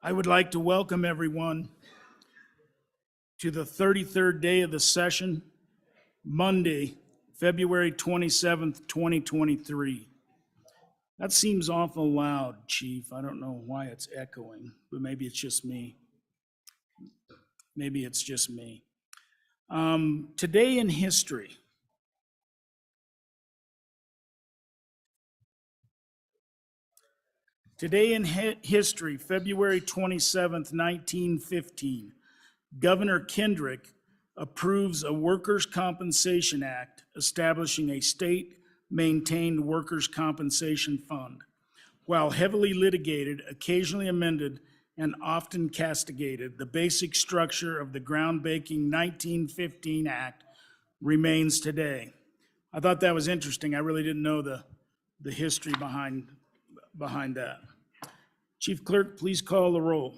I would like to welcome everyone to the 33rd day of the session, Monday, February 27th, 2023. That seems awful loud, Chief. I don't know why it's echoing, but maybe it's just me. Maybe it's just me. Today in history. Today in history, February 27th, 1915, Governor Kendrick approves a Workers' Compensation Act establishing a state-maintained workers' compensation fund. While heavily litigated, occasionally amended, and often castigated, the basic structure of the groundbreaking 1915 Act remains today. I thought that was interesting. I really didn't know the history behind that. Chief Clerk, please call the roll.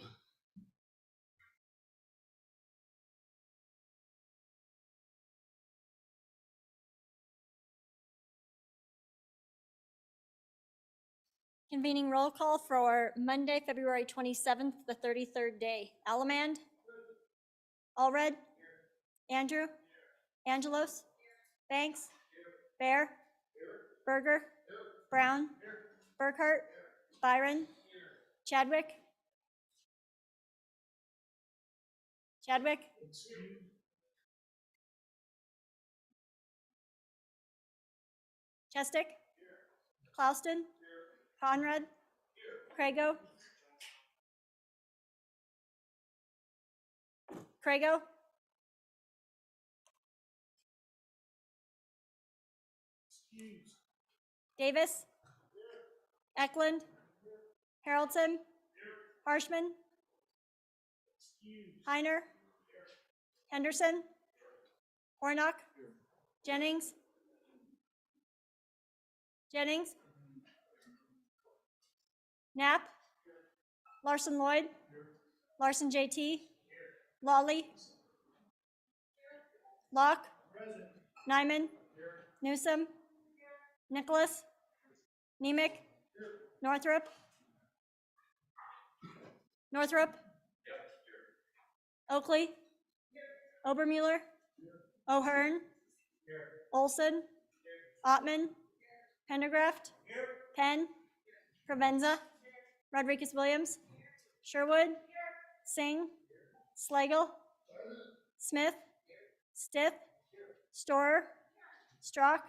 Convening roll call for Monday, February 27th, the 33rd day. Alamand? Allred? Andrew? Angelos? Banks? Bear? Berger? Brown? Burkhart? Byron? Chadwick? Chadwick? Chestick? Clouston? Conrad? Crago? Crago? Davis? Eklund? Harrelson? Harshman? Heiner? Henderson? Hornock? Jennings? Jennings? Knapp? Larson Lloyd? Larson JT? Lawley? Locke? Nyman? Newsom? Nicholas? Nemec? Northrup? Northrup? Oakley? Obermuller? O'Hearn? Olson? Ottman? Pendergraft? Penn? Provenza? Rodriguez-Williams? Sherwood? Singh? Slagle? Smith? Stith? Storer? Strock?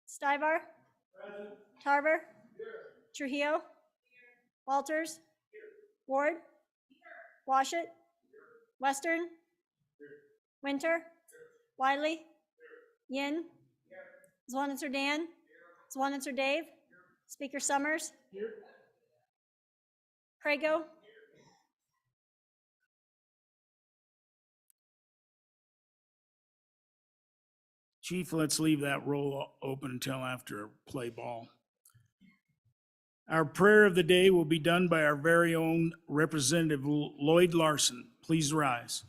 Stivar? Tarver? Trujillo? Walters? Ward? Washut? Western? Winter? Wiley? Yin? Zwanitzer Dan? Zwanitzer Dave? Speaker Summers? Crago? Chief, let's leave that roll open until after play ball. Our prayer of the day will be done by our very own Representative Lloyd Larson. Please rise.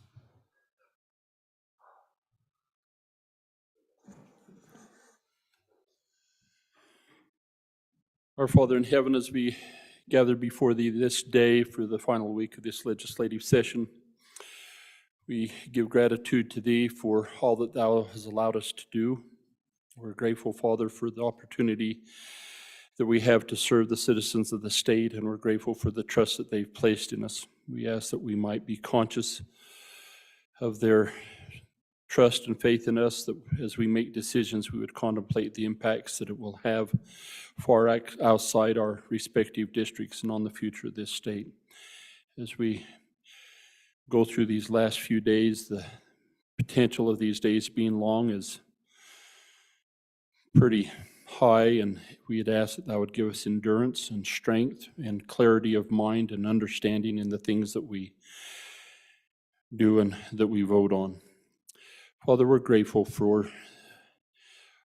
Our Father in heaven, as we gather before thee this day for the final week of this legislative session, we give gratitude to thee for all that thou hast allowed us to do. We're grateful, Father, for the opportunity that we have to serve the citizens of the state, and we're grateful for the trust that they've placed in us. We ask that we might be conscious of their trust and faith in us, that as we make decisions, we would contemplate the impacts that it will have far outside our respective districts and on the future of this state. As we go through these last few days, the potential of these days being long is pretty high, and we'd ask that thou would give us endurance and strength and clarity of mind and understanding in the things that we do and that we vote on. Father, we're grateful for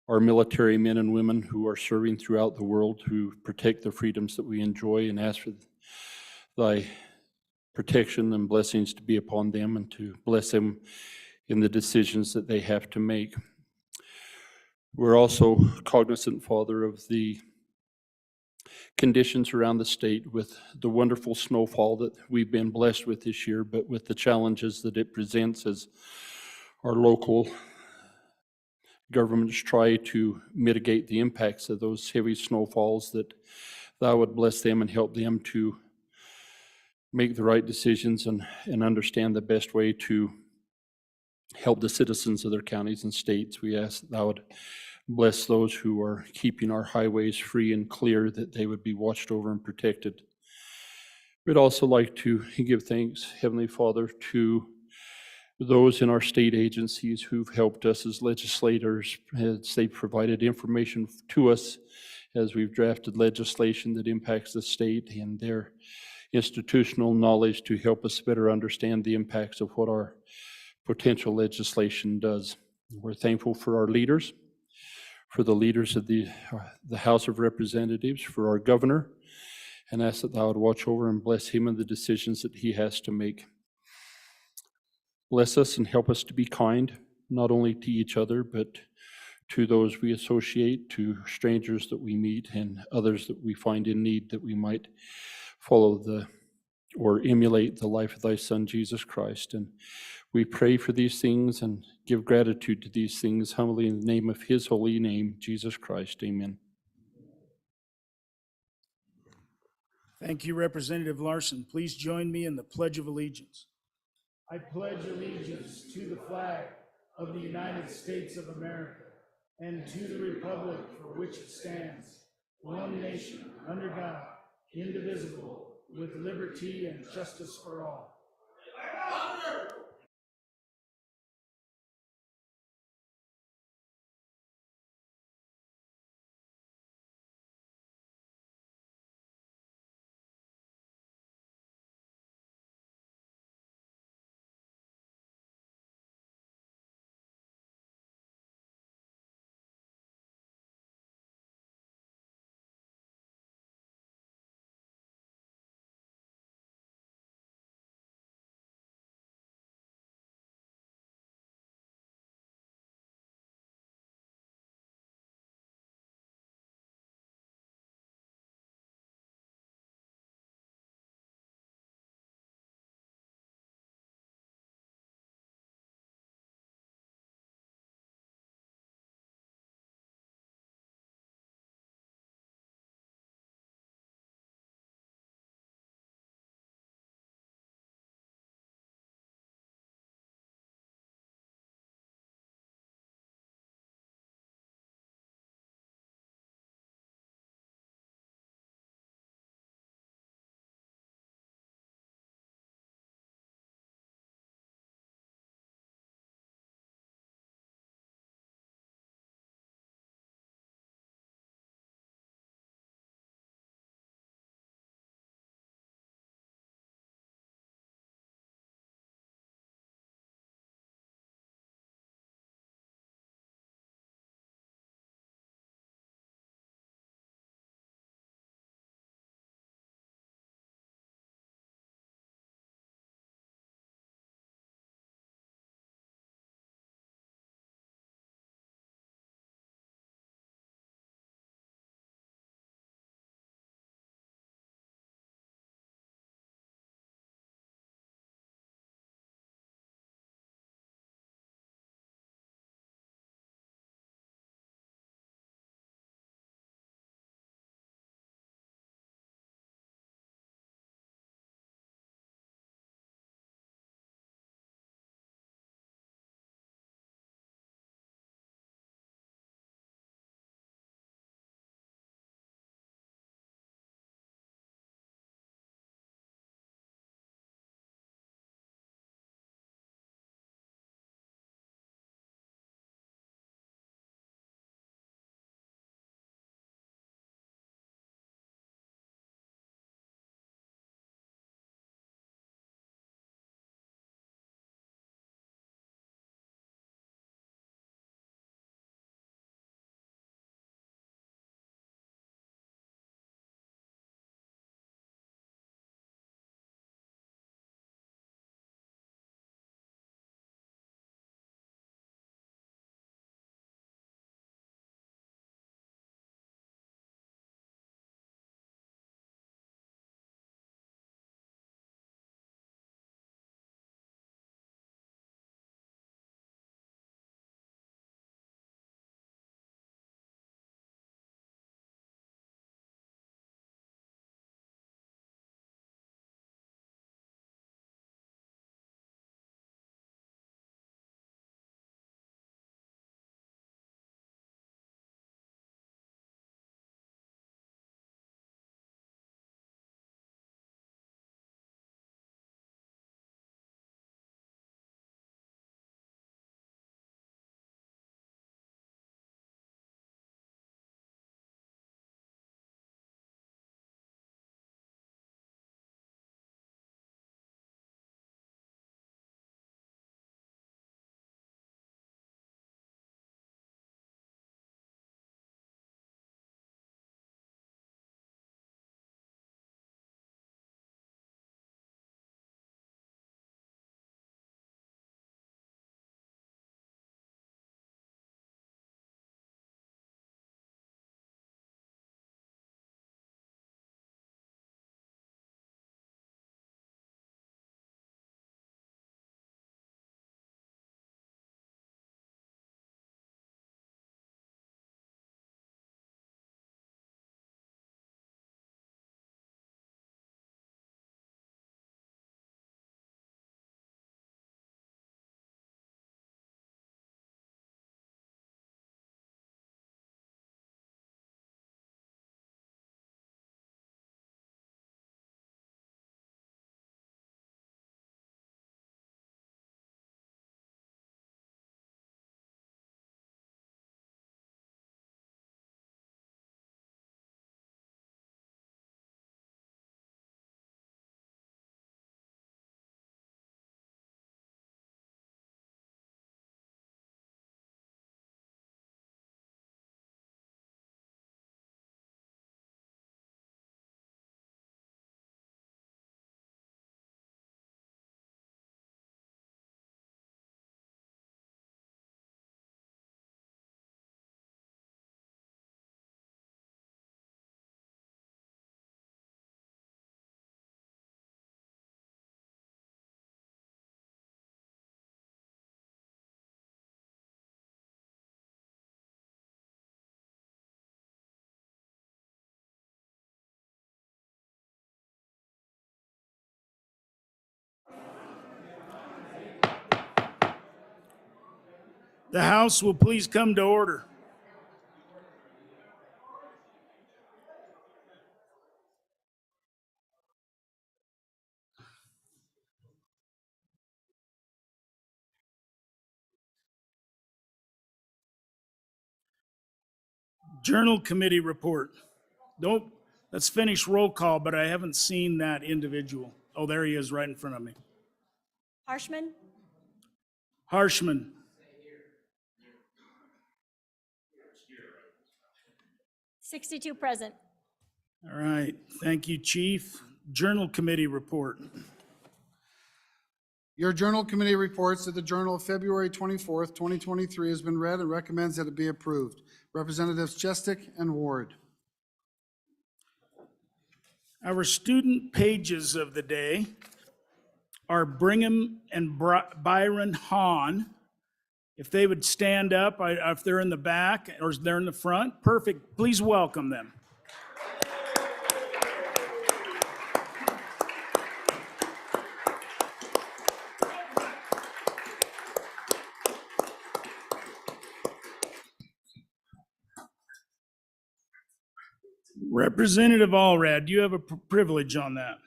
our military men and women who are serving throughout the world, who protect the freedoms that we enjoy, and ask for thy protection and blessings to be upon them and to bless them in the decisions that they have to make. We're also cognizant, Father, of the conditions around the state with the wonderful snowfall that we've been blessed with this year, but with the challenges that it presents as our local governments try to mitigate the impacts of those heavy snowfalls, that Thou would bless them and help them to make the right decisions and understand the best way to help the citizens of their counties and states. We ask that Thou would bless those who are keeping our highways free and clear, that they would be watched over and protected. We'd also like to give thanks, Heavenly Father, to those in our state agencies who've helped us as legislators, as they've provided information to us as we've drafted legislation that impacts the state, and their institutional knowledge to help us better understand the impacts of what our potential legislation does. We're thankful for our leaders, for the leaders of the House of Representatives, for our governor, and ask that Thou would watch over and bless him and the decisions that he has to make. Bless us and help us to be kind, not only to each other, but to those we associate, to strangers that we meet, and others that we find in need, that we might follow or emulate the life of Thy Son, Jesus Christ. And we pray for these things and give gratitude to these things humbly in the name of His holy name, Jesus Christ. Amen. Thank you, Representative Larson. Please join me in the Pledge of Allegiance. I pledge allegiance to the flag of the United States of America and to the republic for which it stands, one nation, under God, indivisible, with liberty and justice for all. The House will please come to order. Journal Committee report. Nope, let's finish roll call, but I haven't seen that individual. Oh, there he is right in front of me. Harshman, Harshman. sixty-two present. All right, thank you, Chief. Journal Committee report. Your Journal Committee reports that the Journal of February 24th, 2023 has been read and recommends that it be approved. Representatives Chestick and Ward. Our student pages of the day are Brigham and Byron Hahn. If they would stand up, if they're in the back or they're in the front, perfect. Please welcome them. Representative Allred, do you have a privilege on that?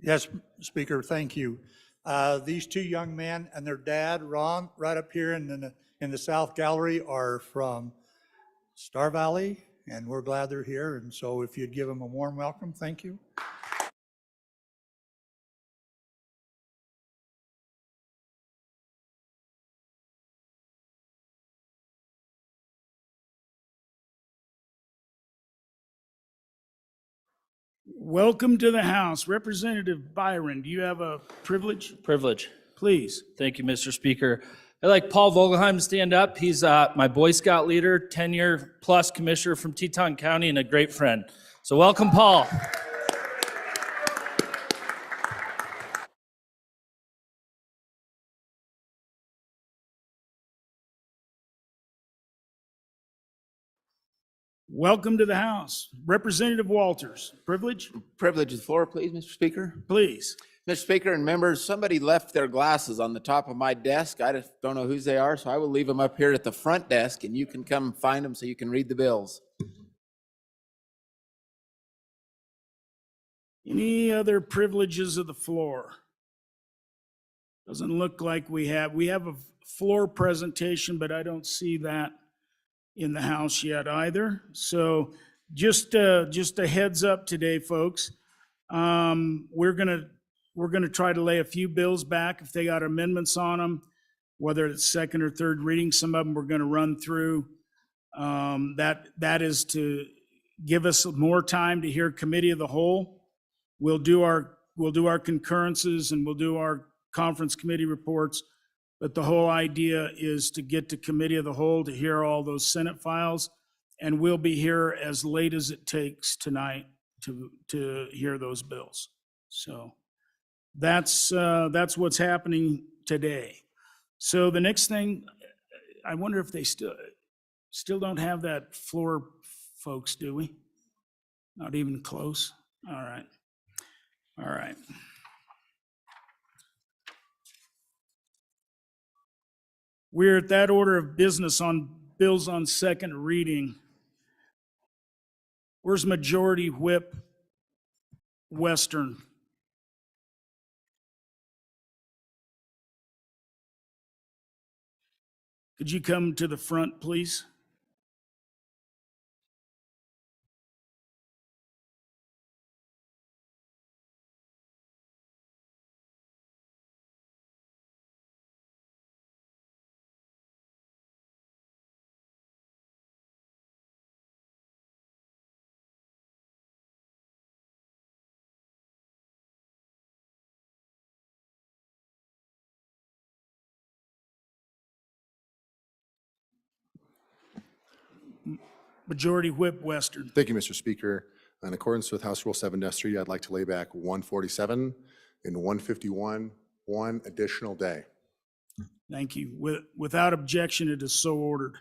Yes, Speaker, thank you. These two young men and their dad, Ron, right up here in the South Gallery, are from Star Valley, and we're glad they're here. And so if you'd give them a warm welcome, thank you. Welcome to the House. Representative Byron, do you have a privilege? Privilege. Please. Thank you, Mr. Speaker. I'd like Paul Vogelheim to stand up. He's my Boy Scout leader, 10-year plus commissioner from Teton County, and a great friend. So welcome, Paul. Welcome to the House. Representative Walters, privilege? Privilege of the floor, please, Mr. Speaker. Please. Mr. Speaker and members, somebody left their glasses on the top of my desk. I just don't know whose they are, so I will leave them up here at the front desk, and you can come find them so you can read the bills. Any other privileges of the floor? Doesn't look like we have a floor presentation, but I don't see that in the House yet either. So just a heads up today, folks. We're gonna try to lay a few bills back if they got amendments on them, whether it's second or third reading. Some of them we're gonna run through. That is to give us more time to hear committee of the whole. We'll do our concurrences and we'll do our conference committee reports. But the whole idea is to get to committee of the whole to hear all those Senate files. And we'll be here as late as it takes tonight to hear those bills. So that's what's happening today. So the next thing, I wonder if they still don't have that floor, folks, do we? Not even close? All right. All right. We're at that order of business on bills on second reading. Where's Majority Whip Western? Could you come to the front, please? Majority Whip Western. Thank you, Mr. Speaker. In accordance with House Rule 7-3, I'd like to lay back 147 and 151, one additional day. Thank you. Without objection, it is so ordered.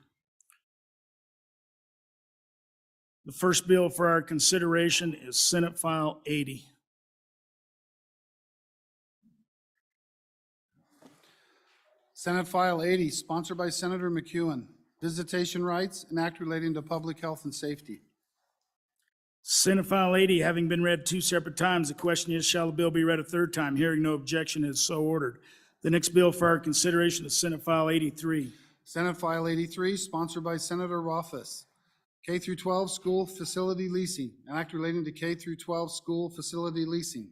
The first bill for our consideration is Senate File 80. Senate File 80, sponsored by Senator McEwen. Visitation rights, an act relating to public health and safety. Senate File 80 having been read two separate times, the question is, shall the bill be read a third time? Hearing no objection, it is so ordered. The next bill for our consideration is Senate File 83. Senate File 83, sponsored by Senator Rothfuss. K through 12 school facility leasing, an act relating to K through 12 school facility leasing.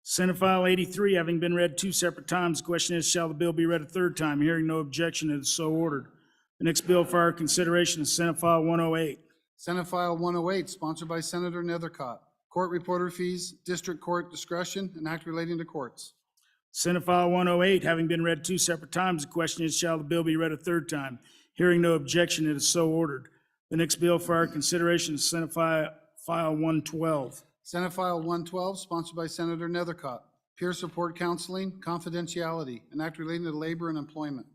Senate File 83 having been read two separate times, the question is, shall the bill be read a third time? Hearing no objection, it is so ordered. The next bill for our consideration is Senate File 108. Senate File 108, sponsored by Senator Nethercott. Court reporter fees, district court discretion, an act relating to courts. Senate File 108 having been read two separate times, the question is, shall the bill be read a third time? Hearing no objection, it is so ordered. The next bill for our consideration is Senate File 112. Senate File 112, sponsored by Senator Nethercott. Peer support counseling, confidentiality, an act relating to labor and employment.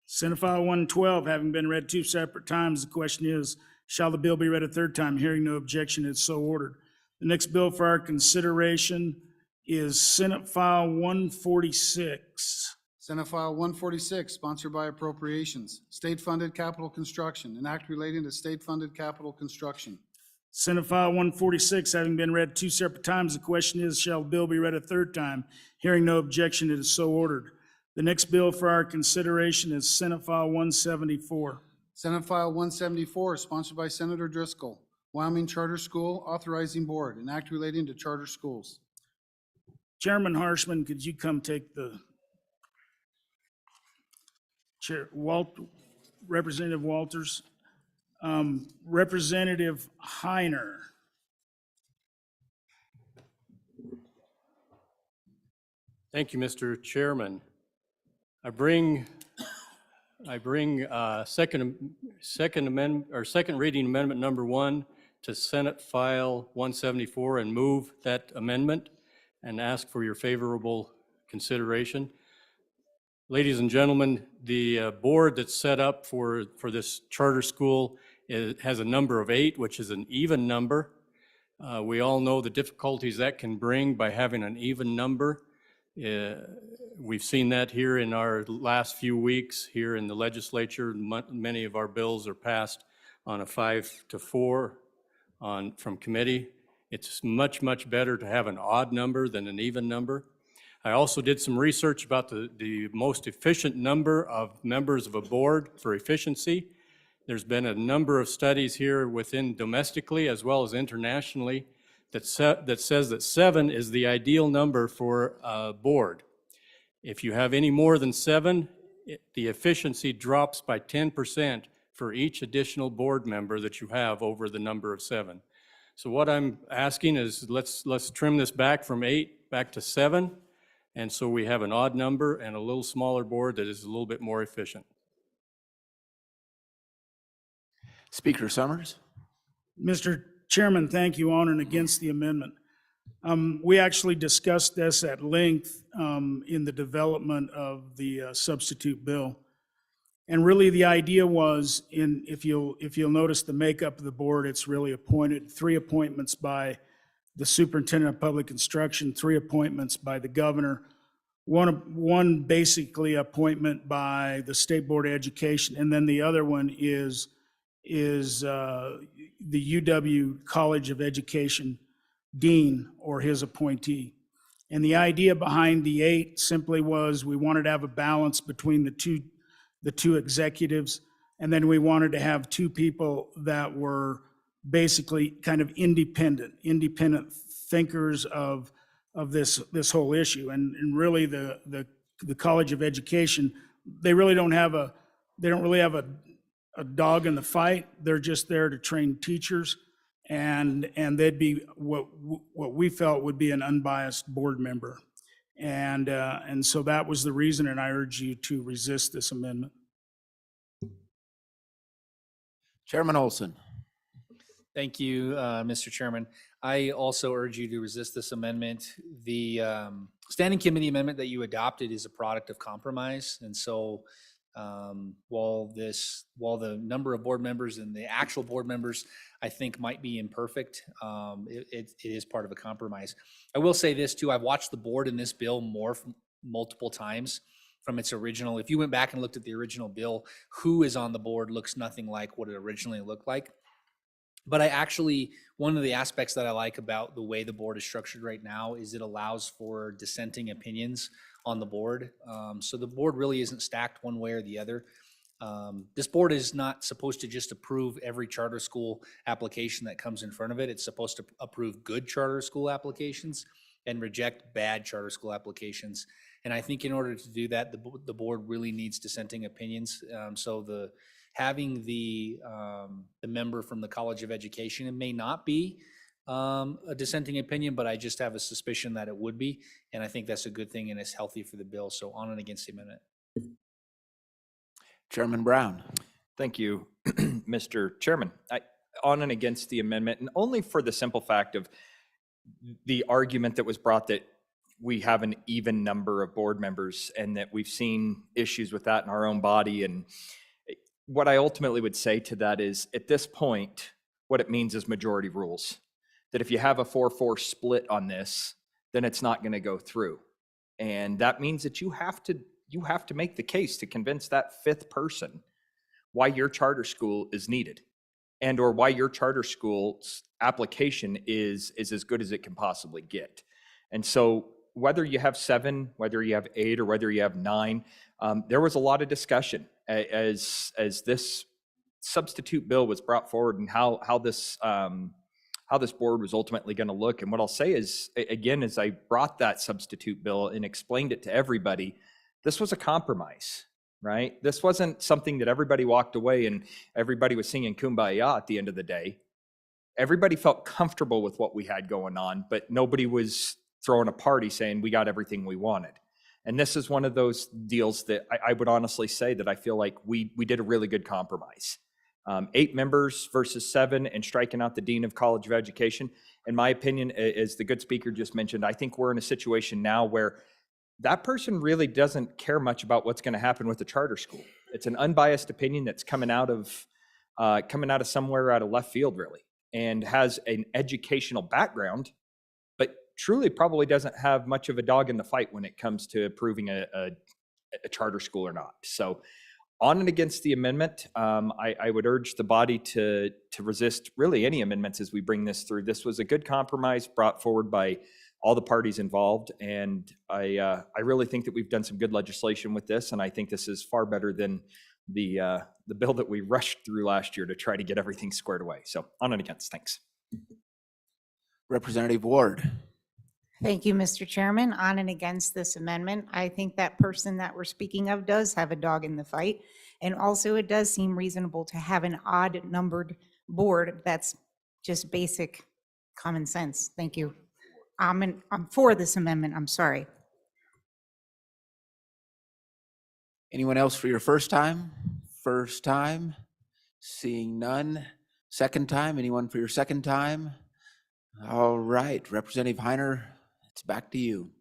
Senate File 112 having been read two separate times, the question is, shall the bill be read a third time? Hearing no objection, it is so ordered. The next bill for our consideration is Senate File 146. Senate File 146, sponsored by Appropriations. State-funded capital construction, an act relating to state-funded capital construction. Senate File 146 having been read two separate times, the question is, shall the bill be read a third time? Hearing no objection, it is so ordered. The next bill for our consideration is Senate File 174. Senate File 174, sponsored by Senator Driscoll. Wyoming Charter School Authorizing Board, an act relating to charter schools. Chairman Harshman, could you come take the chair, Representative Walters? Representative Heiner. Thank you, Mr. Chairman. I bring second reading amendment number 1 to Senate File 174 and move that amendment and ask for your favorable consideration. Ladies and gentlemen, the board that's set up for this charter school has a number of 8, which is an even number. We all know the difficulties that can bring by having an even number. We've seen that here in our last few weeks here in the legislature. Many of our bills are passed on a 5-4 from committee. It's much, much better to have an odd number than an even number. I also did some research about the most efficient number of members of a board for efficiency. There's been a number of studies here within domestically as well as internationally that says that 7 is the ideal number for a board. If you have any more than 7, the efficiency drops by 10% for each additional board member that you have over the number of 7. So what I'm asking is let's trim this back from 8 back to 7, and so we have an odd number and a little smaller board that is a little bit more efficient. Speaker Summers. Mr. Chairman, thank you on and against the amendment. We actually discussed this at length in the development of the substitute bill. And really the idea was, if you'll notice the makeup of the board, it's really 3 appointments by the superintendent of public instruction, 3 appointments by the governor, one basically appointment by the State Board of Education, and then the other one is the UW College of Education dean or his appointee. And the idea behind the 8 simply was we wanted to have a balance between the two executives, and then we wanted to have 2 people that were basically kind of independent thinkers of this whole issue. And really the College of Education, they don't really have a dog in the fight. They're just there to train teachers, and they'd be what we felt would be an unbiased board member. And so that was the reason, and I urge you to resist this amendment. Chairman Olson. Thank you, Mr. Chairman. I also urge you to resist this amendment. The standing committee amendment that you adopted is a product of compromise. And so while the number of board members and the actual board members, I think, might be imperfect, it is part of a compromise. I will say this too, I've watched the board in this bill multiple times. from its original. If you went back and looked at the original bill, who is on the board looks nothing like what it originally looked like. But one of the aspects that I like about the way the board is structured right now is it allows for dissenting opinions on the board. So the board really isn't stacked one way or the other. This board is not supposed to just approve every charter school application that comes in front of it. It's supposed to approve good charter school applications and reject bad charter school applications. And I think in order to do that, the board really needs dissenting opinions. So having the member from the College of Education, it may not be a dissenting opinion, but I just have a suspicion that it would be. And I think that's a good thing and it's healthy for the bill. So on and against the amendment. Chairman Brown. Thank you, Mr. Chairman. On and against the amendment, and only for the simple fact of the argument that was brought that we have an even number of board members and that we've seen issues with that in our own body. And what I ultimately would say to that is, at this point, what it means is majority rules. That if you have a 4-4 split on this, then it's not going to go through. And that means that you have to make the case to convince that fifth person why your charter school is needed and or why your charter school's application is as good as it can possibly get. And so whether you have 7, whether you have 8, or whether you have 9, there was a lot of discussion as this substitute bill was brought forward and how this board was ultimately going to look. And what I'll say is, again, as I brought that substitute bill and explained it to everybody, this was a compromise, right? This wasn't something that everybody walked away and everybody was singing Kumbaya at the end of the day. Everybody felt comfortable with what we had going on, but nobody was throwing a party saying we got everything we wanted. And this is one of those deals that I would honestly say that I feel like we did a really good compromise. 8 members versus 7 and striking out the Dean of College of Education. In my opinion, as the good speaker just mentioned, I think we're in a situation now where that person really doesn't care much about what's going to happen with the charter school. It's an unbiased opinion that's coming out of somewhere out of left field, really, and has an educational background, but truly probably doesn't have much of a dog in the fight when it comes to approving a charter school or not. So on and against the amendment, I would urge the body to resist really any amendments as we bring this through. This was a good compromise brought forward by all the parties involved, and I really think that we've done some good legislation with this, and I think this is far better than the bill that we rushed through last year to try to get everything squared away. So on and against, thanks. Representative Ward. Thank you, Mr. Chairman. On and against this amendment, I think that person that we're speaking of does have a dog in the fight. And also it does seem reasonable to have an odd numbered board. That's just basic common sense. Thank you. I'm for this amendment. I'm sorry. Anyone else for your first time? First time? Seeing none. Second time? Anyone for your second time? All right, Representative Heiner, it's back to you.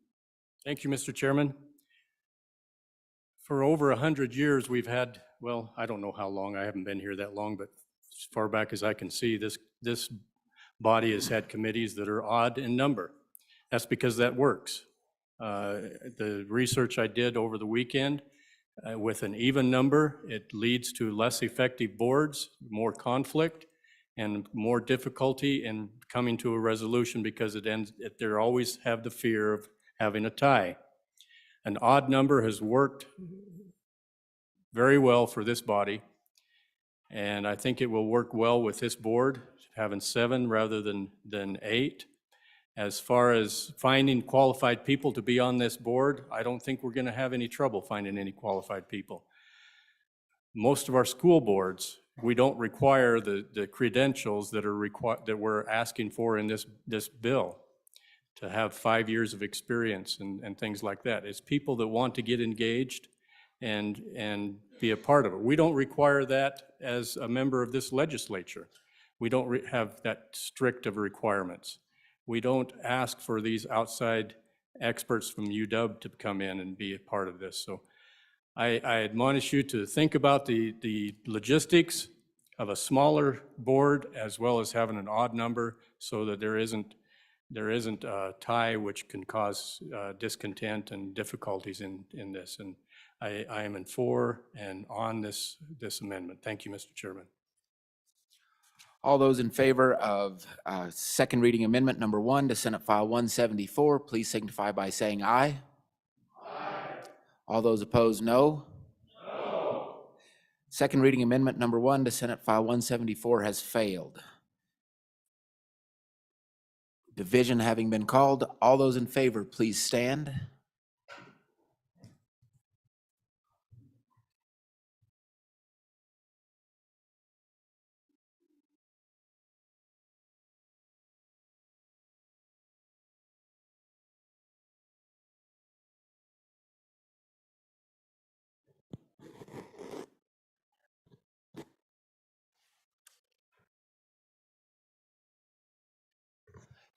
Thank you, Mr. Chairman. For over 100 years, we've had, well, I don't know how long, I haven't been here that long, but as far back as I can see, this body has had committees that are odd in number. That's because that works. The research I did over the weekend, with an even number, it leads to less effective boards, more conflict, and more difficulty in coming to a resolution because they always have the fear of having a tie. An odd number has worked very well for this body, and I think it will work well with this board, having 7 rather than 8. As far as finding qualified people to be on this board, I don't think we're going to have any trouble finding any qualified people. Most of our school boards, we don't require the credentials that we're asking for in this bill to have 5 years of experience and things like that. It's people that want to get engaged and be a part of it. We don't require that as a member of this legislature. We don't have that strict of requirements. We don't ask for these outside experts from UW to come in and be a part of this. So I admonish you to think about the logistics of a smaller board as well as having an odd number so that there isn't a tie which can cause discontent and difficulties in this. And I am in for and on this amendment. Thank you, Mr. Chairman. All those in favor of second reading amendment number 1 to Senate File 174, please signify by saying aye. All those opposed, no. Second reading amendment number 1 to Senate File 174 has failed. Division having been called, all those in favor, please stand.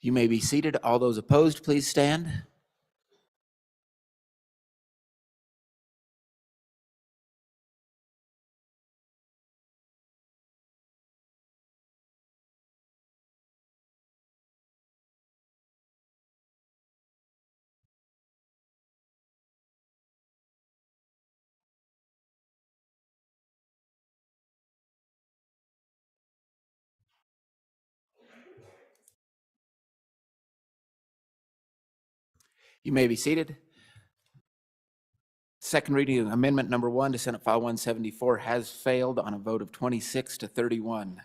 You may be seated. All those opposed, please stand. You may be seated. Second reading of amendment number 1 to Senate File 174 has failed on a vote of 26 to 31.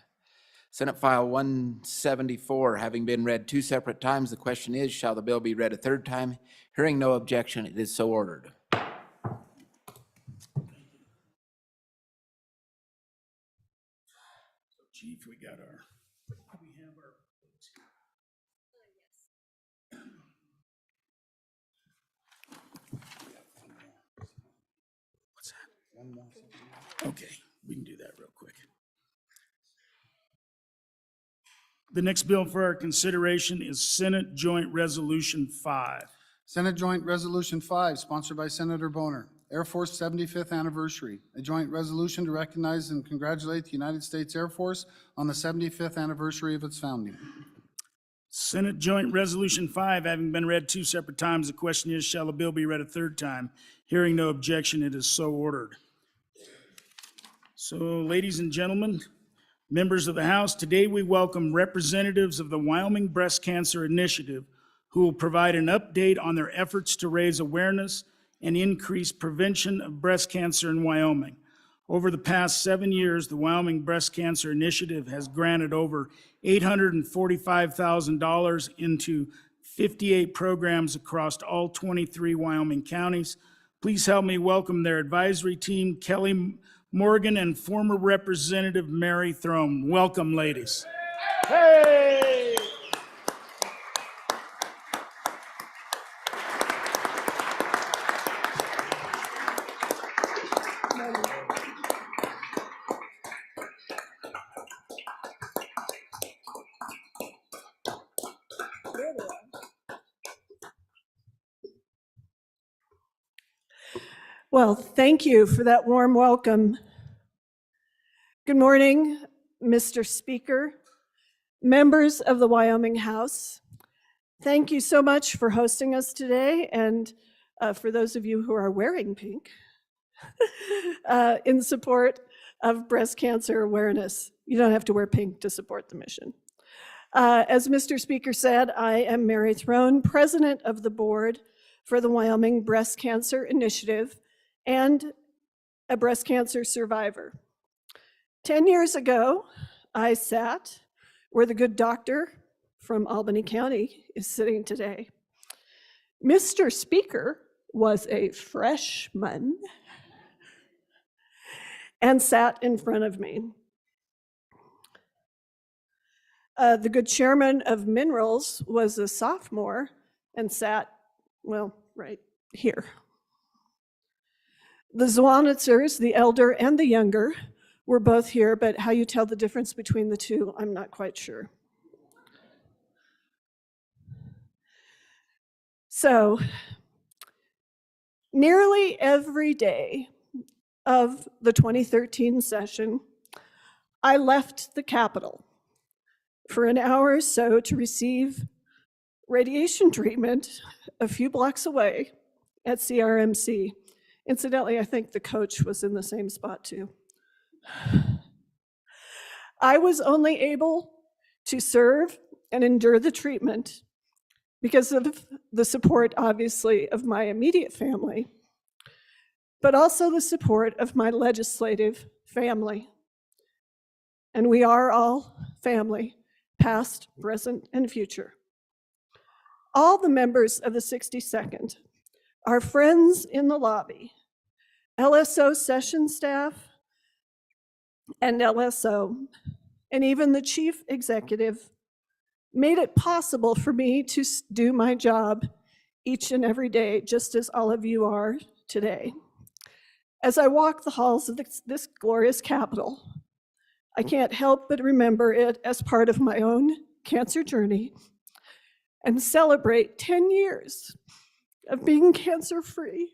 Senate File 174 having been read 2 separate times, the question is, shall the bill be read a third time? Hearing no objection, it is so ordered. Chief, we got our, we have our. What's that? One more. Okay, we can do that real quick. The next bill for our consideration is Senate Joint Resolution 5. Senate Joint Resolution 5, sponsored by Senator Boner. Air Force 75th Anniversary, a joint resolution to recognize and congratulate the United States Air Force on the 75th anniversary of its founding. Senate Joint Resolution 5 having been read 2 separate times, the question is, shall the bill be read a third time? Hearing no objection, it is so ordered. So, ladies and gentlemen, members of the House, today we welcome representatives of the Wyoming Breast Cancer Initiative who will provide an update on their efforts to raise awareness and increase prevention of breast cancer in Wyoming. Over the past 7 years, the Wyoming Breast Cancer Initiative has granted over $845,000 into 58 programs across all 23 Wyoming counties. Please help me welcome their advisory team, Kelly Morgan and former Representative Mary Throne. Welcome, ladies. Hey! Well, thank you for that warm welcome. Good morning, Mr. Speaker, members of the Wyoming House. Thank you so much for hosting us today, and for those of you who are wearing pink, in support of breast cancer awareness. You don't have to wear pink to support the mission. As Mr. Speaker said, I am Mary Throne, President of the Board for the Wyoming Breast Cancer Initiative, and a breast cancer survivor. 10 years ago, I sat where the good doctor from Albany County is sitting today. Mr. Speaker was a freshman and sat in front of me. The good chairman of Minerals was a sophomore and sat, well, right here. The Zwanitzers, the elder and the younger, were both here, but how you tell the difference between the two, I'm not quite sure. So, nearly every day of the 2013 session, I left the Capitol for an hour or so to receive radiation treatment a few blocks away at CRMC Incidentally, I think the coach was in the same spot too. I was only able to serve and endure the treatment because of the support, obviously, of my immediate family, but also the support of my legislative family. And we are all family, past, present, and future. All the members of the 62nd, our friends in the lobby, LSO session staff, and LSO, and even the chief executive made it possible for me to do my job each and every day, just as all of you are today. As I walk the halls of this glorious Capitol, I can't help but remember it as part of my own cancer journey and celebrate 10 years of being cancer-free.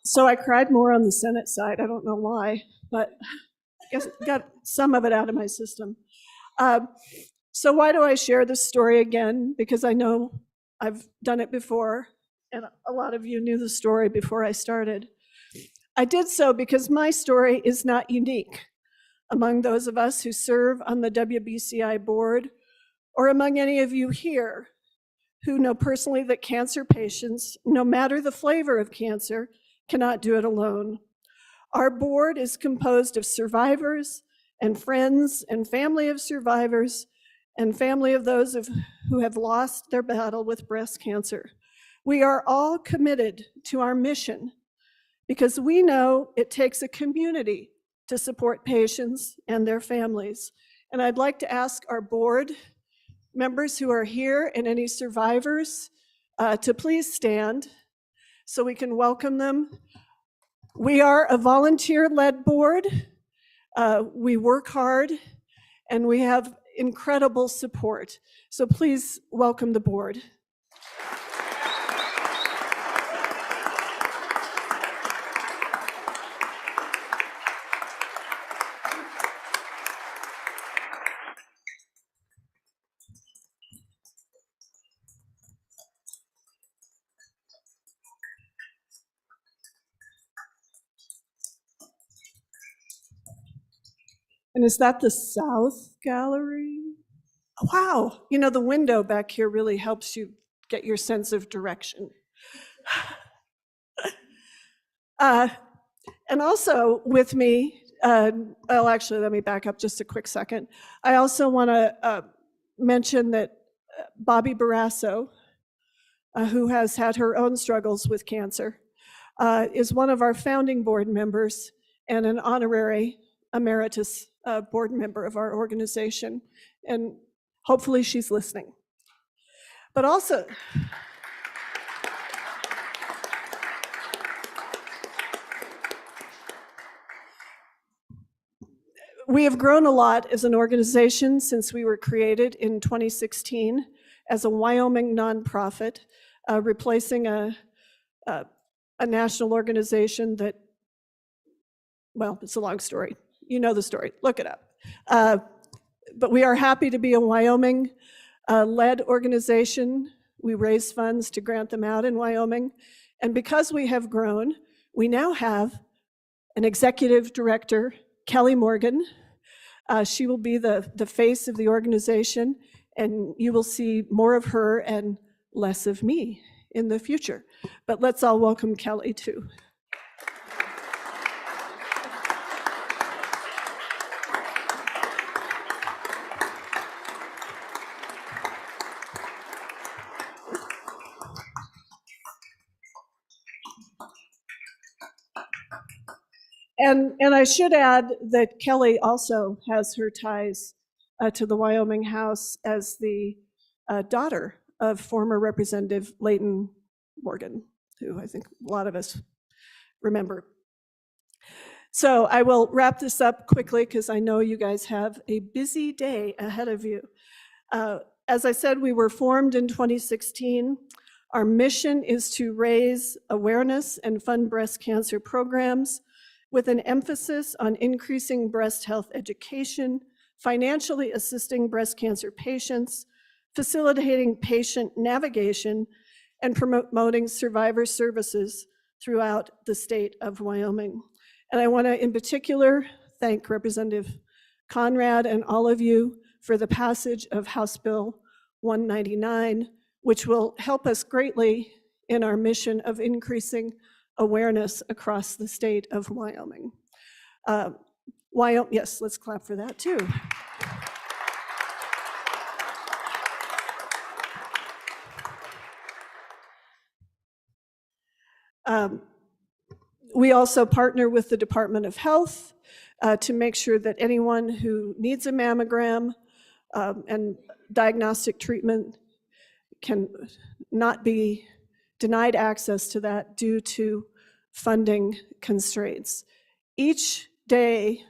So I cried more on the Senate side. I don't know why, but I guess got some of it out of my system. So why do I share this story again? Because I know I've done it before, and a lot of you knew the story before I started. I did so because my story is not unique among those of us who serve on the WBCI board, or among any of you here who know personally that cancer patients, no matter the flavor of cancer, cannot do it alone. Our board is composed of survivors and friends and family of survivors and family of those who have lost their battle with breast cancer. We are all committed to our mission because we know it takes a community to support patients and their families. And I'd like to ask our board members who are here and any survivors to please stand so we can welcome them. We are a volunteer-led board. We work hard, and we have incredible support. So please welcome the board. And is that the South Gallery? Wow, you know, the window back here really helps you get your sense of direction. And also with me, well, actually, let me back up just a quick second. I also want to mention that Bobby Barrasso, who has had her own struggles with cancer, is one of our founding board members and an honorary emeritus board member of our organization. And hopefully she's listening. But also, we have grown a lot as an organization since we were created in 2016 as a Wyoming nonprofit, replacing a national organization that, well, it's a long story. You know the story, look it up. But we are happy to be a Wyoming-led organization. We raise funds to grant them out in Wyoming. And because we have grown, we now have an executive director, Kelly Morgan. She will be the face of the organization, and you will see more of her and less of me in the future. But let's all welcome Kelly too. And I should add that Kelly also has her ties to the Wyoming House as the daughter of former Representative Leighton Morgan, who I think a lot of us remember. So I will wrap this up quickly because I know you guys have a busy day ahead of you. As I said, we were formed in 2016. Our mission is to raise awareness and fund breast cancer programs with an emphasis on increasing breast health education, financially assisting breast cancer patients, facilitating patient navigation, and promoting survivor services throughout the state of Wyoming. And I want to, in particular, thank Representative Conrad and all of you for the passage of House Bill 199, which will help us greatly in our mission of increasing awareness across the state of Wyoming. Yes, let's clap for that too. We also partner with the Department of Health to make sure that anyone who needs a mammogram and diagnostic treatment can not be denied access to that due to funding constraints. Each day,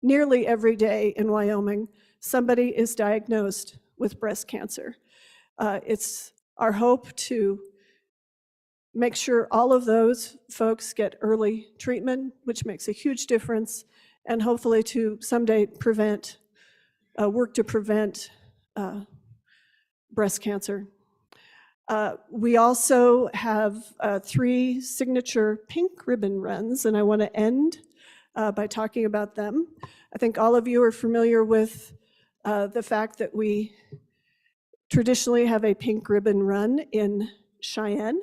nearly every day in Wyoming, somebody is diagnosed with breast cancer. It's our hope to make sure all of those folks get early treatment, which makes a huge difference, and hopefully to someday work to prevent breast cancer. We also have 3 signature pink ribbon runs, and I want to end by talking about them. I think all of you are familiar with the fact that we traditionally have a pink ribbon run in Cheyenne.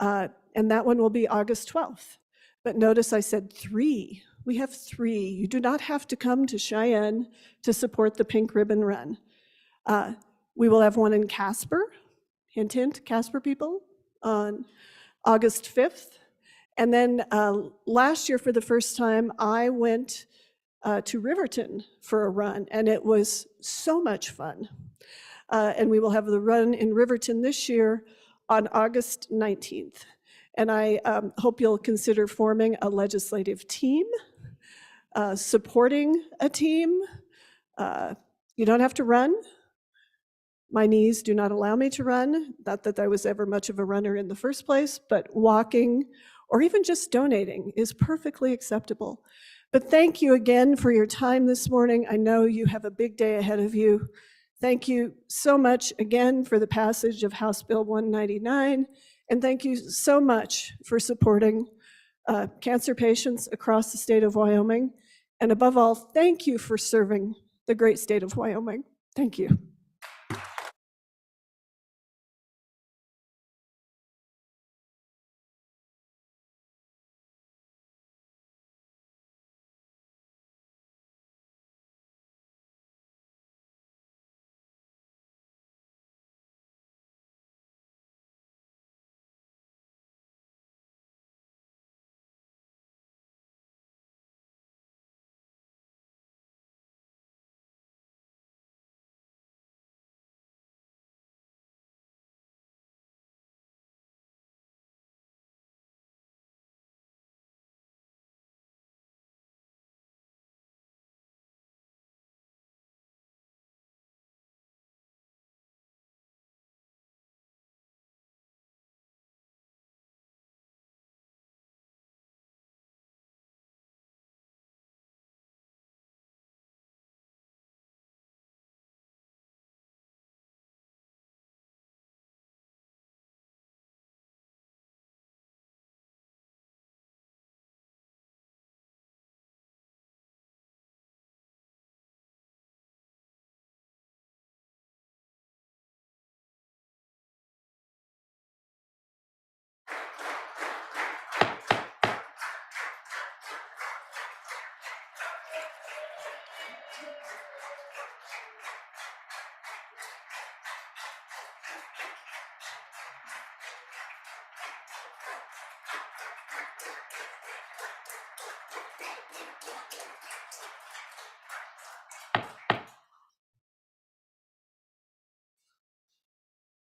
And that one will be August 12th. But notice I said 3. We have 3. You do not have to come to Cheyenne to support the Pink Ribbon Run. We will have one in Casper, hint, hint, Casper people, on August 5th. And then last year, for the first time, I went to Riverton for a run, and it was so much fun. And we will have the run in Riverton this year on August 19th. And I hope you'll consider forming a legislative team, supporting a team. You don't have to run. My knees do not allow me to run. Not that I was ever much of a runner in the first place, but walking or even just donating is perfectly acceptable. But thank you again for your time this morning. I know you have a big day ahead of you. Thank you so much again for the passage of House Bill 199, and thank you so much for supporting cancer patients across the state of Wyoming. And above all, thank you for serving the great state of Wyoming. Thank you.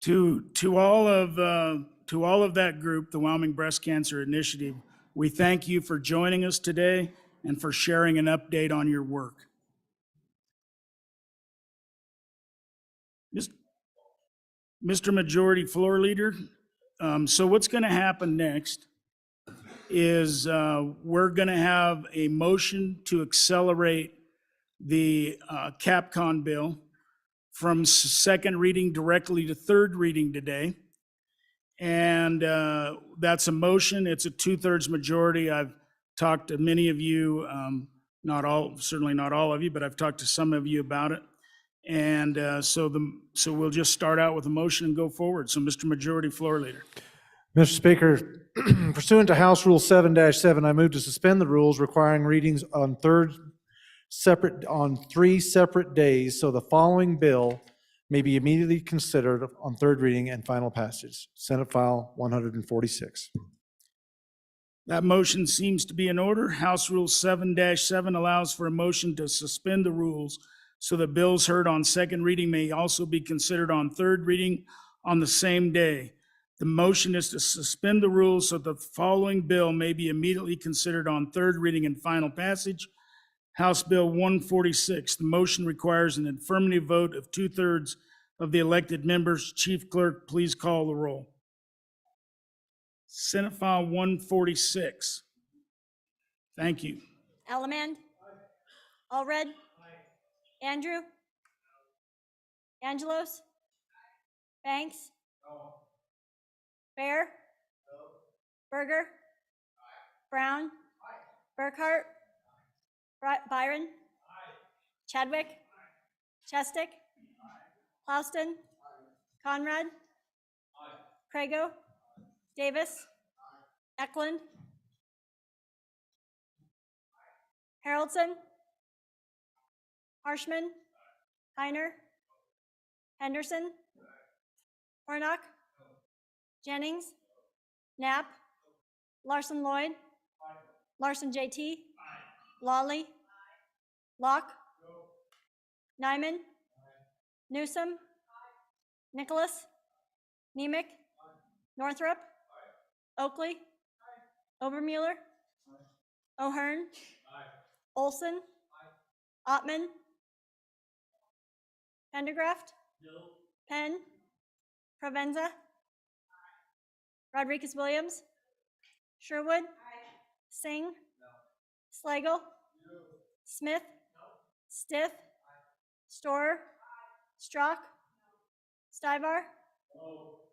To all of that group, the Wyoming Breast Cancer Initiative, We thank you for joining us today and for sharing an update on your work. Mr. Majority Floor Leader, so what's going to happen next is we're going to have a motion to accelerate the CAPCON bill from second reading directly to third reading today. And that's a motion. It's a 2/3 majority. I've talked to many of you, not all, certainly not all of you, but I've talked to some of you about it. And so we'll just start out with a motion and go forward. So Mr. Majority Floor Leader. Mr. Speaker, pursuant to House Rule 7-7, I move to suspend the rules requiring readings on three separate days, so the following bill may be immediately considered on third reading and final passage. Senate File 146. That motion seems to be in order. House Rule 7-7 allows for a motion to suspend the rules so that bills heard on second reading may also be considered on third reading on the same day. The motion is to suspend the rules so the following bill may be immediately considered on third reading and final passage. House Bill 146. The motion requires an affirmative vote of 2/3 of the elected members. Chief Clerk, please call the roll. Senate File 146. Thank you. Allemand. Allred. Andrew. Angelos. Banks. Bear. Berger. Brown. Burkhart. Byron. Chadwick. Chestick. Houston. Conrad. Crago. Davis. Eklund. Haroldson. Harshman. Heiner. Henderson. Hornock. Jennings. Knapp. Larson Lloyd. Larson JT. Lawley. Locke. Nyman. Newsom. Nicholas. Nemec. Northrup. Oakley. Obermueller. O'Hearn. Olson. Ottman. Pendergraft. Penn. Provenza. Rodriguez Williams. Sherwood. Singh. Slagle. Smith. Stiff. Storer. Strock. Stivar.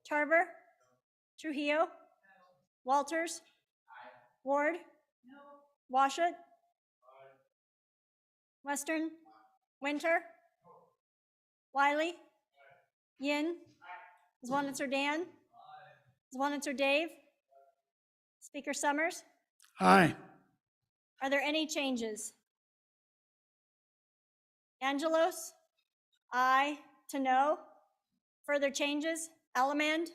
Tarver. Trujillo. Walters. Ward. Washut. Western. Winter. Wiley. Yin. Zwanitzer Dan. Zwanitzer Dave. Speaker Summers. Aye. Are there any changes? Angelos? Aye to no. Further changes? Allemand?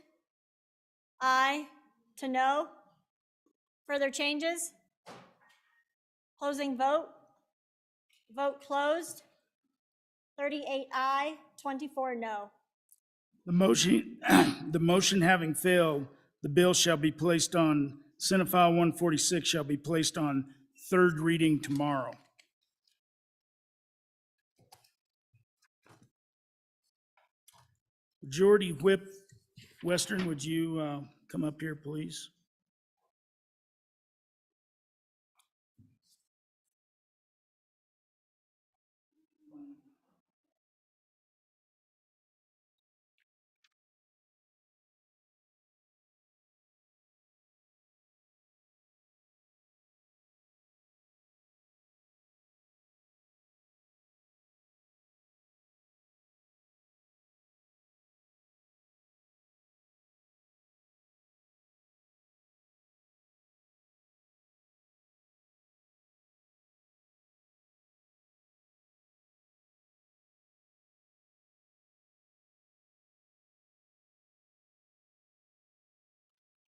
Aye to no. Further changes? Closing vote. Vote closed. 38 aye, 24 no. The motion having failed, the bill shall be placed on, Senate File 146 shall be placed on third reading tomorrow. Majority Whip Western, would you come up here, please?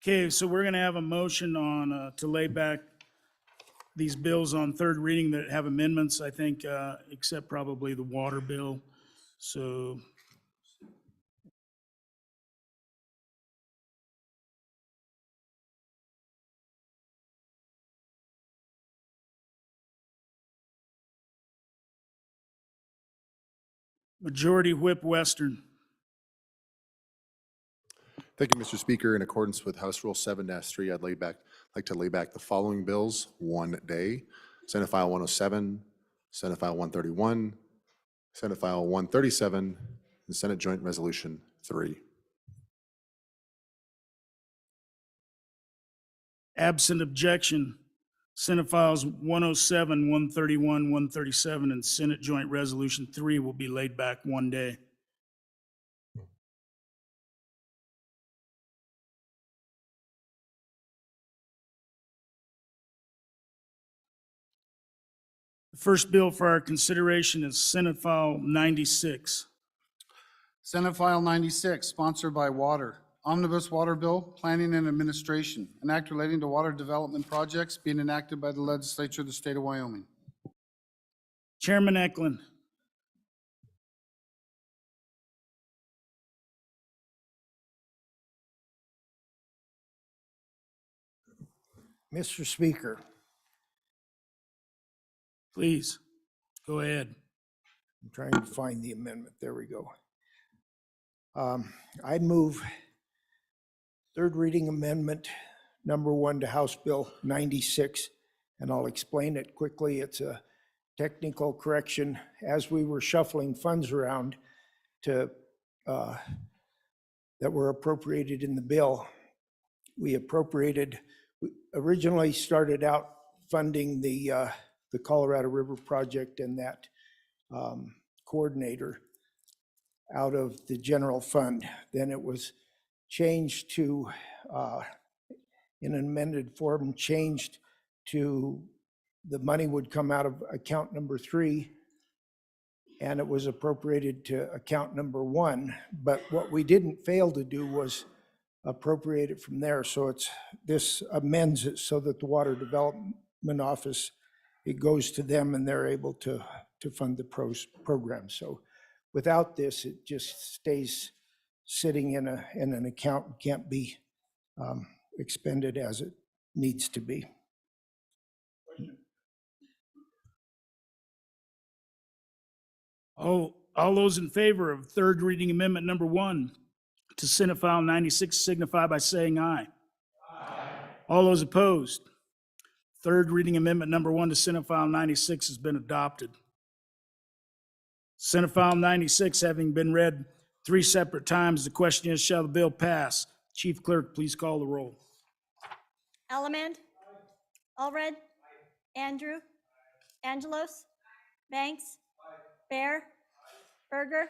Okay, so we're gonna have a motion on, to lay back these bills on third reading that have amendments, I think, except probably the water bill. So Majority Whip Western. Thank you, Mr. Speaker. In accordance with House Rule 7-3, I'd like to lay back the following bills one day. Senate File 107, Senate File 131, Senate File 137, and Senate Joint Resolution 3. Absent objection, Senate Files 107, 131, 137, and Senate Joint Resolution 3 will be laid back one day. The first bill for our consideration is Senate File 96. Senate File 96, sponsored by Water. Omnibus Water Bill, Planning and Administration, an act relating to water development projects being enacted by the legislature of the state of Wyoming. Chairman Eklund. Mr. Speaker, Please, go ahead. I'm trying to find the amendment. There we go. I move third reading amendment number 1 to House Bill 96, and I'll explain it quickly. It's a technical correction. As we were shuffling funds around to that were appropriated in the bill, we originally started out funding the Colorado River project and that coordinator out of the general fund. Then it was changed to, in an amended form, changed to the money would come out of account number 3, and it was appropriated to account number 1. But what we didn't fail to do was appropriate it from there. So this amends it so that the Water Development Office, it goes to them and they're able to fund the program. So without this, it just stays sitting in an account and can't be expended as it needs to be. All those in favor of third reading amendment number 1 to Senate File 96 signify by saying aye. Aye. All those opposed? Third reading amendment number 1 to Senate File 96 has been adopted. Senate File 96 having been read 3 separate times, the question is, shall the bill pass? Chief Clerk, please call the roll. Ellement. Allred. Andrew. Angelos. Banks. Bear. Berger.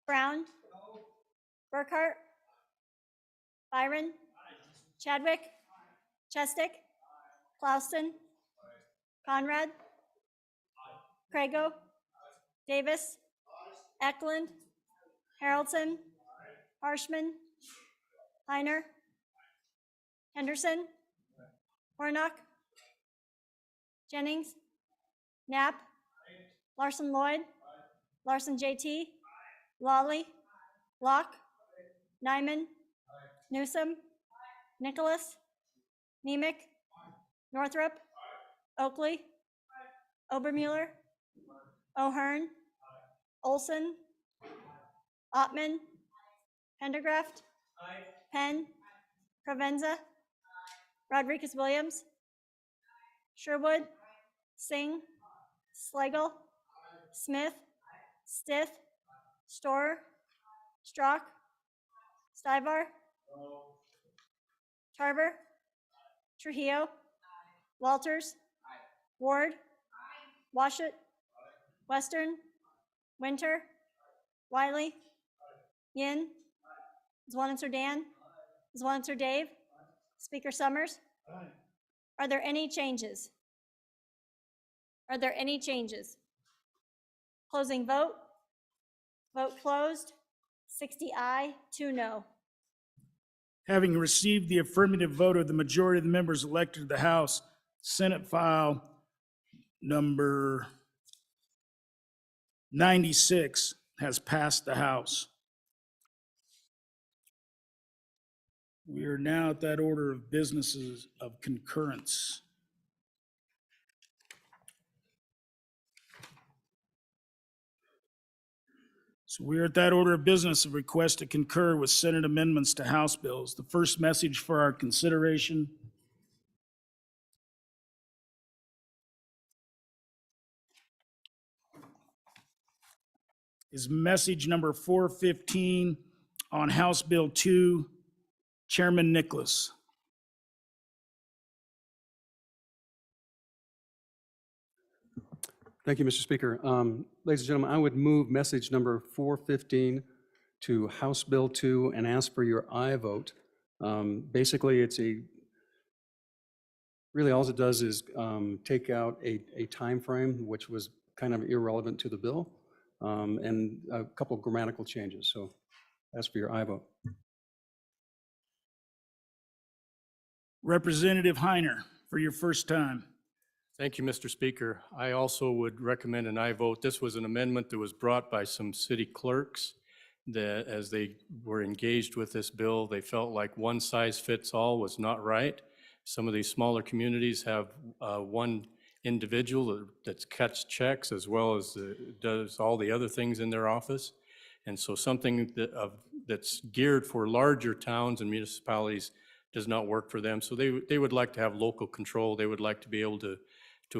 Brown. Burkhart. Byron. Chadwick. Chestick. Clausen. Conrad. Crago. Davis. Eklund. Harrelson. Harshman. Heiner. Henderson. Warnock. Jennings. Knapp. Larson Lloyd. Larson JT. Lawley. Locke. Nyman. Newsom. Nicholas. Nemec. Northrup. Oakley. Obermuller. O'Hearn. Olson. Ottman. Pendergraft. Penn. Provenza. Rodriguez Williams. Sherwood. Singh. Slagle. Smith. Stith. Storer. Strock. Stivar. Tarver. Trujillo. Walters. Ward. Washut. Western. Winter. Wiley. Yin. Zwanitzer Dan. Zwanitzer Dave. Speaker Summers. Are there any changes? Are there any changes? Closing vote. Vote closed. 60 aye, 2 no. Having received the affirmative vote of the majority of the members elected to the House, Senate File number 96 has passed the House. We are now at that order of businesses of concurrence. So we're at that order of business of request to concur with Senate amendments to House bills. The first message for our consideration is message number 415 on House Bill 2, Chairman Nicholas. Thank you, Mr. Speaker. Ladies and gentlemen, I would move message number 415 to House Bill 2 and ask for your aye vote. Basically, really all it does is take out a time frame which was kind of irrelevant to the bill, and a couple of grammatical changes. So ask for your aye vote. Representative Heiner, for your first time. Thank you, Mr. Speaker. I also would recommend an aye vote. This was an amendment that was brought by some city clerks that as they were engaged with this bill, they felt like one size fits all was not right. Some of these smaller communities have one individual that cuts checks as well as does all the other things in their office. And so something that's geared for larger towns and municipalities does not work for them. So they would like to have local control. They would like to be able to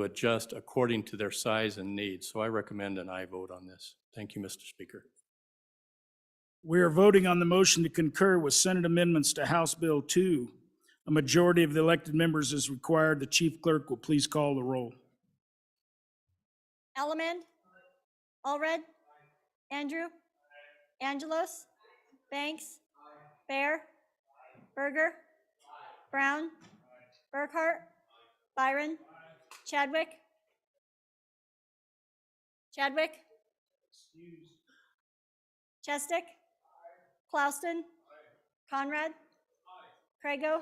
adjust according to their size and needs. So I recommend an aye vote on this. Thank you, Mr. Speaker. We are voting on the motion to concur with Senate amendments to House Bill 2. A majority of the elected members is required. The chief clerk will please call the roll. Elliman, Allred, Andrew, Angelos, Banks, Bear, Berger, Brown, Burkhart, Byron, Chadwick, Chestick, Klauston, Conrad, Crago,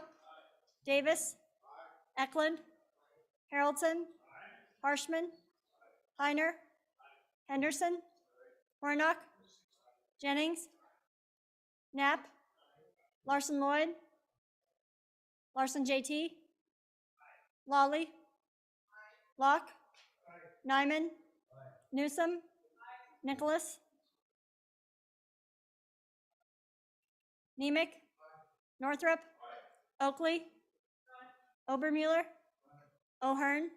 Davis, Eklund, Haroldson, Harshman, Heiner, Henderson, Warnock, Jennings, Knapp, Larson Lloyd, Larson JT, Lawley, Locke, Nyman, Newsom, Nicholas, Nemec, Northrup, Oakley, Obermuller, O'Hearn,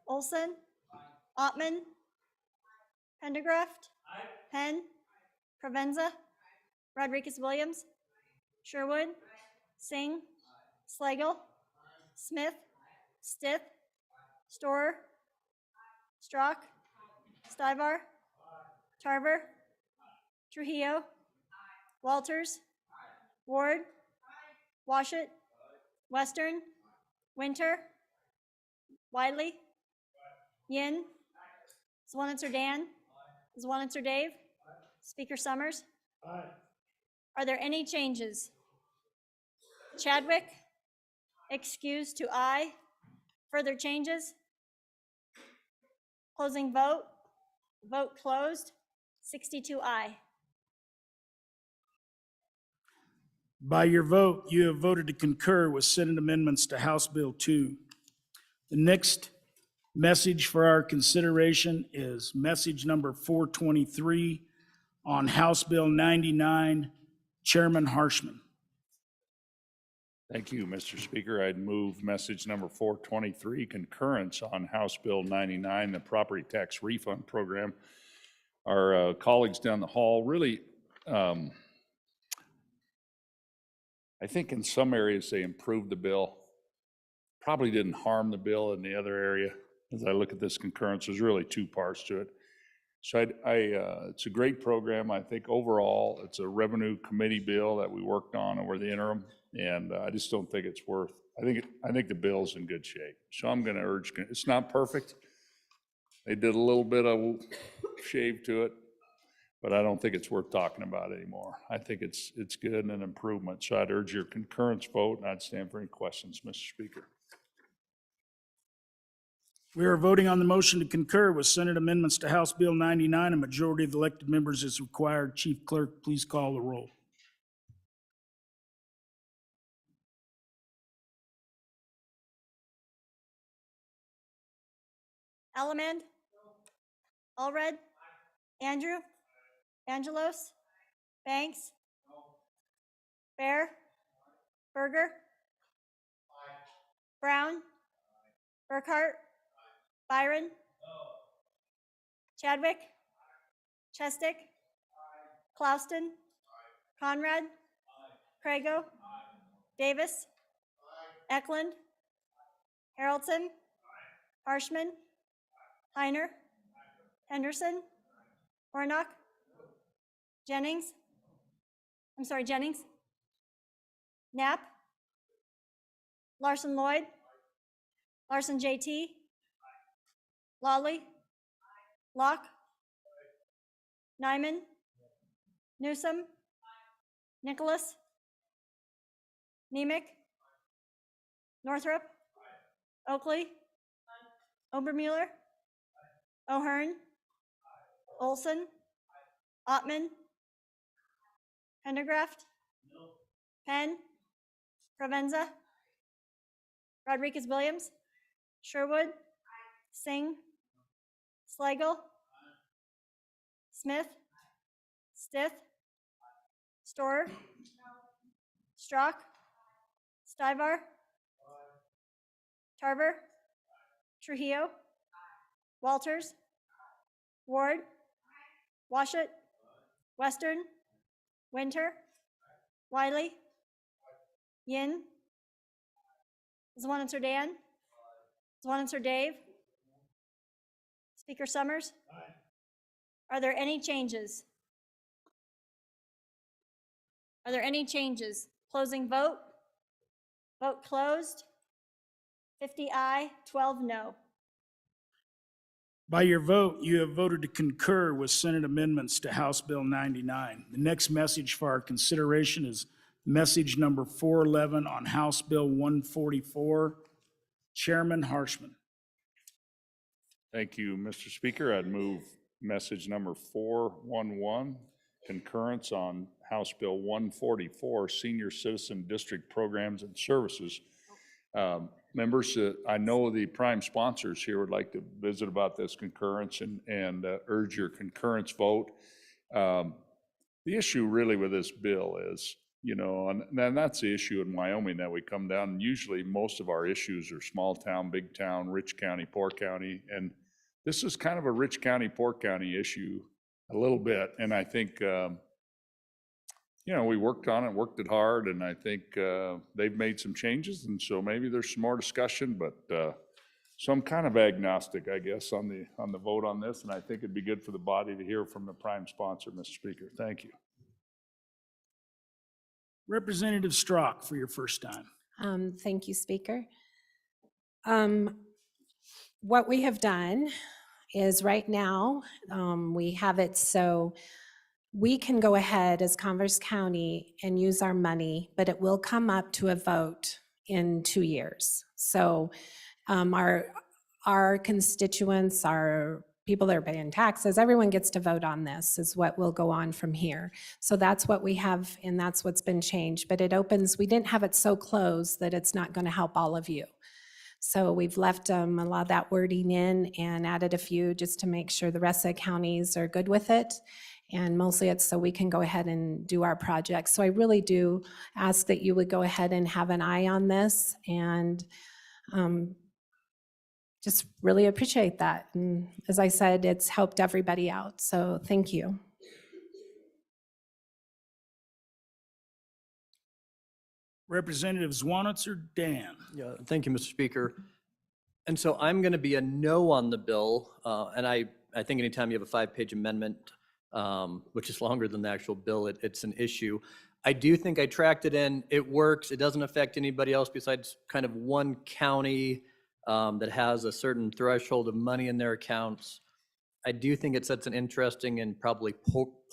Olson, Ottman, Pendergraft, Penn, Provenza, Rodriguez-Williams, Sherwood, Singh, Slagle, Smith, Stith, Storer, Strock, Stivar, Tarver, Trujillo, Walters, Ward, Washut, Western, Winter, Wiley, Yin, Zwanitzer Dan, Zwanitzer Dave, Speaker Summers. Are there any changes? Chadwick, excused to aye. Further changes? Closing vote. Vote closed. 62 aye. By your vote, you have voted to concur with Senate amendments to House Bill 2. The next message for our consideration is message number 423 on House Bill 99, Chairman Harshman. Thank you, Mr. Speaker. I'd move message number 423, concurrence on House Bill 99, the property tax refund program. Our colleagues down the hall really, I think in some areas they improved the bill. Probably didn't harm the bill in the other area. As I look at this concurrence, there's really two parts to it. So it's a great program. I think overall, it's a revenue committee bill that we worked on over the interim, and I just don't think it's worth. I think the bill's in good shape. So I'm going to urge. It's not perfect. They did a little bit of shave to it, but I don't think it's worth talking about anymore. I think it's good and an improvement. So I'd urge your concurrence vote, and I'd stand for any questions, Mr. Speaker. We are voting on the motion to concur with Senate amendments to House Bill 99. A majority of the elected members is required. Chief Clerk, please call the roll. Elliman, Allred, Andrew, Angelos, Banks, Bear, Berger, Brown, Burkhart, Byron, Chadwick, Chestick, Klauston, Conrad, Crago, Davis, Eklund, Harrelson, Harshman, Heiner, Henderson, Warnock, Jennings, Knapp, Larson Lloyd, Larson JT, Lawley, Locke, Nyman, Newsom, Nicholas, Nemec, Northrup, Oakley, Obermuller, O'Hearn, Olson, Ottman, Pendergraft, Penn, Provenza, Rodriguez Williams, Sherwood, Singh, Slagle, Smith, Stith, Storer, Strock, Stivar, Tarver, Trujillo, Walters, Ward, Washut, Western, Winter, Wiley, Yin, Zwan Dan, Zwan Dave, Speaker Summers. Are there any changes? Are there any changes? Closing vote. Vote closed. 50 aye, 12 no. By your vote, you have voted to concur with Senate amendments to House Bill 99. The next message for our consideration is message number 411 on House Bill 144. Chairman Harshman. Thank you, Mr. Speaker. I'd move message number 411, concurrence on House Bill 144, Senior Citizen District Programs and Services. Members, I know the prime sponsors here would like to visit about this concurrence and urge your concurrence vote. The issue really with this bill is, and that's the issue in Wyoming that we come down, and usually most of our issues are small town, big town, rich county, poor county, and this is kind of a rich county, poor county issue a little bit, and I think we worked on it, worked it hard, and I think they've made some changes, and so maybe there's some more discussion, but so I'm kind of agnostic, I guess, on the vote on this, and I think it'd be good for the body to hear from the prime sponsor, Mr. Speaker. Thank you. Representative Strock for your first time. Thank you, Speaker. What we have done is right now, we have it so we can go ahead as Converse County and use our money, but it will come up to a vote in 2 years. So our constituents, our people that are paying taxes, everyone gets to vote on this is what will go on from here. So that's what we have, and that's what's been changed. But it opens, we didn't have it so close that it's not going to help all of you. So we've left a lot of that wording in and added a few just to make sure the rest of the counties are good with it. And mostly it's so we can go ahead and do our projects. So I really do ask that you would go ahead and have an eye on this, and just really appreciate that. And as I said, it's helped everybody out. So thank you. Representative Zwanitzer Dan. Yeah, thank you, Mr. Speaker. And so I'm going to be a no on the bill. And I think anytime you have a 5-page amendment, which is longer than the actual bill, it's an issue. I do think I tracked it in. It works. It doesn't affect anybody else besides kind of one county that has a certain threshold of money in their accounts. I do think it sets an interesting and probably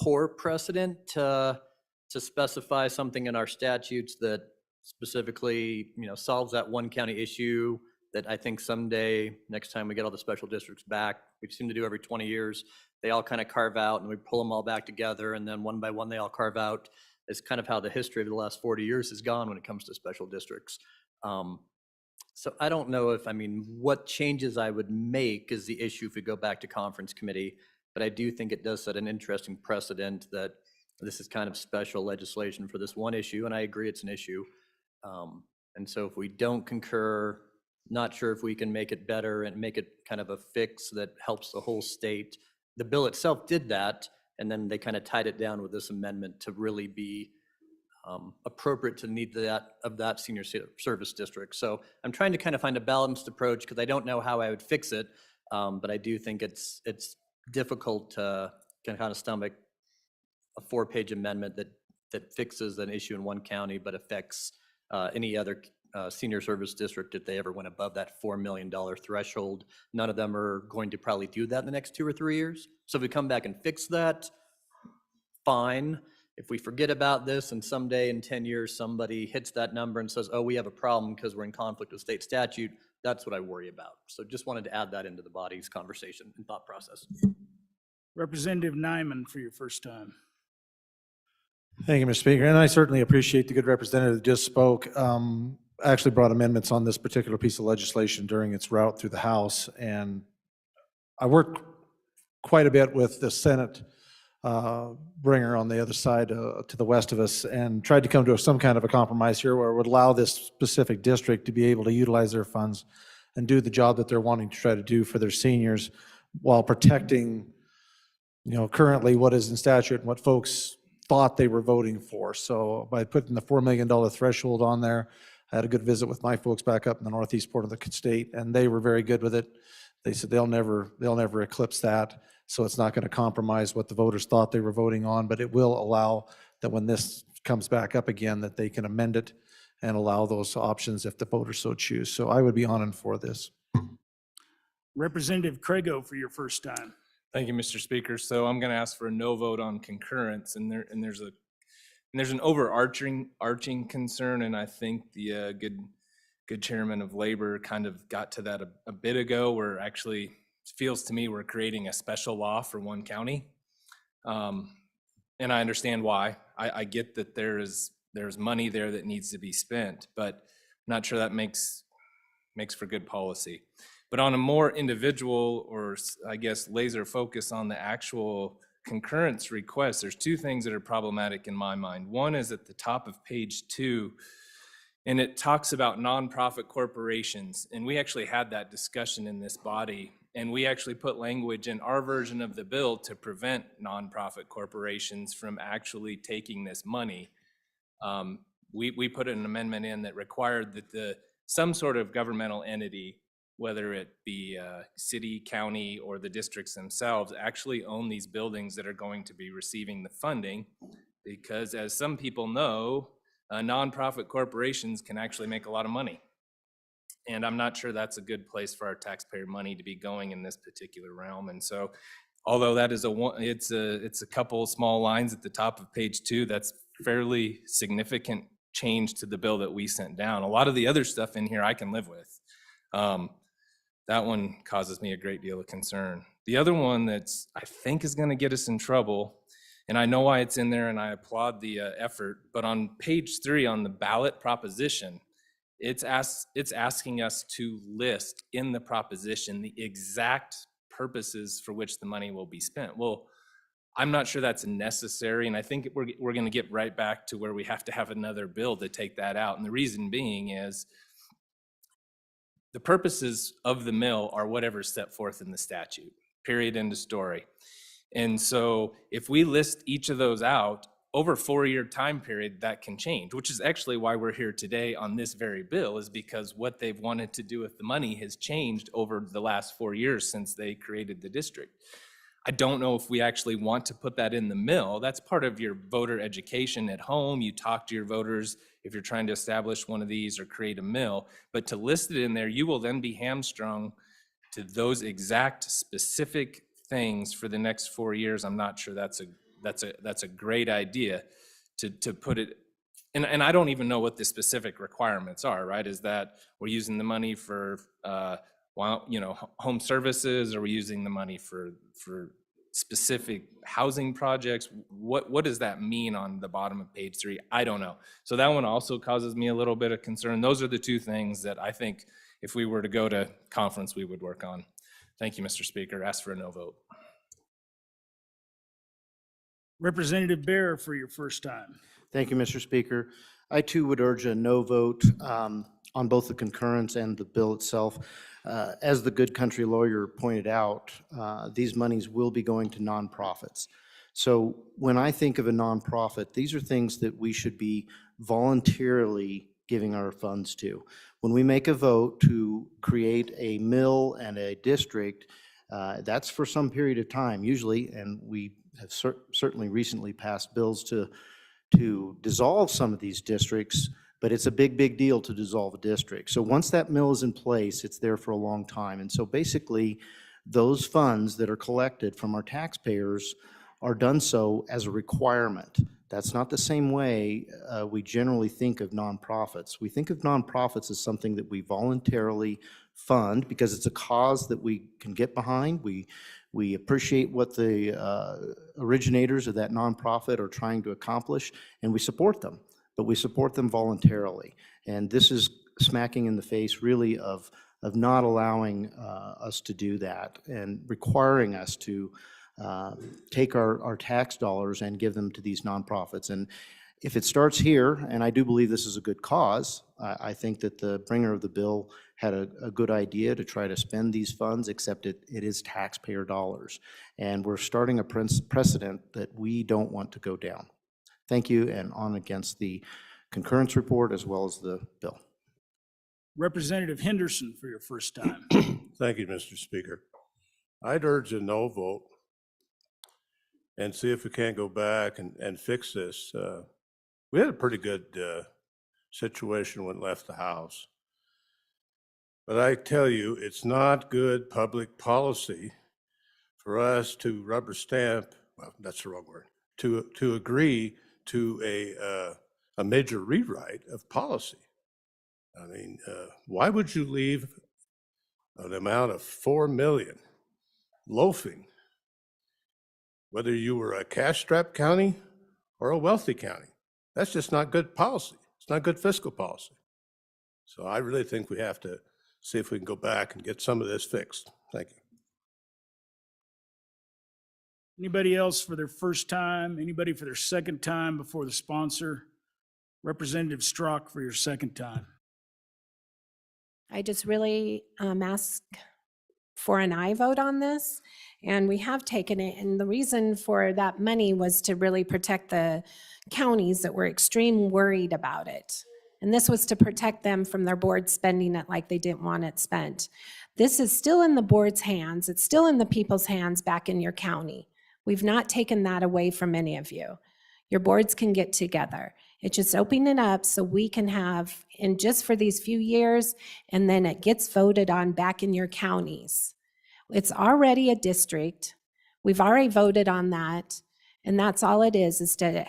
poor precedent to specify something in our statutes that specifically, solves that one county issue that I think someday, next time we get all the special districts back, we seem to do every 20 years, they all kind of carve out and we pull them all back together, and then one by one they all carve out. It's kind of how the history of the last 40 years has gone when it comes to special districts. So I don't know what changes I would make is the issue if we go back to conference committee. but I do think it does set an interesting precedent that this is kind of special legislation for this one issue, and I agree it's an issue. And so if we don't concur, not sure if we can make it better and make it kind of a fix that helps the whole state. The bill itself did that, and then they kind of tied it down with this amendment to really be appropriate to the need of that senior service district. So I'm trying to kind of find a balanced approach because I don't know how I would fix it, but I do think it's difficult to kind of stomach a 4-page amendment that fixes an issue in one county but affects any other senior service district if they ever went above that $4 million threshold. None of them are going to probably do that in the next 2 or 3 years. So if we come back and fix that, fine. If we forget about this and someday in 10 years somebody hits that number and says, oh, we have a problem because we're in conflict with state statute, that's what I worry about. So just wanted to add that into the body's conversation and thought process. Representative Nyman for your first time. Thank you, Mr. Speaker, and I certainly appreciate the good representative that just spoke. I actually brought amendments on this particular piece of legislation during its route through the House, and I worked quite a bit with the Senate bringer on the other side to the west of us, and tried to come to some kind of a compromise here where it would allow this specific district to be able to utilize their funds and do the job that they're wanting to try to do for their seniors while protecting, currently what is in statute and what folks thought they were voting for. So by putting the $4 million threshold on there, I had a good visit with my folks back up in the northeast part of the state, and they were very good with it. They said they'll never eclipse that, so it's not going to compromise what the voters thought they were voting on, but it will allow that when this comes back up again, that they can amend it and allow those options if the voters so choose. So I would be on and for this. Representative Crago for your first time. Thank you, Mr. Speaker. So I'm going to ask for a no vote on concurrence, and there's an overarching concern, and I think the good chairman of labor kind of got to that a bit ago, where actually it feels to me we're creating a special law for one county, and I understand why. I get that there's money there that needs to be spent, but I'm not sure that makes for good policy. But on a more individual, or I guess laser focus on the actual concurrence request, there's 2 things that are problematic in my mind. One is at the top of page 2, and it talks about nonprofit corporations. And we actually had that discussion in this body, and we actually put language in our version of the bill to prevent nonprofit corporations from actually taking this money. We put an amendment in that required that some sort of governmental entity, whether it be city, county, or the districts themselves, actually own these buildings that are going to be receiving the funding, because as some people know, nonprofit corporations can actually make a lot of money. And I'm not sure that's a good place for our taxpayer money to be going in this particular realm. And so, although that is it's a couple small lines at the top of page 2, that's fairly significant change to the bill that we sent down. A lot of the other stuff in here I can live with. That one causes me a great deal of concern. The other one that's I think is going to get us in trouble, and I know why it's in there, and I applaud the effort, but on page 3 on the ballot proposition, it's asking us to list in the proposition the exact purposes for which the money will be spent. Well, I'm not sure that's necessary, and I think we're going to get right back to where we have to have another bill to take that out. And the reason being is the purposes of the mill are whatever's set forth in the statute, period, end of story. And so if we list each of those out over a 4-year time period, that can change, which is actually why we're here today on this very bill, is because what they've wanted to do with the money has changed over the last 4 years since they created the district. I don't know if we actually want to put that in the mill. That's part of your voter education at home. You talk to your voters if you're trying to establish one of these or create a mill. But to list it in there, you will then be hamstrung to those exact specific things for the next 4 years. I'm not sure that's a great idea to put it. And I don't even know what the specific requirements are, right? Is that we're using the money for home services? Are we using the money for specific housing projects? What does that mean on the bottom of page 3? I don't know. So that one also causes me a little bit of concern. Those are the 2 things that I think if we were to go to conference, we would work on. Thank you, Mr. Speaker. Ask for a no vote. Representative Bear for your first time. Thank you, Mr. Speaker. I too would urge a no vote on both the concurrence and the bill itself. As the good country lawyer pointed out, these monies will be going to nonprofits. So when I think of a nonprofit, these are things that we should be voluntarily giving our funds to. When we make a vote to create a mill and a district, that's for some period of time usually, and we have certainly recently passed bills to dissolve some of these districts, but it's a big, big deal to dissolve a district. So once that mill is in place, it's there for a long time. And so basically, those funds that are collected from our taxpayers are done so as a requirement. That's not the same way we generally think of nonprofits. We think of nonprofits as something that we voluntarily fund because it's a cause that we can get behind. We appreciate what the originators of that nonprofit are trying to accomplish, and we support them, but we support them voluntarily. And this is smacking in the face really of not allowing us to do that and requiring us to take our tax dollars and give them to these nonprofits. And if it starts here, and I do believe this is a good cause, I think that the bringer of the bill had a good idea to try to spend these funds, except it is taxpayer dollars. And we're starting a precedent that we don't want to go down. Thank you, and on against the concurrence report as well as the bill. Representative Henderson for your first time. Thank you, Mr. Speaker. I'd urge a no vote and see if we can't go back and fix this. We had a pretty good situation when it left the House. But I tell you, it's not good public policy for us to rubber stamp, well, that's the wrong word, to agree to a major rewrite of policy. I mean, why would you leave an amount of $4 million loafing, whether you were a cash-strapped county or a wealthy county? That's just not good policy. It's not good fiscal policy. So I really think we have to see if we can go back and get some of this fixed. Thank you. Anybody else for their first time? Anybody for their second time before the sponsor? Representative Strzok for your second time. I just really ask for an aye vote on this, and we have taken it. And the reason for that money was to really protect the counties that were extremely worried about it. And this was to protect them from their board spending it like they didn't want it spent. This is still in the board's hands. It's still in the people's hands back in your county. We've not taken that away from any of you. Your boards can get together. It's just opening it up so we can have, and just for these few years, and then it gets voted on back in your counties. It's already a district. We've already voted on that. And that's all it is to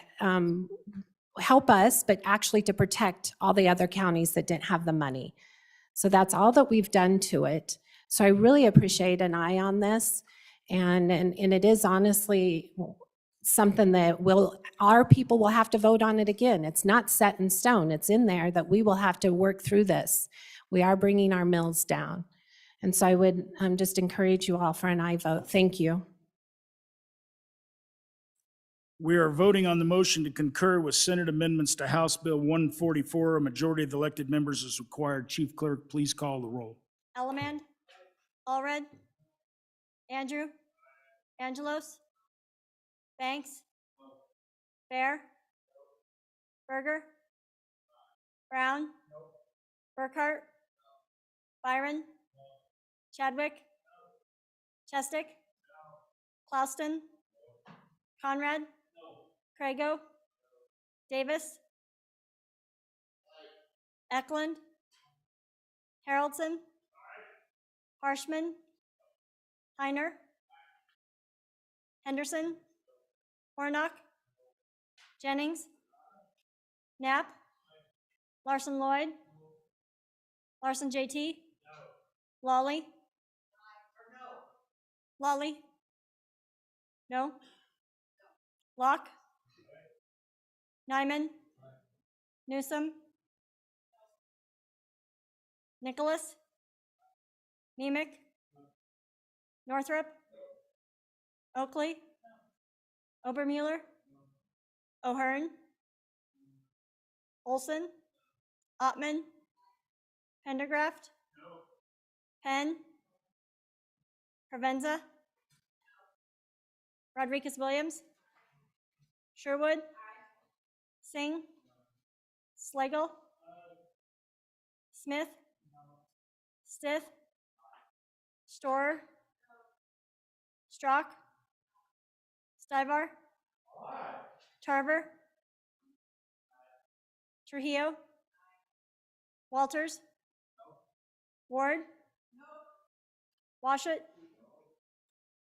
help us, but actually to protect all the other counties that didn't have the money. So that's all that we've done to it. So I really appreciate an eye on this. And it is honestly something that our people will have to vote on it again. It's not set in stone. It's in there that we will have to work through this. We are bringing our mills down. And so I would just encourage you all for an aye vote. Thank you. We are voting on the motion to concur with Senate amendments to House Bill 144. A majority of the elected members is required. Chief Clerk, please call the roll. Elliman, Allred, Andrew, Angelos, Banks, Bear, Berger, Brown, Burkhart, Byron, Chadwick, Chestick, Clauston, Conrad, Crago, Davis, Eklund, Haraldson, Harshman, Heiner, Henderson, Warnock, Jennings, Knapp, Larson Lloyd, Larson JT, Lawley, Lawley, no, Locke, Nyman, Newsom, Nicholas, Nemec, Northrop, Oakley, Obermueller, O'Hearn, Olson, Ottman, Pendergraft, Penn, Provenza, Rodriguez-Williams, Sherwood, Singh, Slagle, Smith, Stith, Storer, Strock, Stivar, Tarver, Trujillo, Walters, Ward, Washut,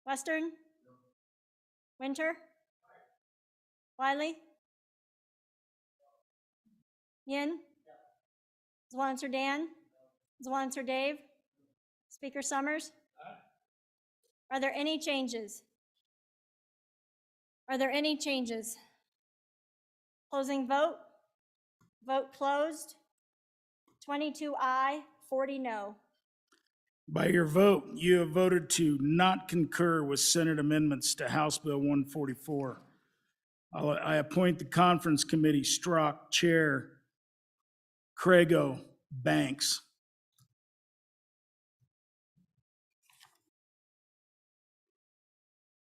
Western, Winter, Wiley, Yin, Zwanzer Dan, Zwanzer Dave, Speaker Summers. Are there any changes? Are there any changes? Closing vote. Vote closed. 22 aye, 40 no. By your vote, you have voted to not concur with Senate amendments to House Bill 144. I appoint the Conference Committee Strock Chair, Crago, Banks.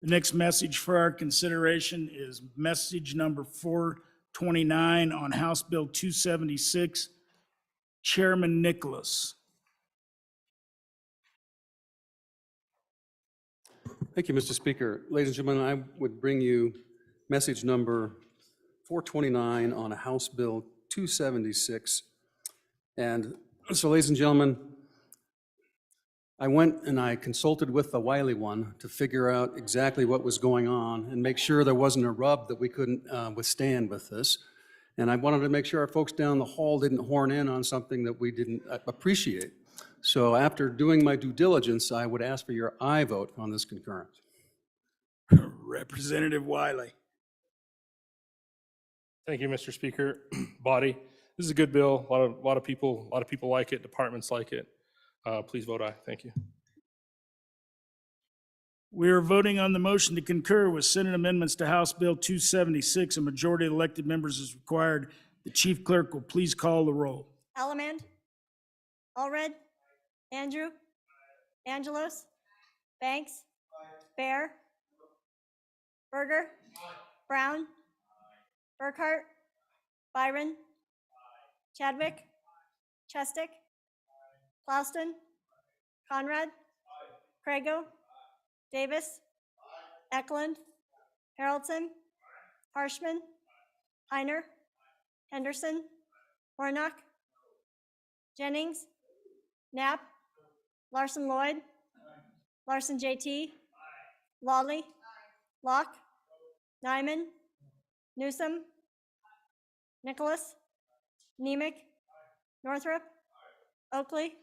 The next message for our consideration is message number 429 on House Bill 276, Chairman Nicholas. Thank you, Mr. Speaker. Ladies and gentlemen, I would bring you message number 429 on House Bill 276. And so, ladies and gentlemen, I went and I consulted with the Wiley one to figure out exactly what was going on and make sure there wasn't a rub that we couldn't withstand with this. And I wanted to make sure our folks down the hall didn't horn in on something that we didn't appreciate. So after doing my due diligence, I would ask for your aye vote on this concurrence. Representative Wiley. Thank you, Mr. Speaker. Body, this is a good bill. A lot of people like it. Departments like it. Please vote aye. Thank you. We are voting on the motion to concur with Senate amendments to House Bill 276. A majority of elected members is required. The chief clerk will please call the roll. Allemand, Allred, Andrew, Angelos, Banks, Bear, Berger, Brown, Burkhart, Byron, Chadwick, Chestick, Klauston, Conrad, Crago, Davis, Eklund, Haraldson, Harshman, Heiner, Henderson, Hornock, Jennings, Knapp, Larson Lloyd, Larson JT, Lawley, Locke, Nyman, Newsom, Nicholas, Nemec, Northrup, Oakley,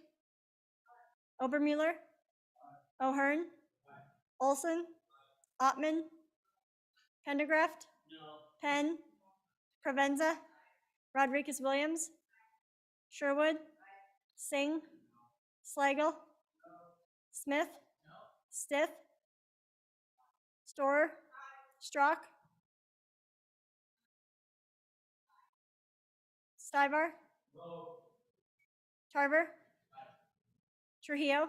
Obermuller, O'Hearn, Olson, Ottman, Pendergraft, Penn, Provenza, Rodriguez-Williams, Sherwood, Singh, Slagle, Smith, Stith, Storer, Strock, Stivar, Tarver, Trujillo,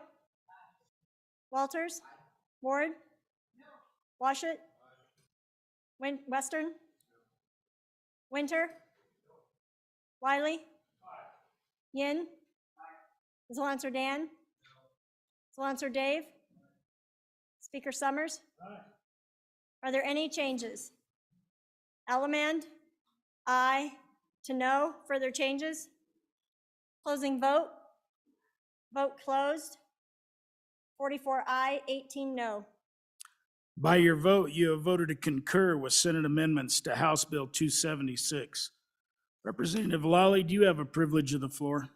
Walters, Ward, Washut, Western, Winter, Wiley, Yin, Zwanzer Dan, Zwanzer Dave, Speaker Summers. Are there any changes? Allemand, aye to no. Further changes? Closing vote. Vote closed. 44 aye, 18 no. By your vote, you have voted to concur with Senate amendments to House Bill 276. Representative Lawley, do you have a privilege of the floor?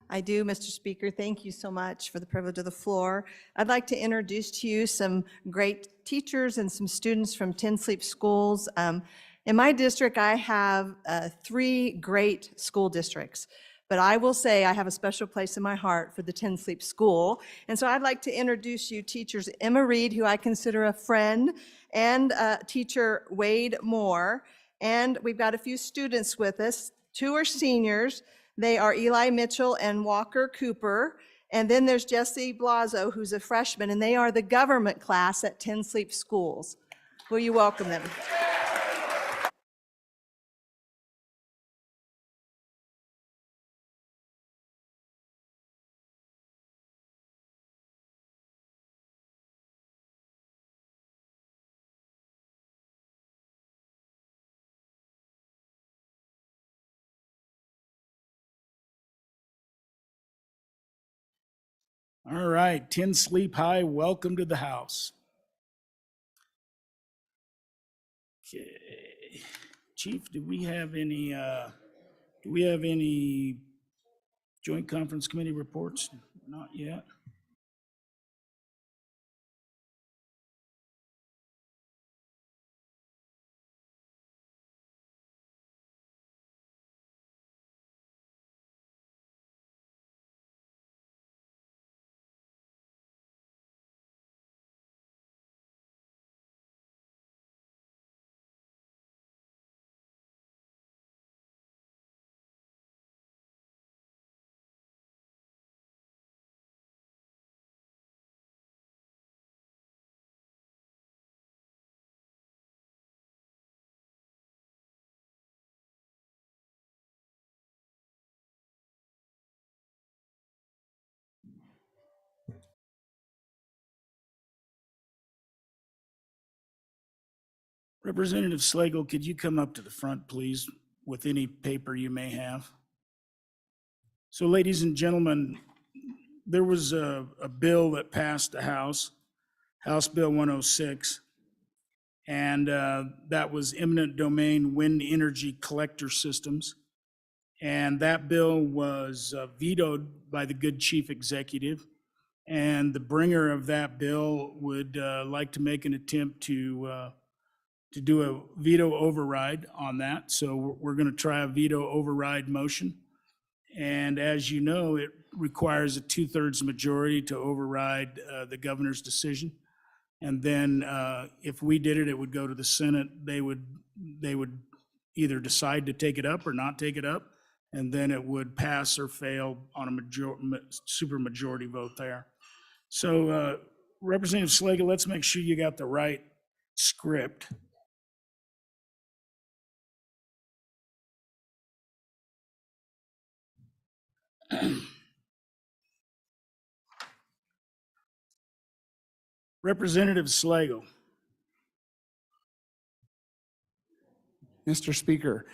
I do, Mr. Speaker. Thank you so much for the privilege of the floor. I'd like to introduce to you some great teachers and some students from Tin Sleep schools. In my district, I have 3 great school districts. But I will say I have a special place in my heart for the Tin Sleep School. And so I'd like to introduce you teachers Emma Reed, who I consider a friend, and teacher Wade Moore. And we've got a few students with us. 2 are seniors. They are Eli Mitchell and Walker Cooper. And then there's Jesse Blazo, who's a freshman, and they are the government class at 10 Sleep Schools. Will you welcome them? All right, 10 Sleep High, welcome to the house. Okay. Chief, do we have any joint conference committee reports? Not yet. Representative Slagle, could you come up to the front, please, with any paper you may have? So, ladies and gentlemen, there was a bill that passed the House, House Bill 106, and that was eminent domain wind energy collector systems. And that bill was vetoed by the good chief executive. And the bringer of that bill would like to make an attempt to do a veto override on that. So we're going to try a veto override motion. And as you know, it requires a 2/3 majority to override the governor's decision. And then if we did it, it would go to the Senate. They would either decide to take it up or not take it up. And then it would pass or fail on a super majority vote there. So Representative Slagle, let's make sure you got the right script. Representative Slagle. Mr. Speaker,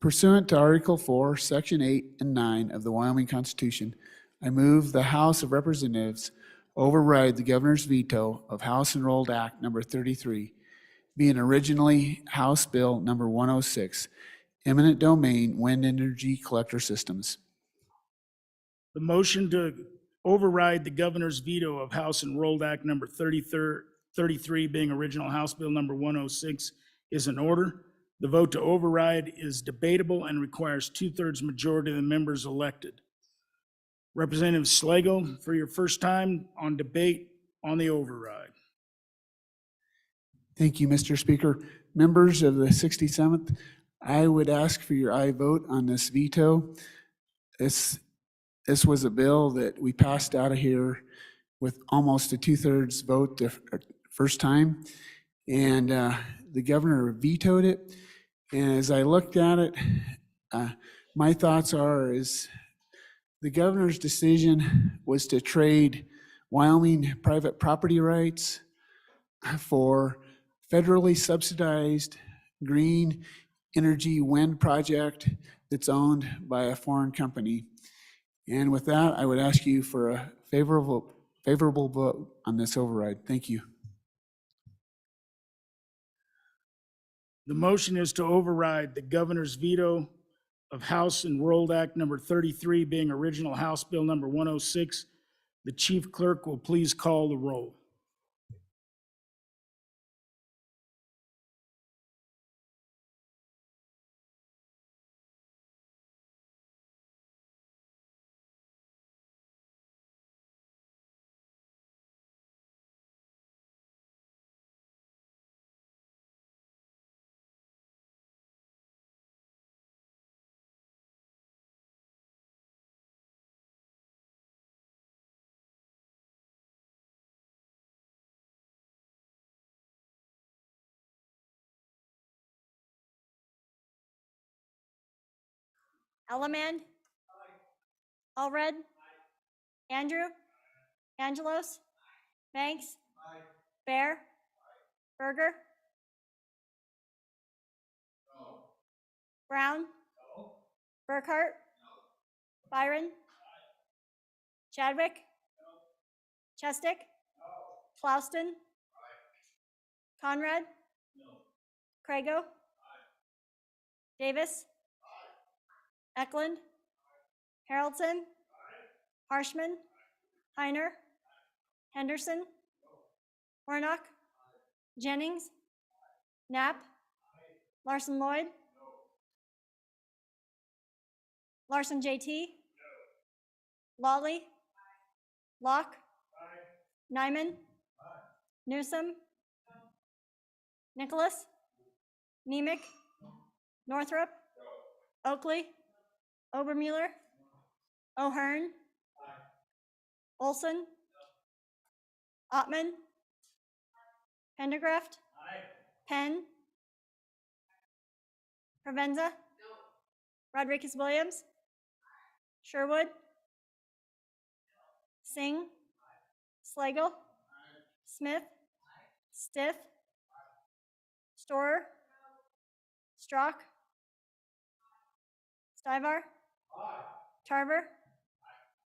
pursuant to Article 4, Section 8 and 9 of the Wyoming Constitution, I move the House of Representatives override the governor's veto of House Enrolled Act Number 33, being originally House Bill Number 106, eminent domain wind energy collector systems. The motion to override the governor's veto of House Enrolled Act Number 33, being original House Bill Number 106, is in order. The vote to override is debatable and requires 2/3 majority of the members elected. Representative Slagle, for your first time on debate on the override. Thank you, Mr. Speaker. Members of the 67th, I would ask for your aye vote on this veto. This was a bill that we passed out of here with almost a 2/3 vote the first time, and the governor vetoed it. And as I looked at it, my thoughts is the governor's decision was to trade Wyoming private property rights for federally subsidized green energy wind project that's owned by a foreign company. And with that, I would ask you for a favorable vote on this override. Thank you. The motion is to override the governor's veto of House Enrolled Act Number 33, being original House Bill Number 106. The chief clerk will please call the roll. Elleman. Allred. Andrew. Angelos. Banks. Bear. Berger. Brown. Burkhart. Byron. Chadwick. Chestick. Klauston. Conrad. Crago. Davis. Eklund. Haroldson. Harshman. Heiner. Henderson. Warnock. Jennings. Knapp. Larson Lloyd. Larson JT. Lawley. Locke. Nyman. Newsom. Nicholas. Nemec. Northrop. Oakley. Obermueller. O'Hearn. Olson. Ottman. Pendergraft. Penn. Provenza. Rodriguez Williams. Sherwood. Singh. Slagle. Smith. Stiff. Storer. Strock. Stivar. Tarver.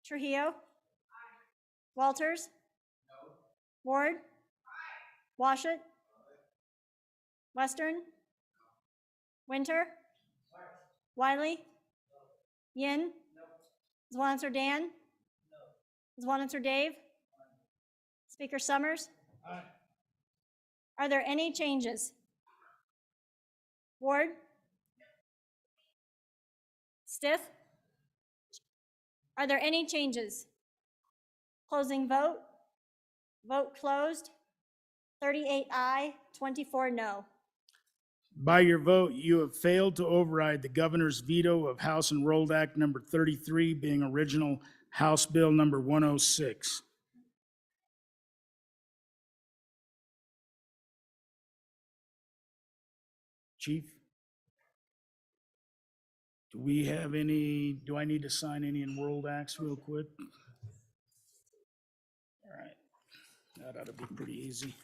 Trujillo. Walters. Ward. Washut. Western. Winter. Wiley. Yin. Zwanitzer Dan. Zwanitzer Dave. Speaker Summers. Are there any changes? Ward. Stiff. Are there any changes? Closing vote. Vote closed. 38 aye, 24 no. By your vote, you have failed to override the governor's veto of House Enrolled Act number 33, being original House Bill number 106. Chief? Do we have any, do I need to sign any enrolled acts real quick? All right, that ought to be pretty easy.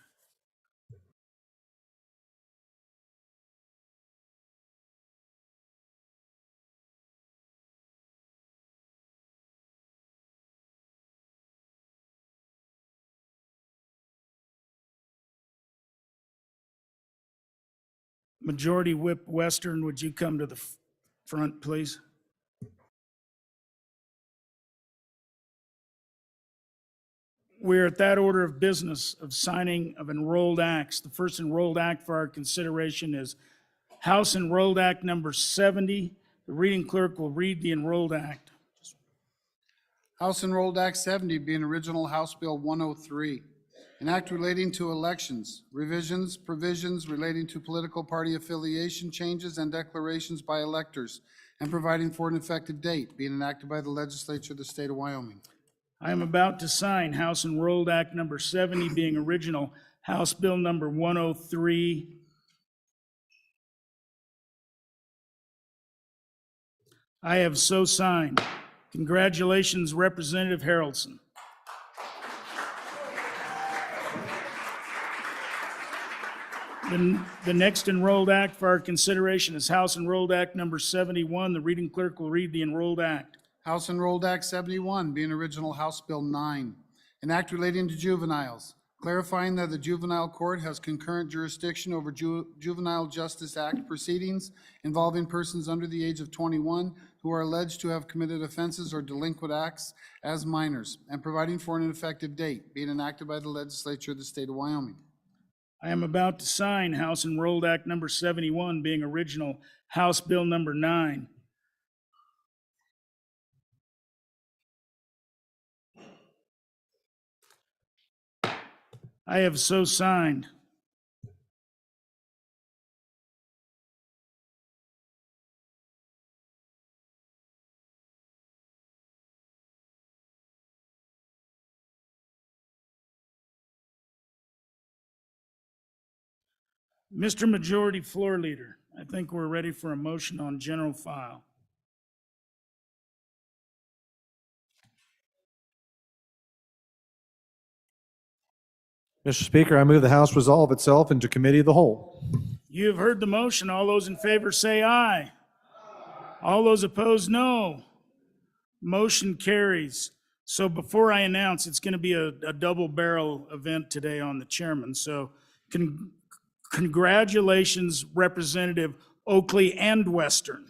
Majority Whip Western, would you come to the front, please? We're at that order of business of signing of enrolled acts. The first enrolled act for our consideration is House Enrolled Act number 70. The reading clerk will read the enrolled act. House Enrolled Act 70 being original House Bill 103. An act relating to elections, revisions, provisions relating to political party affiliation changes and declarations by electors, and providing for an effective date, being enacted by the legislature of the state of Wyoming. I am about to sign House Enrolled Act number 70, being original House Bill number 103. I have so signed. Congratulations, Representative Haroldson. The next enrolled act for our consideration is House Enrolled Act number 71. The reading clerk will read the enrolled act. House Enrolled Act 71 being original House Bill 9. An act relating to juveniles, clarifying that the juvenile court has concurrent jurisdiction over Juvenile Justice Act proceedings involving persons under the age of 21 who are alleged to have committed offenses or delinquent acts as minors, and providing for an effective date, being enacted by the legislature of the state of Wyoming. I am about to sign House Enrolled Act number 71, being original House Bill number 9. I have so signed. Mr. Majority Floor Leader, I think we're ready for a motion on general file. Mr. Speaker, I move the House resolve itself into committee of the whole. You have heard the motion. All those in favor say aye. All those opposed, no. Motion carries. So before I announce, it's going to be a double barrel event today on the chairman. So congratulations, Representative Oakley and Western.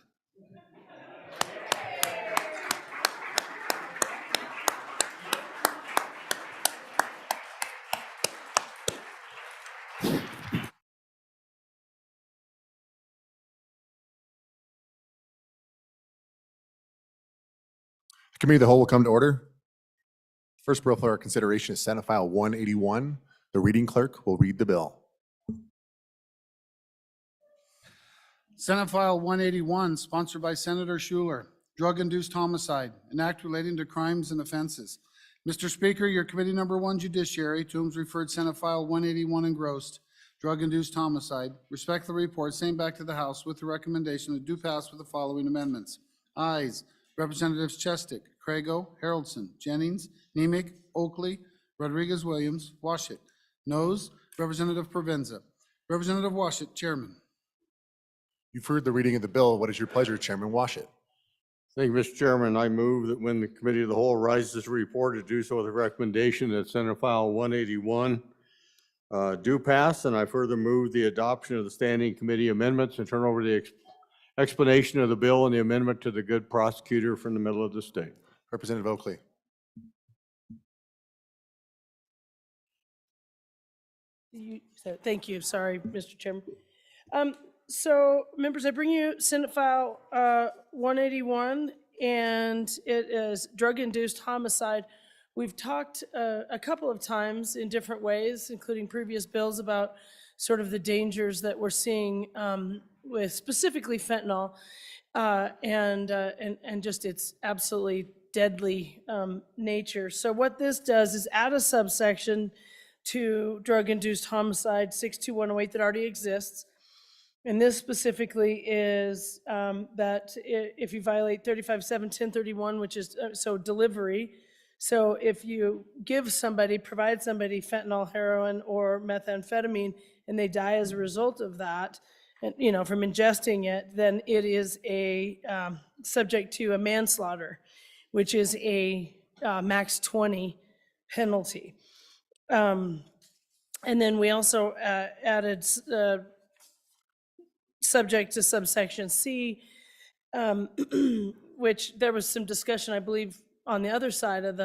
The Committee of the Whole will come to order. First bill for our consideration is Senate File 181. The reading clerk will read the bill. Senate File 181, sponsored by Senator Schuler, drug-induced homicide, an act relating to crimes and offenses. Mr. Speaker, your Committee Number 1 Judiciary, to whom is referred Senate File 181 engrossed, drug-induced homicide, respectfully report same back to the House with the recommendation that do pass with the following amendments. Ayes, Representatives Chestick, Crago, Haroldson, Jennings, Nemec, Oakley, Rodriguez-Williams, Washit. Noes, Representative Provenza. Representative Washit, Chairman. You've heard the reading of the bill. What is your pleasure, Chairman Washit? Thank you, Mr. Chairman. I move that when the Committee of the Whole rises to report, to do so with a recommendation that Senate File 181 do pass, and I further move the adoption of the Standing Committee amendments and turn over the explanation of the bill and the amendment to the good prosecutor from the middle of the state. Representative Oakley. Thank you. Sorry, Mr. Chairman. So, members, I bring you Senate File 181, and it is drug-induced homicide. We've talked a couple of times in different ways, including previous bills, about sort of the dangers that we're seeing with specifically fentanyl and just its absolutely deadly nature. So what this does is add a subsection to drug-induced homicide 62108 that already exists. And this specifically is that if you violate 35.7.1031, which is so delivery. So if you give somebody, provide somebody fentanyl, heroin, or methamphetamine, and they die as a result of that, and, you know, from ingesting it, then it is a subject to a manslaughter, which is a max 20 penalty. And then we also added subject to subsection C, which there was some discussion, I believe, on the other side of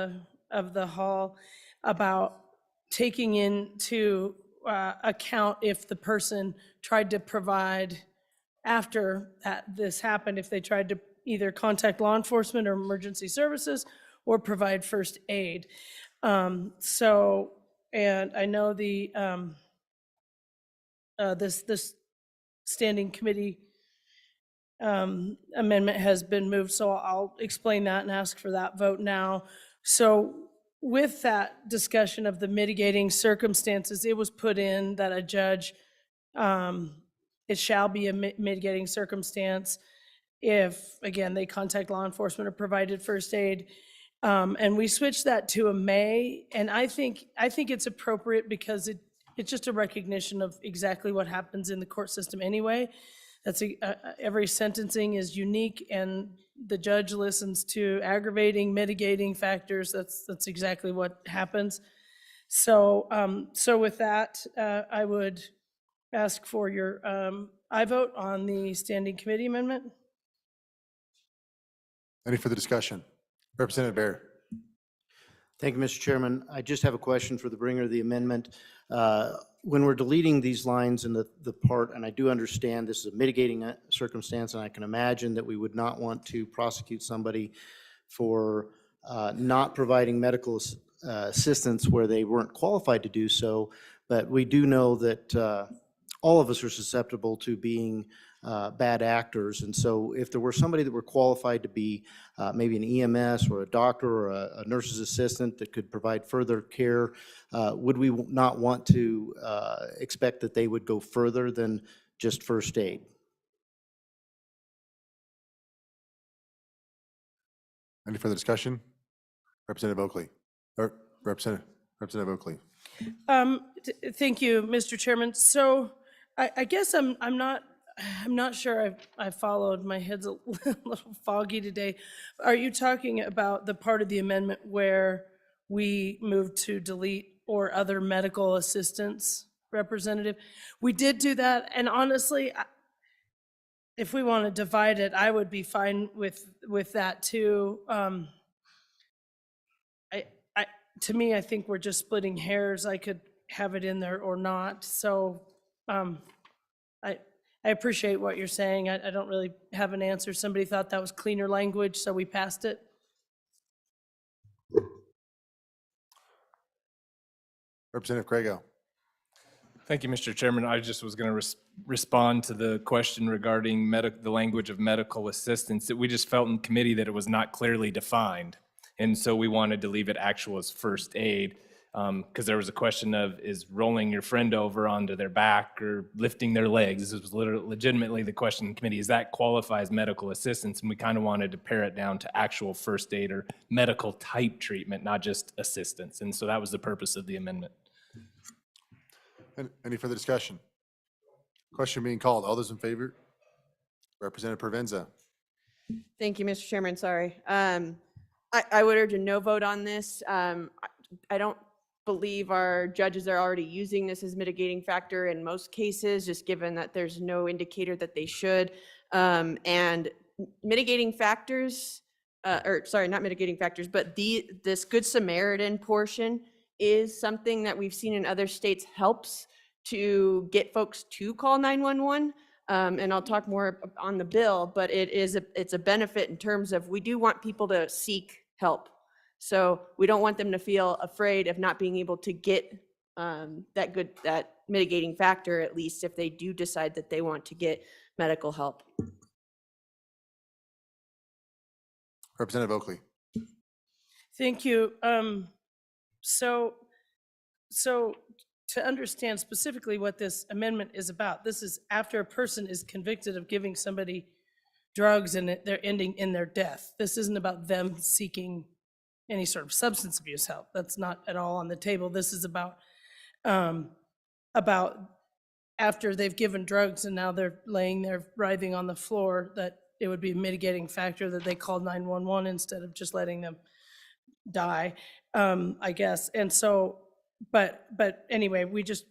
the hall about taking into account if the person tried to provide, after this happened, if they tried to either contact law enforcement or emergency services or provide first aid. So, and I know the this standing committee amendment has been moved, so I'll explain that and ask for that vote now. So with that discussion of the mitigating circumstances, it was put in that a judge, it shall be a mitigating circumstance if, again, they contact law enforcement or provided first aid. And we switched that to a may, and I think it's appropriate because it's just a recognition of exactly what happens in the court system anyway. That's every sentencing is unique, and the judge listens to aggravating, mitigating factors. That's exactly what happens. So, so with that, I would ask for your I vote on the standing committee amendment. Any further discussion? Representative Baer. Thank you, Mr. Chairman. I just have a question for the bringer of the amendment. When we're deleting these lines in the part, and I do understand this is a mitigating circumstance, and I can imagine that we would not want to prosecute somebody for not providing medical assistance where they weren't qualified to do so, but we do know that all of us are susceptible to being bad actors. And so if there were somebody that were qualified to be maybe an EMS or a doctor or a nurse's assistant that could provide further care, would we not want to expect that they would go further than just first aid? Any further discussion? Representative Oakley. Or Representative Oakley. Thank you, Mr. Chairman. So I guess I'm not sure I followed. My head's a little foggy today. Are you talking about the part of the amendment where we moved to delete or other medical assistance representative? We did do that, and honestly, if we want to divide it, I would be fine with that too. To me, I think we're just splitting hairs. I could have it in there or not. So I appreciate what you're saying. I don't really have an answer. Somebody thought that was cleaner language, so we passed it. Representative Craigo. Thank you, Mr. Chairman. I just was going to respond to the question regarding the language of medical assistance. That we just felt in committee that it was not clearly defined. And so we wanted to leave it actual as first aid, because there was a question of, is rolling your friend over onto their back or lifting their legs? This was legitimately the question in committee. Is that qualify as medical assistance? And we kind of wanted to pare it down to actual first aid or medical type treatment, not just assistance. And so that was the purpose of the amendment. Any further discussion? Question being called. All those in favor? Representative Provenza. Thank you, Mr. Chairman. Sorry. I would urge a no vote on this. I don't believe our judges are already using this as mitigating factor in most cases, just given that there's no indicator that they should. And mitigating factors, or sorry, not mitigating factors, but this Good Samaritan portion is something that we've seen in other states helps to get folks to call 911. And I'll talk more on the bill, but it's a benefit in terms of we do want people to seek help. So we don't want them to feel afraid of not being able to get that mitigating factor, at least if they do decide that they want to get medical help. Representative Oakley. Thank you. So to understand specifically what this amendment is about, this is after a person is convicted of giving somebody drugs and they're ending in their death. This isn't about them seeking any sort of substance abuse help. That's not at all on the table. This is about after they've given drugs and now they're laying there writhing on the floor, that it would be a mitigating factor that they called 911 instead of just letting them die, I guess. And so, but anyway, we just,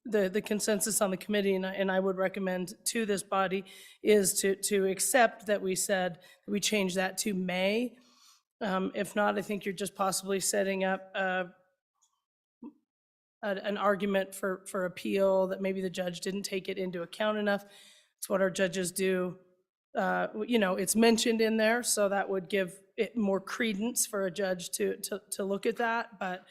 the consensus on the committee, and I would recommend to this body, is to accept that we said that we change that to may. If not, I think you're just possibly setting up an argument for appeal that maybe the judge didn't take it into account enough. It's what our judges do. It's mentioned in there, so that would give it more credence for a judge to look at that, but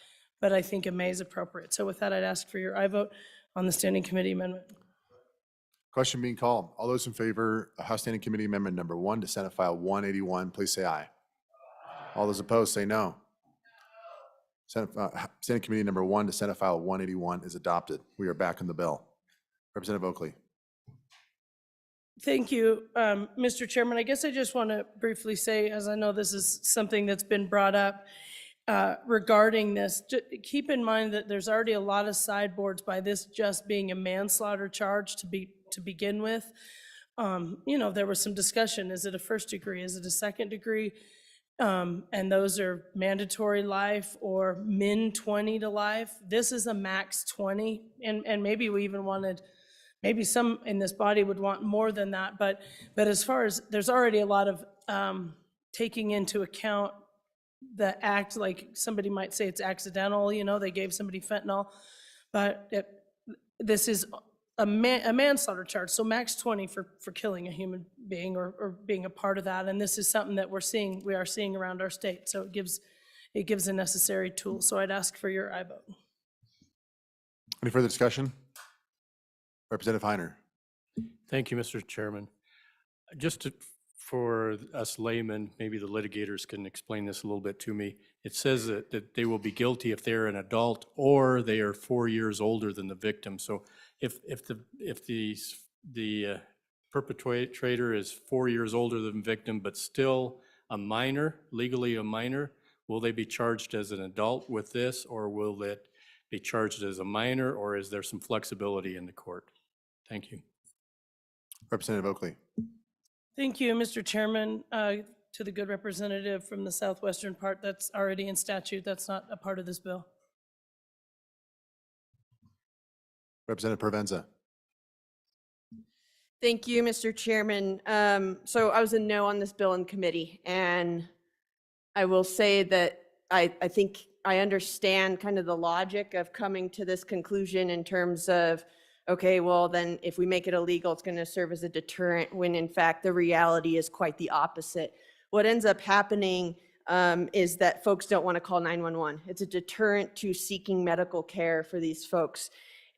I think a may is appropriate. So with that, I'd ask for your aye vote on the Standing Committee amendment. Question being called. All those in favor of House Standing Committee Amendment number 1 to Senate File 181, please say aye. All those opposed say no. Standing Committee number 1 to Senate File 181 is adopted. We are back on the bill. Representative Oakley. Thank you, Mr. Chairman. I guess I just want to briefly say, as I know this is something that's been brought up regarding this, keep in mind that there's already a lot of sideboards by this just being a manslaughter charge to begin with. There was some discussion. Is it a first degree? Is it a second degree? And those are mandatory life or min 20 to life. This is a max 20, and maybe we even wanted, maybe some in this body would want more than that, but as far as, there's already a lot of taking into account the act, like somebody might say it's accidental, they gave somebody fentanyl, but this is a manslaughter charge, so max 20 for killing a human being or being a part of that. And this is something that we are seeing around our state, so it gives a necessary tool. So I'd ask for your aye vote. Any further discussion? Representative Heiner. Thank you, Mr. Chairman. For us laymen, maybe the litigators can explain this a little bit to me. It says that they will be guilty if they're an adult or they are 4 years older than the victim. So if the perpetrator is 4 years older than the victim, but still a minor, legally a minor, will they be charged as an adult with this, or will it be charged as a minor, or is there some flexibility in the court? Thank you. Representative Oakley. Thank you, Mr. Chairman. To the good representative from the southwestern part, that's already in statute. That's not a part of this bill. Representative Provenza. Thank you, Mr. Chairman. So I was a no on this bill in committee, and I will say that I think I understand kind of the logic of coming to this conclusion in terms of, okay, well, then if we make it illegal, it's going to serve as a deterrent, when in fact the reality is quite the opposite. What ends up happening is that folks don't want to call 911. It's a deterrent to seeking medical care for these folks.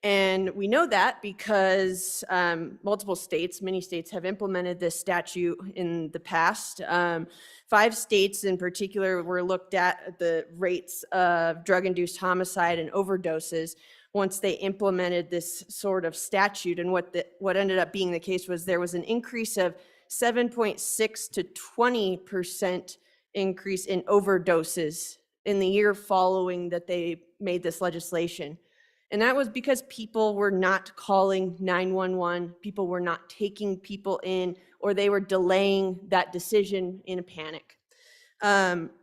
And we know that because multiple states, many states have implemented this statute in the past. 5 states in particular were looked at the rates of drug-induced homicide and overdoses once they implemented this sort of statute. And what ended up being the case was there was an increase of 7.6 to 20% increase in overdoses in the year following that they made this legislation. And that was because people were not calling 911, people were not taking people in, or they were delaying that decision in a panic.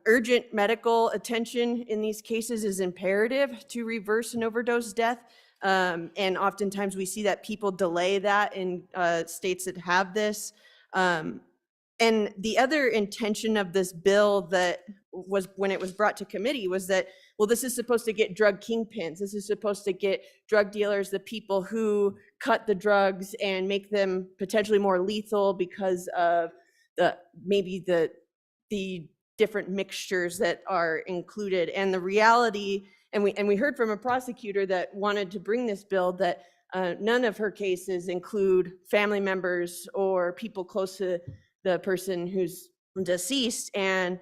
Urgent medical attention in these cases is imperative to reverse an overdose death. And oftentimes we see that people delay that in states that have this. And the other intention of this bill that was, when it was brought to committee, was that, well, this is supposed to get drug kingpins. This is supposed to get drug dealers, the people who cut the drugs and make them potentially more lethal because of maybe the different mixtures that are included. And the reality, and we heard from a prosecutor that wanted to bring this bill, that none of her cases include family members or people close to the person who's deceased. And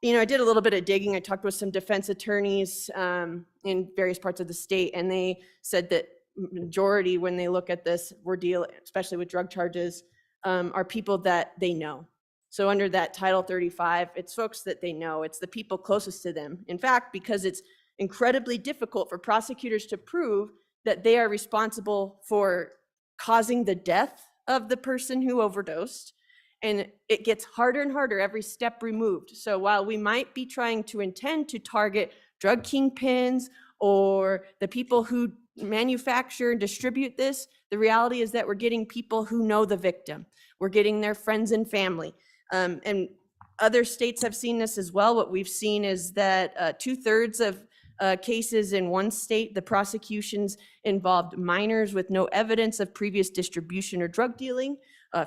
I did a little bit of digging. I talked with some defense attorneys in various parts of the state, and they said that majority, when they look at this, we're dealing, especially with drug charges, are people that they know. So under that Title 35, it's folks that they know. It's the people closest to them. In fact, because it's incredibly difficult for prosecutors to prove that they are responsible for causing the death of the person who overdosed. And it gets harder and harder every step removed. So while we might be trying to intend to target drug kingpins or the people who manufacture and distribute this, the reality is that we're getting people who know the victim. We're getting their friends and family. And other states have seen this as well. What we've seen is that 2/3 of cases in one state, the prosecutions involved minors with no evidence of previous distribution or drug dealing,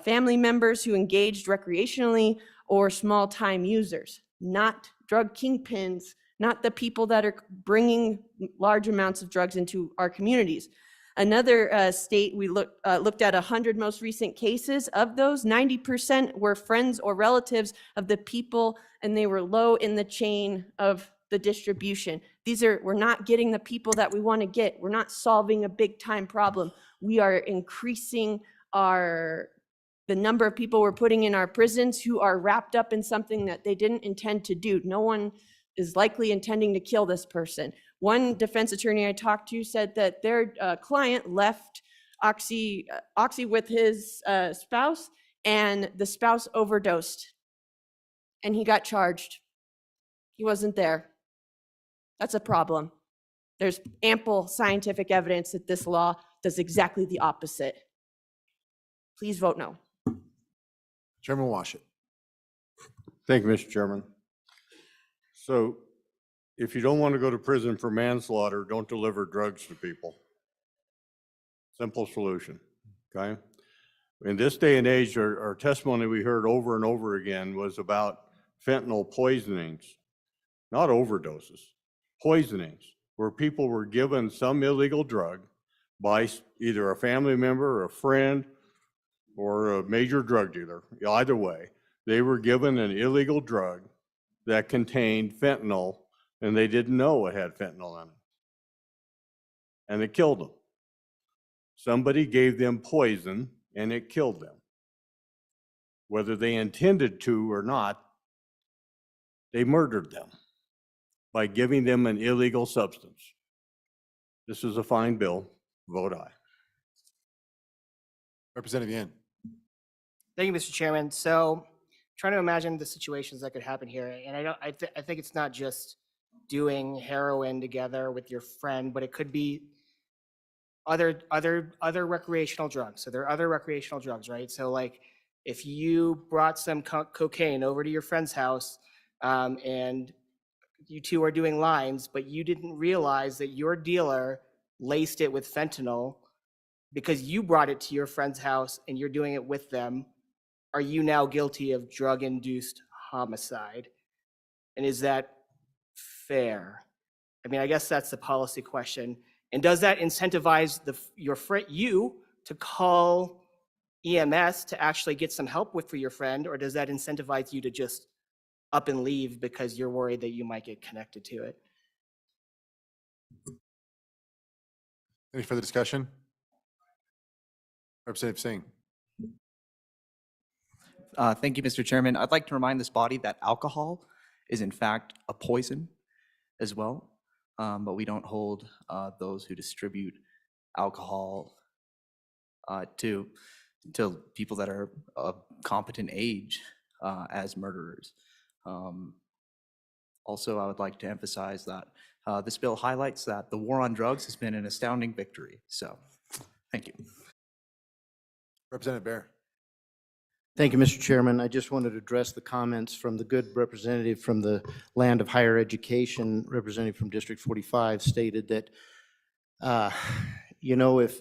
family members who engaged recreationally, or small-time users, not drug kingpins, not the people that are bringing large amounts of drugs into our communities. Another state, we looked at 100 most recent cases. Of those, 90% were friends or relatives of the people, and they were low in the chain of the distribution. We're not getting the people that we want to get. We're not solving a big time problem. We are increasing the number of people we're putting in our prisons who are wrapped up in something that they didn't intend to do. No one is likely intending to kill this person. One defense attorney I talked to said that their client left Oxy with his spouse, and the spouse overdosed, and he got charged. He wasn't there. That's a problem. There's ample scientific evidence that this law does exactly the opposite. Please vote no. Chairman Washit. Thank you, Mr. Chairman. So if you don't want to go to prison for manslaughter, don't deliver drugs to people. Simple solution, okay? In this day and age, our testimony we heard over and over again was about fentanyl poisonings, not overdoses, poisonings, where people were given some illegal drug by either a family member or a friend or a major drug dealer. Either way, they were given an illegal drug that contained fentanyl, and they didn't know it had fentanyl in it. And it killed them. Somebody gave them poison, and it killed them. Whether they intended to or not, they murdered them by giving them an illegal substance. This is a fine bill. Vote aye. Representative Yan. Thank you, Mr. Chairman. So trying to imagine the situations that could happen here. And I think it's not just doing heroin together with your friend, but it could be other recreational drugs. So there are other recreational drugs, right? So like if you brought some cocaine over to your friend's house and you two are doing lines, but you didn't realize that your dealer laced it with fentanyl because you brought it to your friend's house and you're doing it with them, are you now guilty of drug-induced homicide? And is that fair? I mean, I guess that's the policy question. And does that incentivize you to call EMS to actually get some help for your friend, or does that incentivize you to just up and leave because you're worried that you might get connected to it? Any further discussion? Representative Singh. Thank you, Mr. Chairman. I'd like to remind this body that alcohol is in fact a poison as well, but we don't hold those who distribute alcohol to people that are of competent age as murderers. Also, I would like to emphasize that this bill highlights that the war on drugs has been an astounding victory. So, thank you. Representative Bear. Thank you, Mr. Chairman. I just wanted to address the comments from the good representative from the land of higher education, representative from District 45, stated that, you know, if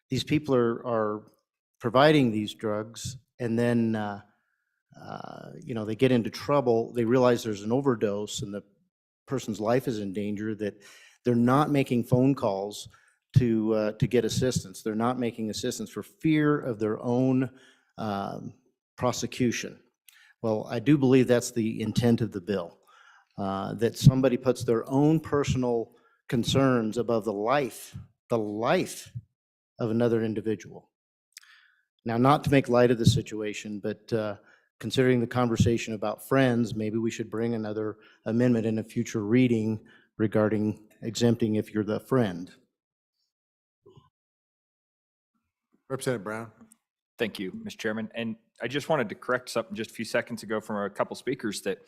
these people are providing these drugs and then, you know, they get into trouble, they realize there's an overdose and the person's life is in danger, that they're not making phone calls to get assistance. They're not making assistance for fear of their own prosecution. Well, I do believe that's the intent of the bill, that somebody puts their own personal concerns above the life of another individual. Now, not to make light of the situation, but considering the conversation about friends, maybe we should bring another amendment in a future reading regarding exempting if you're the friend. Representative Brown. Thank you, Mr. Chairman. And I just wanted to correct something just a few seconds ago from a couple speakers that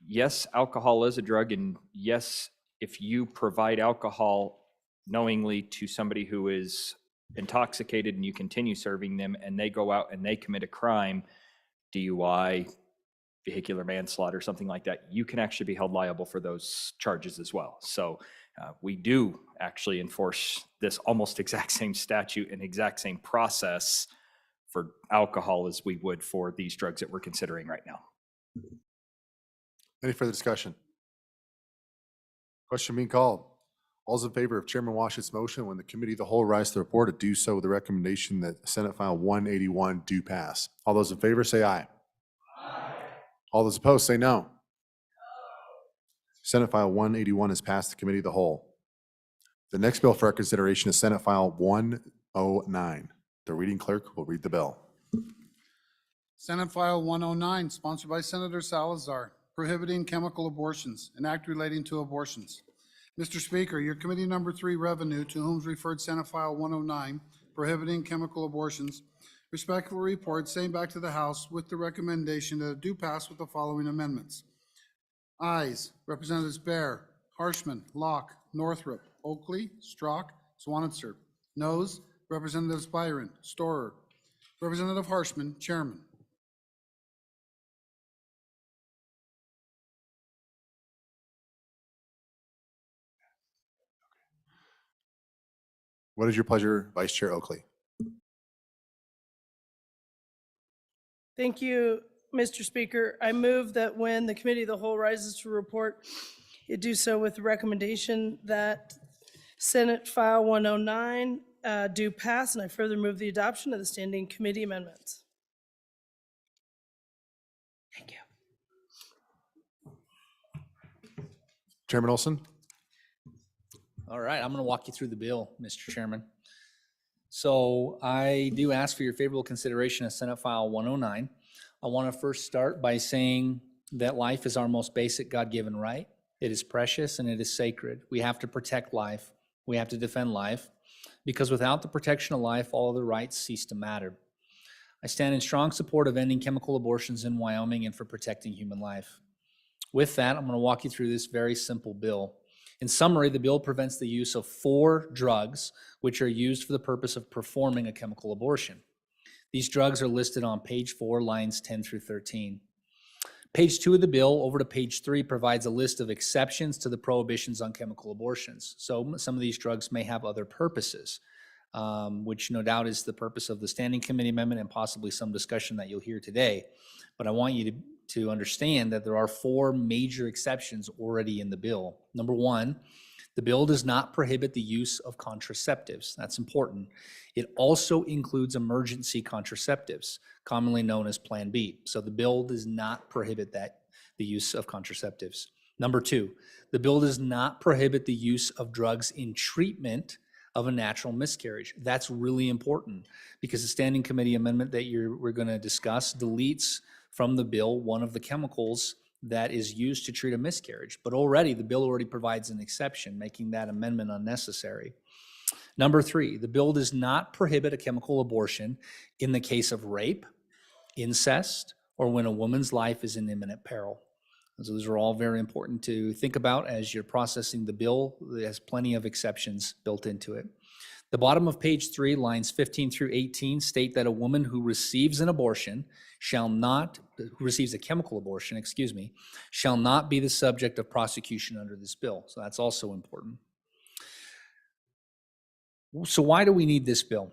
yes, alcohol is a drug, and yes, if you provide alcohol knowingly to somebody who is intoxicated and you continue serving them and they go out and they commit a crime, DUI, vehicular manslaughter, something like that, you can actually be held liable for those charges as well. So we do actually enforce this almost exact same statute and exact same process for alcohol as we would for these drugs that we're considering right now. Any further discussion? Question being called. All those in favor of Chairman Washett's motion when the committee of the whole rise to the report to do so with the recommendation that Senate File 181 do pass. All those in favor say aye. Aye. All those opposed say no. Senate File 181 is passed the committee of the whole. The next bill for our consideration is Senate File 109. The reading clerk will read the bill. Senate File 109, sponsored by Senator Salazar, prohibiting chemical abortions, an act relating to abortions. Mr. Speaker, your committee number 3 revenue, to whom is referred Senate File 109, prohibiting chemical abortions, respectfully report same back to the House with the recommendation that it do pass with the following amendments. Ayes, Representatives Bear, Harshman, Locke, Northrup, Oakley, Strzok, Swanitzer. Noes, Representatives Byron, Storer. Representative Harshman, Chairman. What is your pleasure, Vice Chair Oakley? Thank you, Mr. Speaker. I move that when the committee of the whole rises to report, it do so with the recommendation that Senate File 109 do pass, and I further move the adoption of the standing committee amendments. Thank you. Chairman Olson? All right, I'm going to walk you through the bill, Mr. Chairman. So I do ask for your favorable consideration of Senate File 109. I want to first start by saying that life is our most basic God-given right. It is precious and it is sacred. We have to protect life. We have to defend life, because without the protection of life, all other rights cease to matter. I stand in strong support of ending chemical abortions in Wyoming and for protecting human life. With that, I'm going to walk you through this very simple bill. In summary, the bill prevents the use of 4 drugs which are used for the purpose of performing a chemical abortion. These drugs are listed on page 4, lines 10 through 13. Page 2 of the bill over to page 3 provides a list of exceptions to the prohibitions on chemical abortions. So some of these drugs may have other purposes, which no doubt is the purpose of the Standing Committee Amendment and possibly some discussion that you'll hear today. But I want you to understand that there are 4 major exceptions already in the bill. Number 1, the bill does not prohibit the use of contraceptives. That's important. It also includes emergency contraceptives, commonly known as Plan B. So the bill does not prohibit the use of contraceptives. Number 2, the bill does not prohibit the use of drugs in treatment of a natural miscarriage. That's really important because the Standing Committee Amendment that we're going to discuss deletes from the bill one of the chemicals that is used to treat a miscarriage. But already, the bill already provides an exception, making that amendment unnecessary. Number 3, the bill does not prohibit a chemical abortion in the case of rape, incest, or when a woman's life is in imminent peril. So those are all very important to think about as you're processing the bill. It has plenty of exceptions built into it. The bottom of page 3, lines 15 through 18 state that a woman who receives an abortion who receives a chemical abortion, shall not be the subject of prosecution under this bill. So that's also important. So why do we need this bill?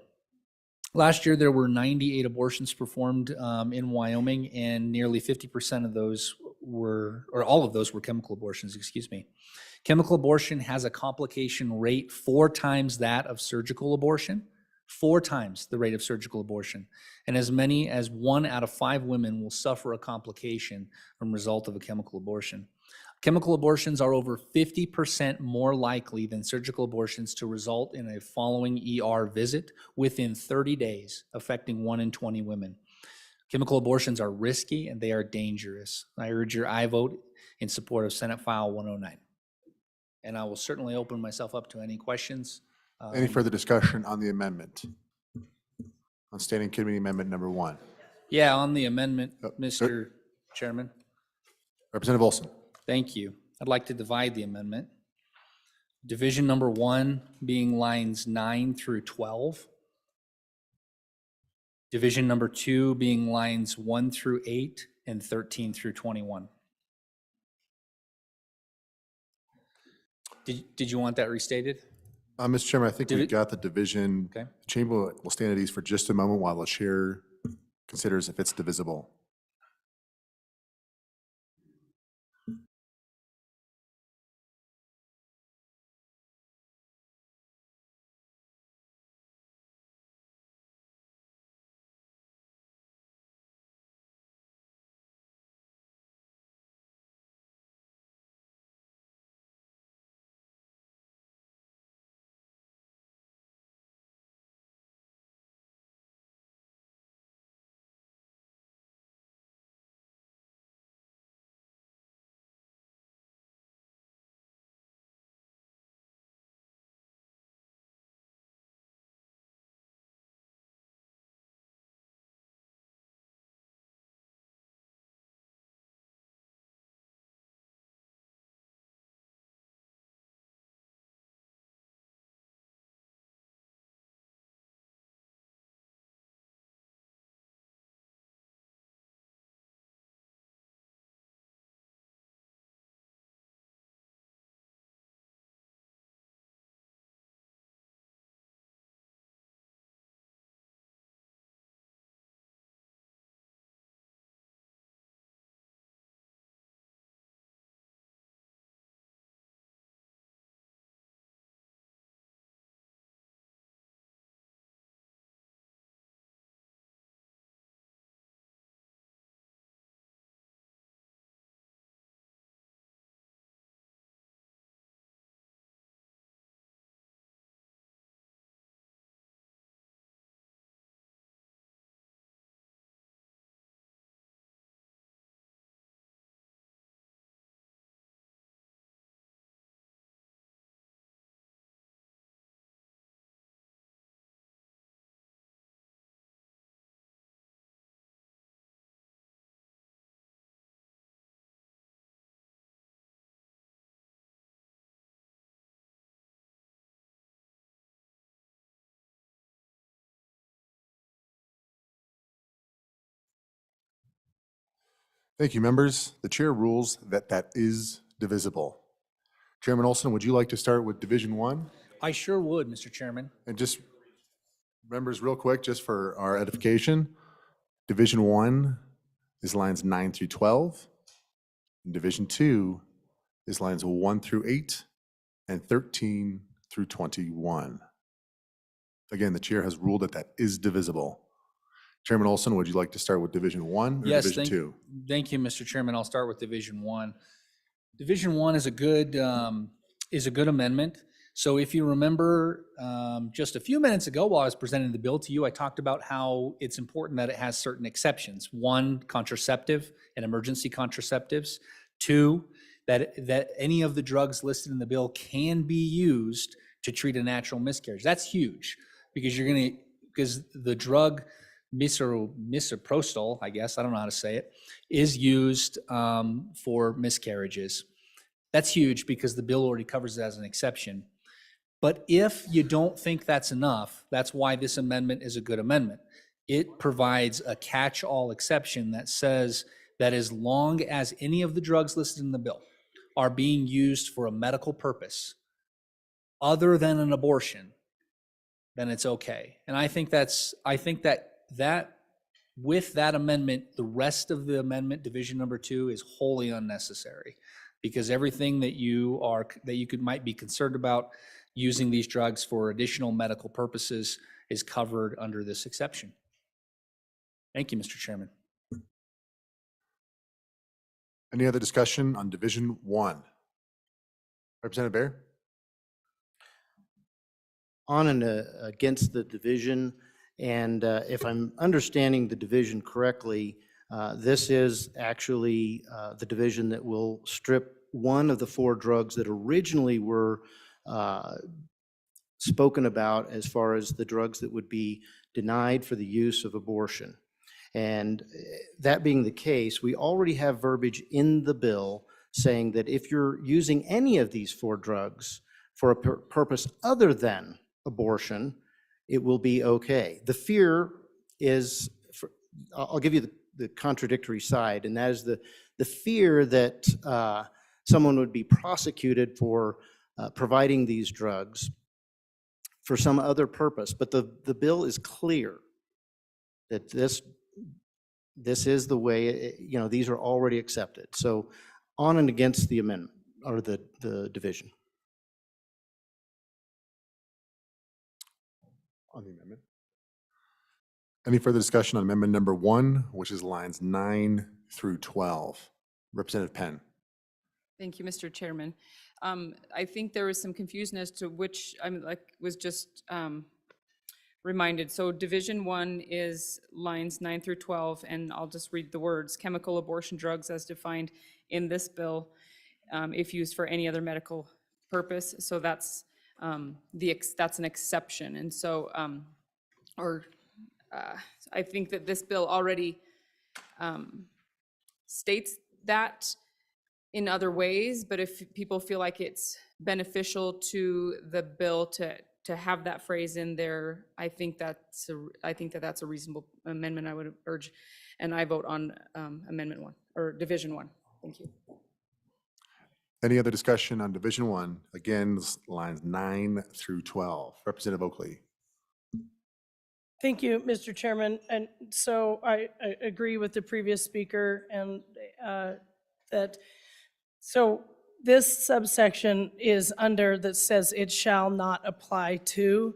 Last year, there were 98 abortions performed in Wyoming, and nearly 50% of those all of those were chemical abortions, Chemical abortion has a complication rate 4 times that of surgical abortion, 4 times the rate of surgical abortion. And as many as 1 out of 5 women will suffer a complication from result of a chemical abortion. Chemical abortions are over 50% more likely than surgical abortions to result in a following ER visit within 30 days, affecting 1 in 20 women. Chemical abortions are risky and they are dangerous. I urge your aye vote in support of Senate File 109. And I will certainly open myself up to any questions. Any further discussion on the amendment? On Standing Committee Amendment number 1? Yeah, on the amendment, Mr. Chairman. Representative Olson. Thank you. I'd like to divide the amendment. Division number 1 being lines 9 through 12. Division number 2 being lines 1 through 8 and 13 through 21. Did you want that restated? Mr. Chairman, I think we've got the division. Okay. The chamber will stand at ease for just a moment while the chair considers if it's divisible. Thank you, members. The chair rules that that is divisible. Chairman Olson, would you like to start with Division 1? I sure would, Mr. Chairman. And just, members, real quick, just for our edification, Division 1 is lines 9 through 12. And Division 2 is lines 1 through 8 and 13 through 21. Again, the chair has ruled that that is divisible. Chairman Olson, would you like to start with Division 1 or Yes, Division 2? thank you, Mr. Chairman. I'll start with Division 1. Division 1 is a good amendment. So if you remember, just a few minutes ago while I was presenting the bill to you, I talked about how it's important that it has certain exceptions. 1, contraceptive and emergency contraceptives. 2, that any of the drugs listed in the bill can be used to treat a natural miscarriage. That's huge because because the drug misoprostol, I guess, I don't know how to say it, is used for miscarriages. That's huge because the bill already covers it as an exception. But if you don't think that's enough, that's why this amendment is a good amendment. It provides a catch-all exception that says that as long as any of the drugs listed in the bill are being used for a medical purpose other than an abortion, then it's okay. And I think that with that amendment, the rest of the amendment, Division number 2, is wholly unnecessary because everything that you might be concerned about using these drugs for additional medical purposes is covered under this exception. Thank you, Mr. Chairman. Any other discussion on Division 1? Representative Baer? On and against the division, and if I'm understanding the division correctly, this is actually the division that will strip one of the 4 drugs that originally were spoken about as far as the drugs that would be denied for the use of abortion. And that being the case, we already have verbiage in the bill saying that if you're using any of these 4 drugs for a purpose other than abortion, it will be okay. The fear is, I'll give you the contradictory side, and that is the fear that someone would be prosecuted for providing these drugs for some other purpose. But the bill is clear that this is the way, these are already accepted. So on and against the amendment, or the division. On the amendment. Any further discussion on amendment number 1, which is lines 9 through 12? Representative Penn. Thank you, Mr. Chairman. I think there was some confusion as to which, was just reminded. So Division 1 is lines 9 through 12, and I'll just read the words. Chemical abortion drugs as defined in this bill, if used for any other medical purpose. So that's that's an exception. And so, I think that this bill already states that in other ways, but if people feel like it's beneficial to the bill to have that phrase in there, I think that's a reasonable amendment. I would urge, and I vote on Amendment 1 or Division 1. Thank you. Any other discussion on Division 1? Again, lines 9 through 12. Representative Oakley. Thank you, Mr. Chairman. And so I agree with the previous speaker and so this subsection is under that says it shall not apply to.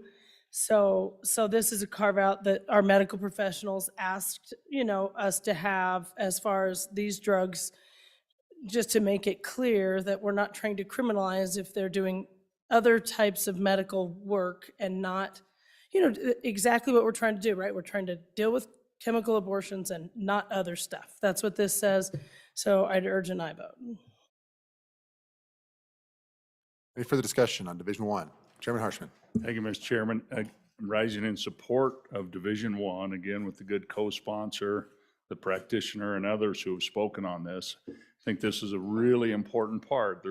So this is a carve out that our medical professionals asked, us to have as far as these drugs, just to make it clear that we're not trying to criminalize if they're doing other types of medical work and not, exactly what we're trying to do, right? We're trying to deal with chemical abortions and not other stuff. That's what this says. So I'd urge an aye vote. Any further discussion on Division 1? Chairman Harshman. Thank you, Mr. Chairman. I'm rising in support of Division 1, again, with the good co-sponsor, the practitioner, and others who have spoken on this. I think this is a really important part.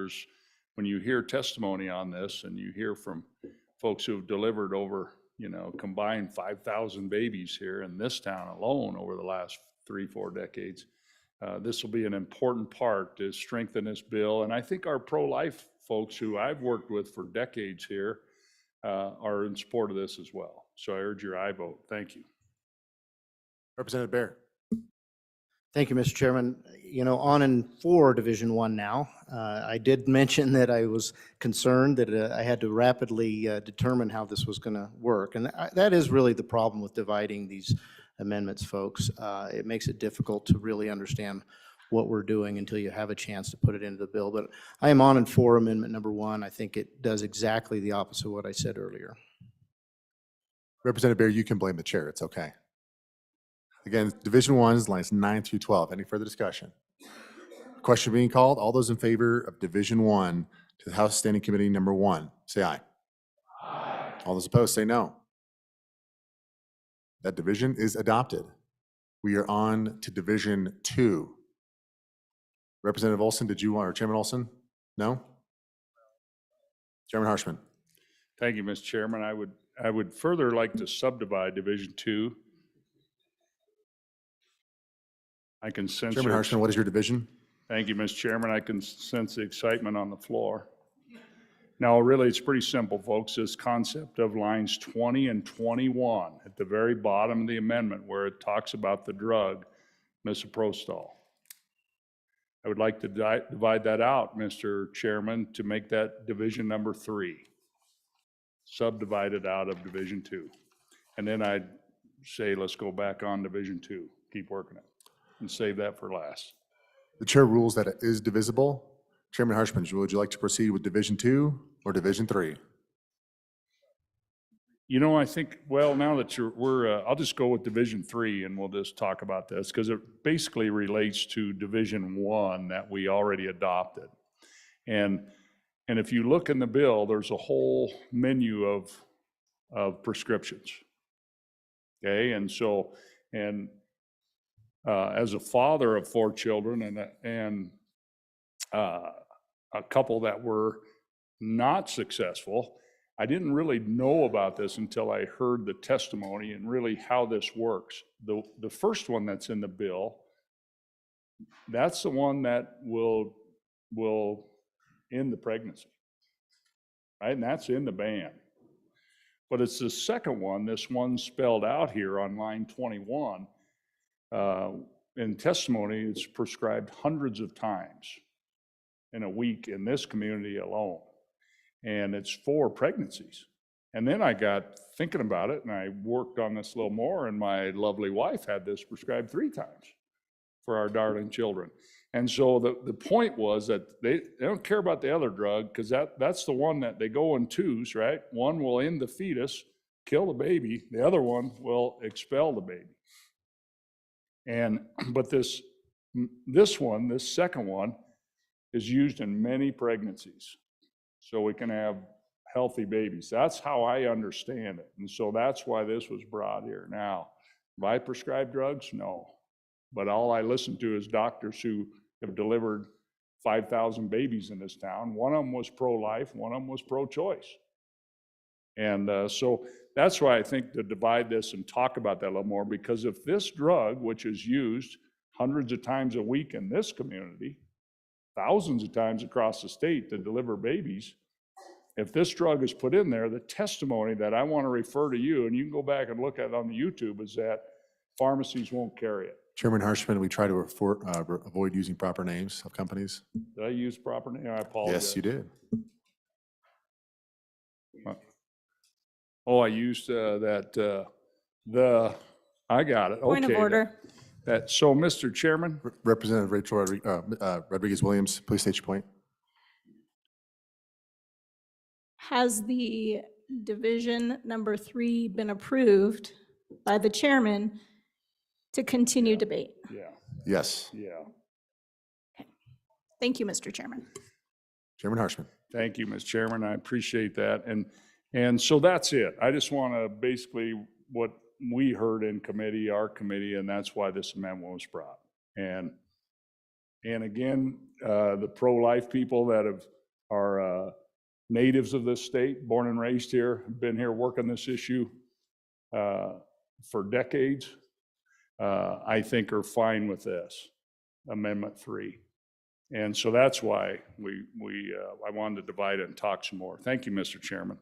When you hear testimony on this and you hear from folks who have delivered over, combined 5,000 babies here in this town alone over the last 3-4 decades, this will be an important part to strengthen this bill. And I think our pro-life folks who I've worked with for decades here are in support of this as well. So I urge your aye vote. Thank you. Representative Bear. Thank you, Mr. Chairman. You know, on and for Division One now, I did mention that I was concerned that I had to rapidly determine how this was going to work. And that is really the problem with dividing these amendments, folks. It makes it difficult to really understand what we're doing until you have a chance to put it into the bill. But I am on and for Amendment number 1. I think it does exactly the opposite of what I said earlier. Representative Bear, you can blame the chair. It's okay. Again, Division 1 is lines 9 through 12. Any further discussion? Question being called. All those in favor of Division 1 to the House Standing Committee number 1, say aye. Aye. All those opposed, say no. That division is adopted. We are on to Division 2. Representative Olson, did you want, or Chairman Olson? No? Chairman Harshman. Thank you, Mr. Chairman. I would further like to subdivide Division 2. I can sense. Chairman Harshman, what is your division? Thank you, Mr. Chairman. I can sense the excitement on the floor. Now, really, it's pretty simple, folks. This concept of lines 20 and 21 at the very bottom of the amendment where it talks about the drug, misoprostol. I would like to divide that out, Mr. Chairman, to make that division number 3. Subdivide it out of Division 2. And then I'd say, let's go back on Division 2. Keep working it and save that for last. The chair rules that it is divisible. Chairman Harshman, would you like to proceed with Division 2 or Division 3? You know, I think, well, now that I'll just go with Division 3 and we'll just talk about this because it basically relates to Division 1 that we already adopted. And if you look in the bill, there's a whole menu of prescriptions. Okay, and so, as a father of 4 children and a couple that were not successful, I didn't really know about this until I heard the testimony and really how this works. The first one that's in the bill, that's the one that will end the pregnancy, right? And that's in the ban. But it's the second one, this one spelled out here on line 21. In testimony, it's prescribed hundreds of times in a week in this community alone. And it's for pregnancies. And then I got thinking about it and I worked on this a little more, and my lovely wife had this prescribed 3 times for our darling children. And so the point was that they don't care about the other drug because that's the one that they go in 2s, right? One will end the fetus, kill the baby. The other one will expel the baby. But this second one is used in many pregnancies. So we can have healthy babies. That's how I understand it. And so that's why this was brought here. Now, have I prescribed drugs? No. But all I listen to is doctors who have delivered 5,000 babies in this town. One of them was pro-life, one of them was pro-choice. And so that's why I think to divide this and talk about that a little more, because if this drug, which is used hundreds of times a week in this community, thousands of times across the state to deliver babies, if this drug is put in there, the testimony that I want to refer to you, and you can go back and look at it on the YouTube, is that pharmacies won't carry it. Chairman Harshman, we try to avoid using proper names of companies. Did I use proper name? I apologize. Yes, you did. Oh, I used I got it. Point of Okay, order. So, Mr. Chairman, Representative Rachel Rodriguez-Williams, please state your point. Has the division number 3 been approved by the chairman to continue debate? yeah, Yes. yeah. Thank you, Mr. Chairman. Chairman Harshman. Thank you, Mr. Chairman. I appreciate that. And so that's it. I just want to basically what we heard in committee, our committee, and that's why this amendment was brought. And again, the pro-life people that are natives of this state, born and raised here, been here working this issue for decades, I think are fine with this. Amendment 3. And so that's why I wanted to divide it and talk some more. Thank you, Mr. Chairman.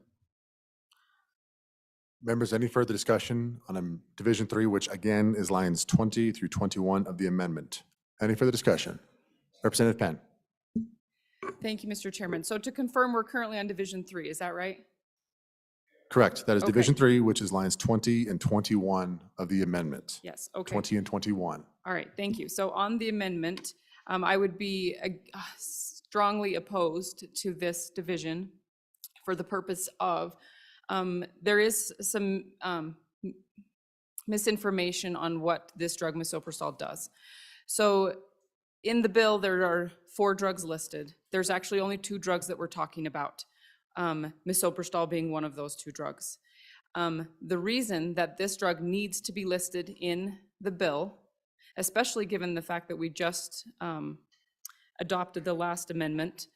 Members, any further discussion on Division 3, which again is lines 20 through 21 of the amendment? Any further discussion? Representative Penn. Thank you, Mr. Chairman. So to confirm, we're currently on Division 3, is that right? Correct. That is Okay. Division 3, which is lines 20 and 21 of the amendment. Yes, okay. 20 and 21. All right, thank you. So on the amendment, I would be strongly opposed to this division for the purpose of, there is some misinformation on what this drug misoprostol does. So in the bill, there are 4 drugs listed. There's actually only 2 drugs that we're talking about, misoprostol being one of those 2 drugs. The reason that this drug needs to be listed in the bill, especially given the fact that we just adopted the last amendment,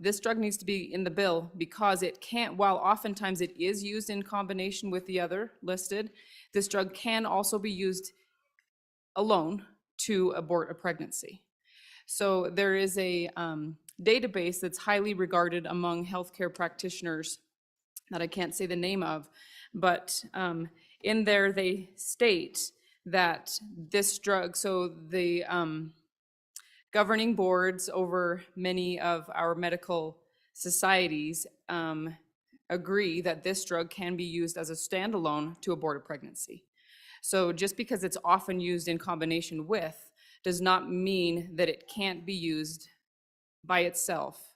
this drug needs to be in the bill because it can't, while oftentimes it is used in combination with the other listed, this drug can also be used alone to abort a pregnancy. So there is a database that's highly regarded among healthcare practitioners that I can't say the name of, but in there they state that this drug, so the governing boards over many of our medical societies agree that this drug can be used as a standalone to abort a pregnancy. So just because it's often used in combination with does not mean that it can't be used by itself.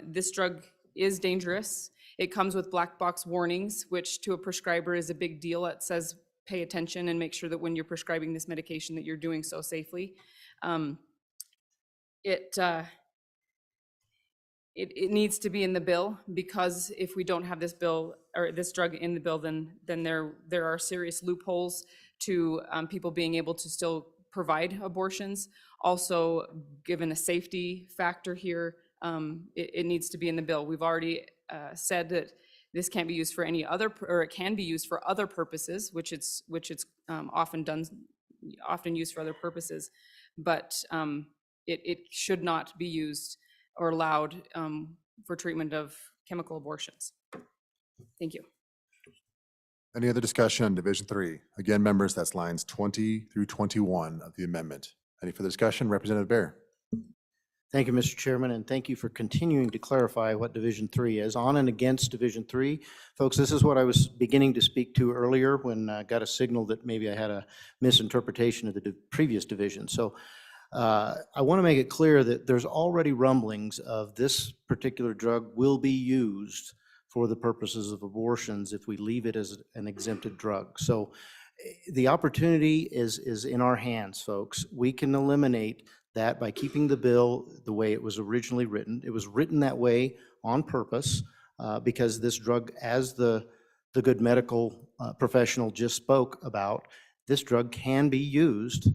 This drug is dangerous. It comes with black box warnings, which to a prescriber is a big deal. It says pay attention and make sure that when you're prescribing this medication that you're doing so safely. It needs to be in the bill, because if we don't have this bill or this drug in the bill, then there are serious loopholes to people being able to still provide abortions. Also, given a safety factor here, it needs to be in the bill. We've already said that this can't be used for any other, or it can be used for other purposes, which it's often used for other purposes, but it should not be used or allowed for treatment of chemical abortions. Thank you. Any other discussion on Division 3? Again, members, that's lines 20 through 21 of the amendment. Any further discussion? Representative Bear. Thank you, Mr. Chairman, and thank you for continuing to clarify what Division 3 is. On and against Division 3, folks, this is what I was beginning to speak to earlier when I got a signal that maybe I had a misinterpretation of the previous division. So I want to make it clear that there's already rumblings of this particular drug will be used for the purposes of abortions if we leave it as an exempted drug. So the opportunity is in our hands, folks. We can eliminate that by keeping the bill the way it was originally written. It was written that way on purpose because this drug, as the good medical professional just spoke about, this drug can be used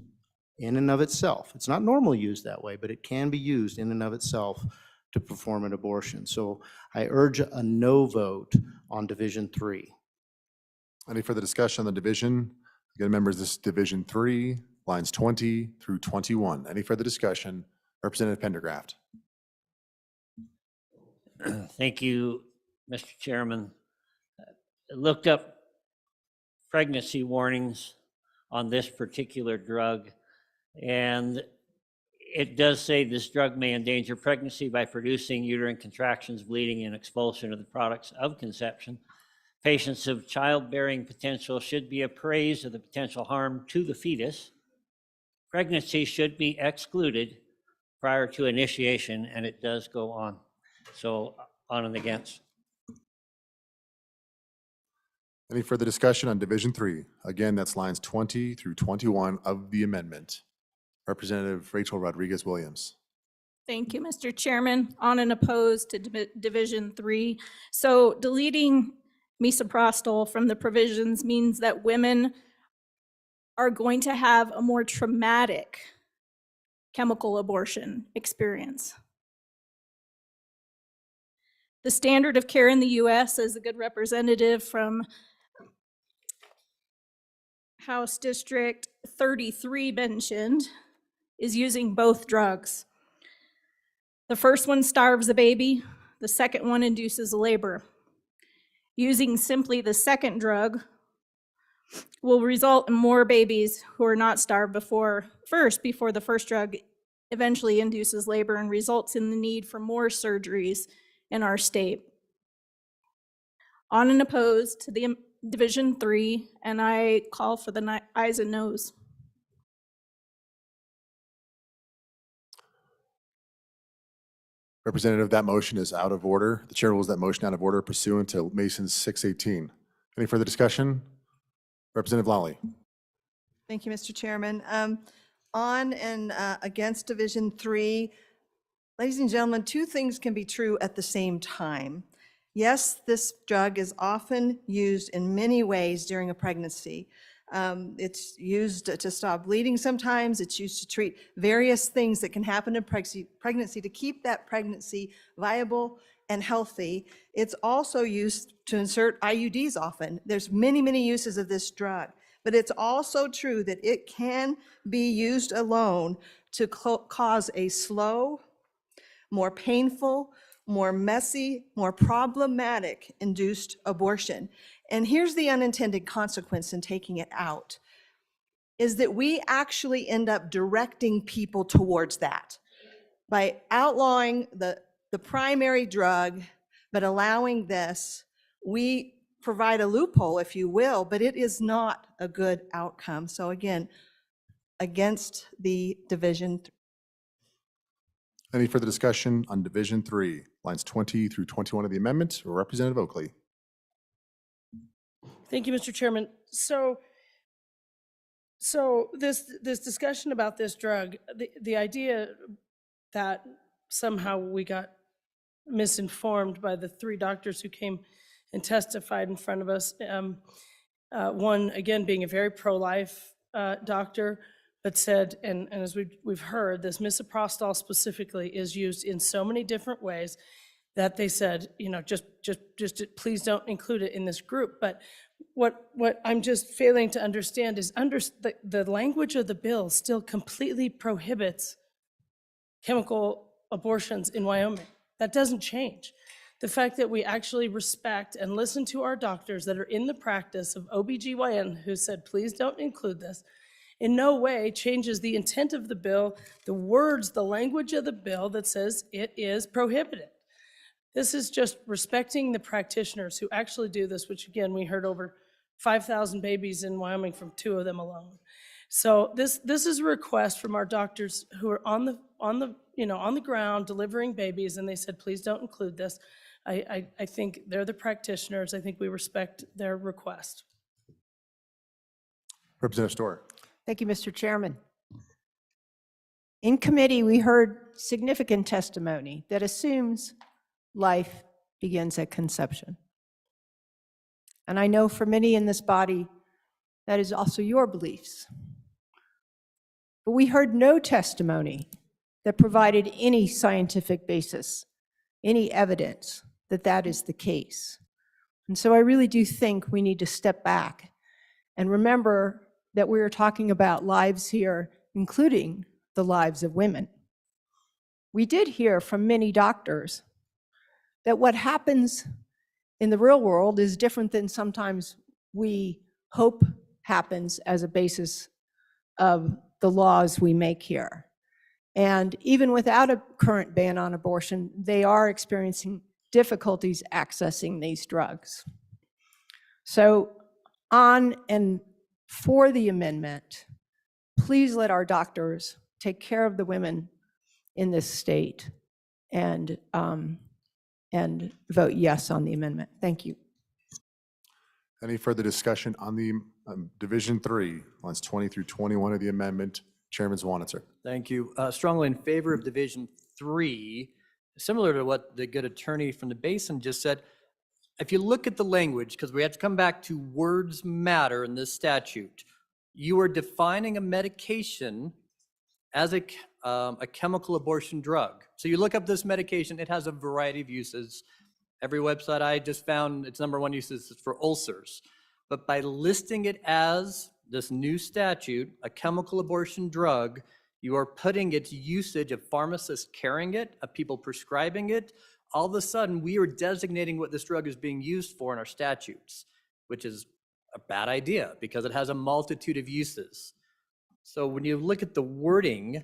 in and of itself. It's not normally used that way, but it can be used in and of itself to perform an abortion. So I urge a no vote on Division 3. Any further discussion on the division? Again, members, this is Division 3, lines 20 through 21. Any further discussion? Representative Pendergraft. Thank you, Mr. Chairman. I looked up pregnancy warnings on this particular drug, and it does say this drug may endanger pregnancy by producing uterine contractions, bleeding, and expulsion of the products of conception. Patients of childbearing potential should be appraised of the potential harm to the fetus. Pregnancy should be excluded prior to initiation, and it does go on. So on and against. Any further discussion on Division 3? Again, that's lines 20 through 21 of the amendment. Representative Rachel Rodriguez-Williams. Thank you, Mr. Chairman. On and opposed to Division 3. So deleting misoprostol from the provisions means that women are going to have a more traumatic chemical abortion experience. The standard of care in the U.S., as a good representative from House District 33 mentioned, is using both drugs. The first one starves a baby, the second one induces labor. Using simply the second drug will result in more babies who are not starved before the first drug eventually induces labor and results in the need for more surgeries in our state. On and opposed to the Division 3, and I call for the ayes and noes. Representative, that motion is out of order. The chair rules that motion out of order pursuant to Mason's 618. Any further discussion? Representative Lawley. Thank you, Mr. Chairman. On and against Division 3, ladies and gentlemen, two things can be true at the same time. Yes, this drug is often used in many ways during a pregnancy. It's used to stop bleeding sometimes. It's used to treat various things that can happen in pregnancy to keep that pregnancy viable and healthy. It's also used to insert IUDs often. There's many, many uses of this drug. But it's also true that it can be used alone to cause a slow, more painful, more messy, more problematic induced abortion. And here's the unintended consequence in taking it out, is that we actually end up directing people towards that. By outlawing the primary drug, but allowing this, we provide a loophole, if you will, but it is not a good outcome. So again, against the Division. Any further discussion on Division 3, lines 20 through 21 of the amendment? Representative Oakley. Thank you, Mr. Chairman. So this discussion about this drug, the idea that somehow we got misinformed by the three doctors who came and testified in front of us. One, again, being a very pro-life doctor, but said, and as we've heard, this misoprostol specifically is used in so many different ways that they said, just please don't include it in this group. But what I'm just failing to understand is the language of the bill still completely prohibits chemical abortions in Wyoming. That doesn't change. The fact that we actually respect and listen to our doctors that are in the practice of OBGYN who said, please don't include this, in no way changes the intent of the bill, the words, the language of the bill that says it is prohibited. This is just respecting the practitioners who actually do this, which again, we heard over 5,000 babies in Wyoming from 2 of them alone. So this is a request from our doctors who are on the ground delivering babies, and they said, please don't include this. I think they're the practitioners. I think we respect their request. Representative Storer. Thank you, Mr. Chairman. In committee, we heard significant testimony that assumes life begins at conception. And I know for many in this body, that is also your beliefs. But we heard no testimony that provided any scientific basis, any evidence that that is the case. And so I really do think we need to step back and remember that we are talking about lives here, including the lives of women. We did hear from many doctors that what happens in the real world is different than sometimes we hope happens as a basis of the laws we make here. And even without a current ban on abortion, they are experiencing difficulties accessing these drugs. So on and for the amendment, please let our doctors take care of the women in this state and vote yes on the amendment. Thank you. Any further discussion on the Division 3, lines 20 through 21 of the amendment? Chairman Zwanitzer. Thank you. Strongly in favor of Division 3, similar to what the good attorney from the Basin just said. If you look at the language, because we have to come back to words matter in this statute, you are defining a medication as a chemical abortion drug. So you look up this medication, it has a variety of uses. Every website I just found, its #1 use is for ulcers. But by listing it as this new statute, a chemical abortion drug, You are putting its usage of pharmacists carrying it, of people prescribing it. All of a sudden, we are designating what this drug is being used for in our statutes, which is a bad idea because it has a multitude of uses. So when you look at the wording,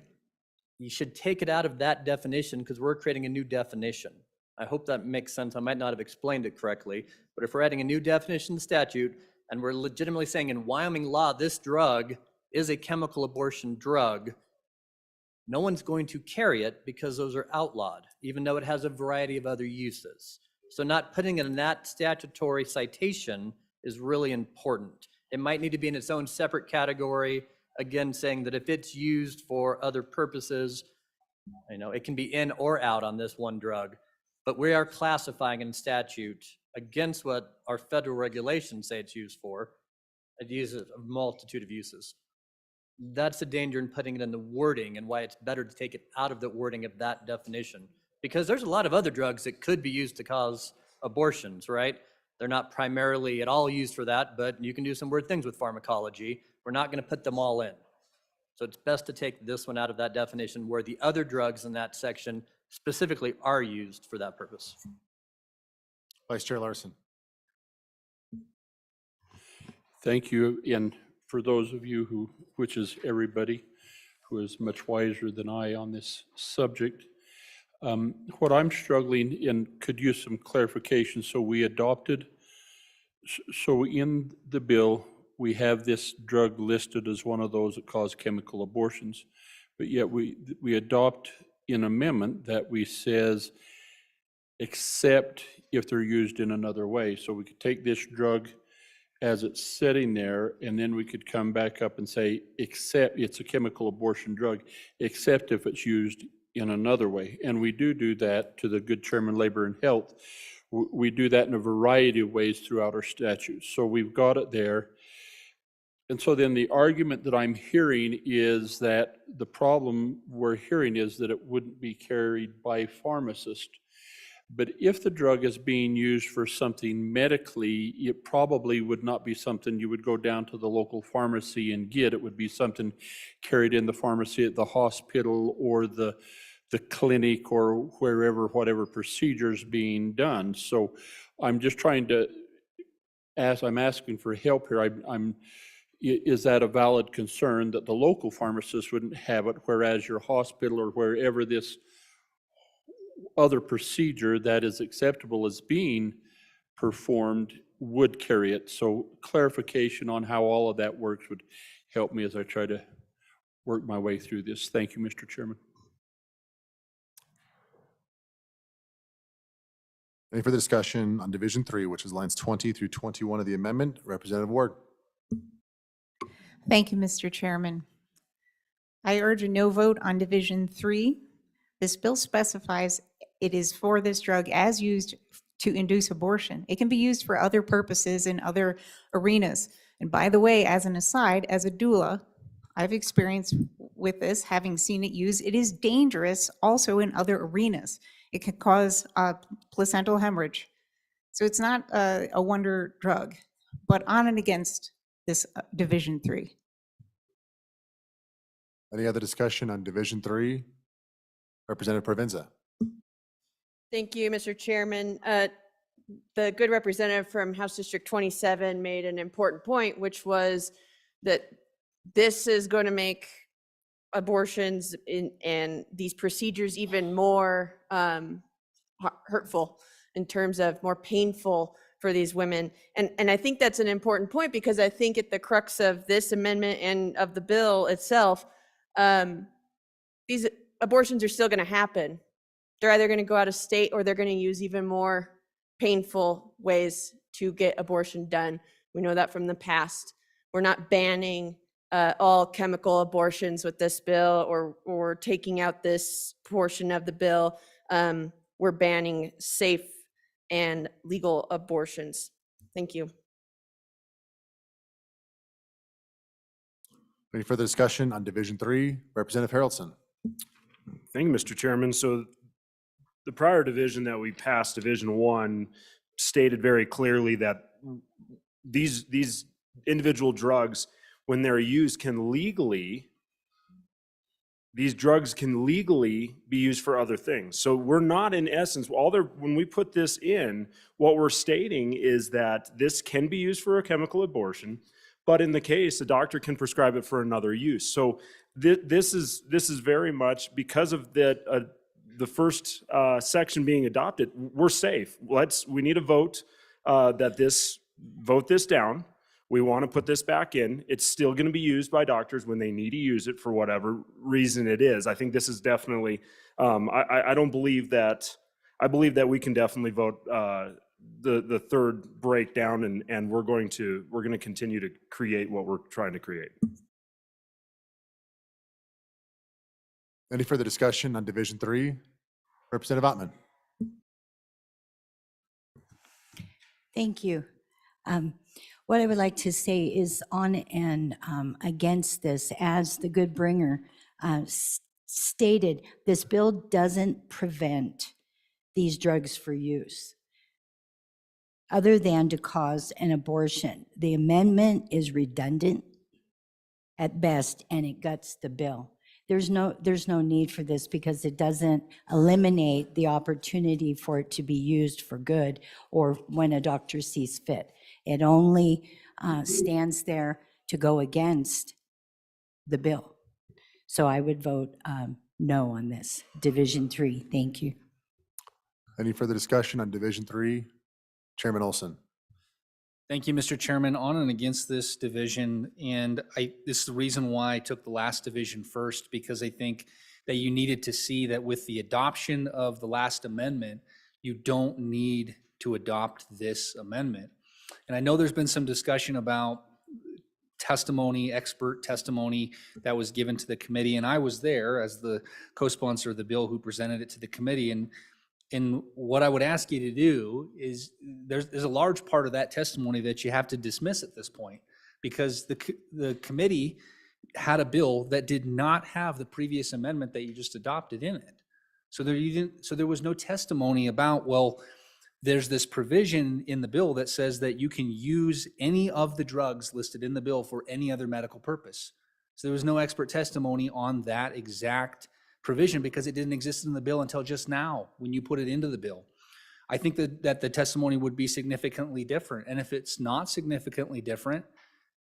you should take it out of that definition because we're creating a new definition. I hope that makes sense. I might not have explained it correctly, but if we're adding a new definition in the statute and we're legitimately saying in Wyoming law, this drug is a chemical abortion drug, no one's going to carry it because those are outlawed, even though it has a variety of other uses. So not putting it in that statutory citation is really important. It might need to be in its own separate category, again, saying that if it's used for other purposes, it can be in or out on this one drug, but we are classifying in statute against what our federal regulations say it's used for. It uses a multitude of uses. That's the danger in putting it in the wording and why it's better to take it out of the wording of that definition. Because there's a lot of other drugs that could be used to cause abortions, right? They're not primarily at all used for that, but you can do some weird things with pharmacology. We're not going to put them all in. So it's best to take this one out of that definition where the other drugs in that section specifically are used for that purpose. Vice Chair Larson. Thank you. And for those of you who, which is everybody, who is much wiser than I on this subject, what I'm struggling in could use some clarification. So we adopted, so in the bill, we have this drug listed as one of those that cause chemical abortions, but yet we adopt an amendment that we says, except if they're used in another way. So we could take this drug as it's sitting there, and then we could come back up and say, except it's a chemical abortion drug, except if it's used in another way. And we do that to the good Chairman, Labor and Health. We do that in a variety of ways throughout our statutes. So we've got it there. And so then the argument that I'm hearing is that the problem we're hearing is that it wouldn't be carried by pharmacists. But if the drug is being used for something medically, it probably would not be something you would go down to the local pharmacy and get. It would be something carried in the pharmacy at the hospital or the clinic or wherever, whatever procedure is being done. So I'm just trying to I'm asking for help here. Is that a valid concern that the local pharmacist wouldn't have it, whereas your hospital or wherever this other procedure that is acceptable is being performed would carry it? So clarification on how all of that works would help me as I try to work my way through this. Thank you, Mr. Chairman. Any further discussion on Division 3, which is lines 20 through 21 of the amendment? Representative Ward. Thank you, Mr. Chairman. I urge a no vote on Division 3. This bill specifies it is for this drug as used to induce abortion. It can be used for other purposes in other arenas. And by the way, as an aside, as a doula, I've experienced with this, having seen it used. It is dangerous also in other arenas. It can cause placental hemorrhage. So it's not a wonder drug, but on and against this Division 3. Any other discussion on Division 3? Representative Provenza. Thank you, Mr. Chairman. The good representative from House District 27 made an important point, which was that this is going to make abortions and these procedures even more hurtful in terms of more painful for these women. And I think that's an important point because I think at the crux of this amendment and of the bill itself, these abortions are still going to happen. They're either going to go out of state or they're going to use even more painful ways to get abortion done. We know that from the past. We're not banning all chemical abortions with this bill or taking out this portion of the bill. We're banning safe and legal abortions. Thank you. Any further discussion on Division 3? Representative Harrelson. Thank you, Mr. Chairman. So the prior division that we passed, Division 1, stated very clearly that these individual drugs, when they're used, can legally these drugs can legally be used for other things. So we're not, in essence, when we put this in, what we're stating is that this can be used for a chemical abortion, but in the case, the doctor can prescribe it for another use. So this is very much because of the first section being adopted. We're safe. We need a vote vote this down. We want to put this back in. It's still going to be used by doctors when they need to use it for whatever reason it is. I think this is definitely, I don't believe that, I believe that we can definitely vote the third breakdown, and we're going to continue to create what we're trying to create. Any further discussion on Division 3? Representative Ottman. Thank you. What I would like to say is on and against this, as the good bringer stated, this bill doesn't prevent these drugs for use other than to cause an abortion. The amendment is redundant at best, and it guts the bill. There's no need for this because it doesn't eliminate the opportunity for it to be used for good or when a doctor sees fit. It only stands there to go against the bill. So I would vote no on this. Division 3, thank you. Any further discussion on Division 3? Chairman Olson. Thank you, Mr. Chairman. On and against this division, and this is the reason why I took the last division first, because I think that you needed to see that with the adoption of the last amendment, you don't need to adopt this amendment. And I know there's been some discussion about testimony, expert testimony that was given to the committee, and I was there as the co-sponsor of the bill who presented it to the committee. And what I would ask you to do is there's a large part of that testimony that you have to dismiss at this point, because the committee had a bill that did not have the previous amendment that you just adopted in it. So there was no testimony about, well, there's this provision in the bill that says that you can use any of the drugs listed in the bill for any other medical purpose. So there was no expert testimony on that exact provision because it didn't exist in the bill until just now when you put it into the bill. I think that the testimony would be significantly different. And if it's not significantly different,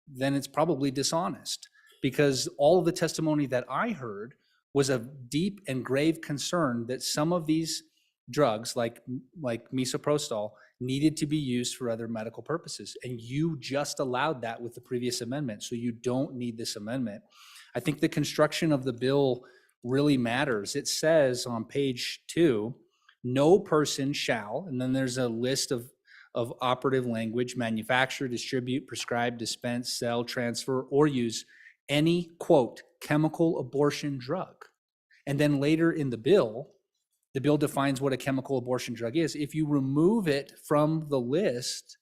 then it's probably dishonest, because all of the testimony that I heard was a deep and grave concern that some of these drugs, like misoprostol, needed to be used for other medical purposes. And you just allowed that with the previous amendment. So you don't need this amendment. I think the construction of the bill really matters. It says on page 2, no person shall, and then there's a list of operative language, manufacture, distribute, prescribe, dispense, sell, transfer, or use any, quote, chemical abortion drug. And then later in the bill defines what a chemical abortion drug is. If you remove it from the list,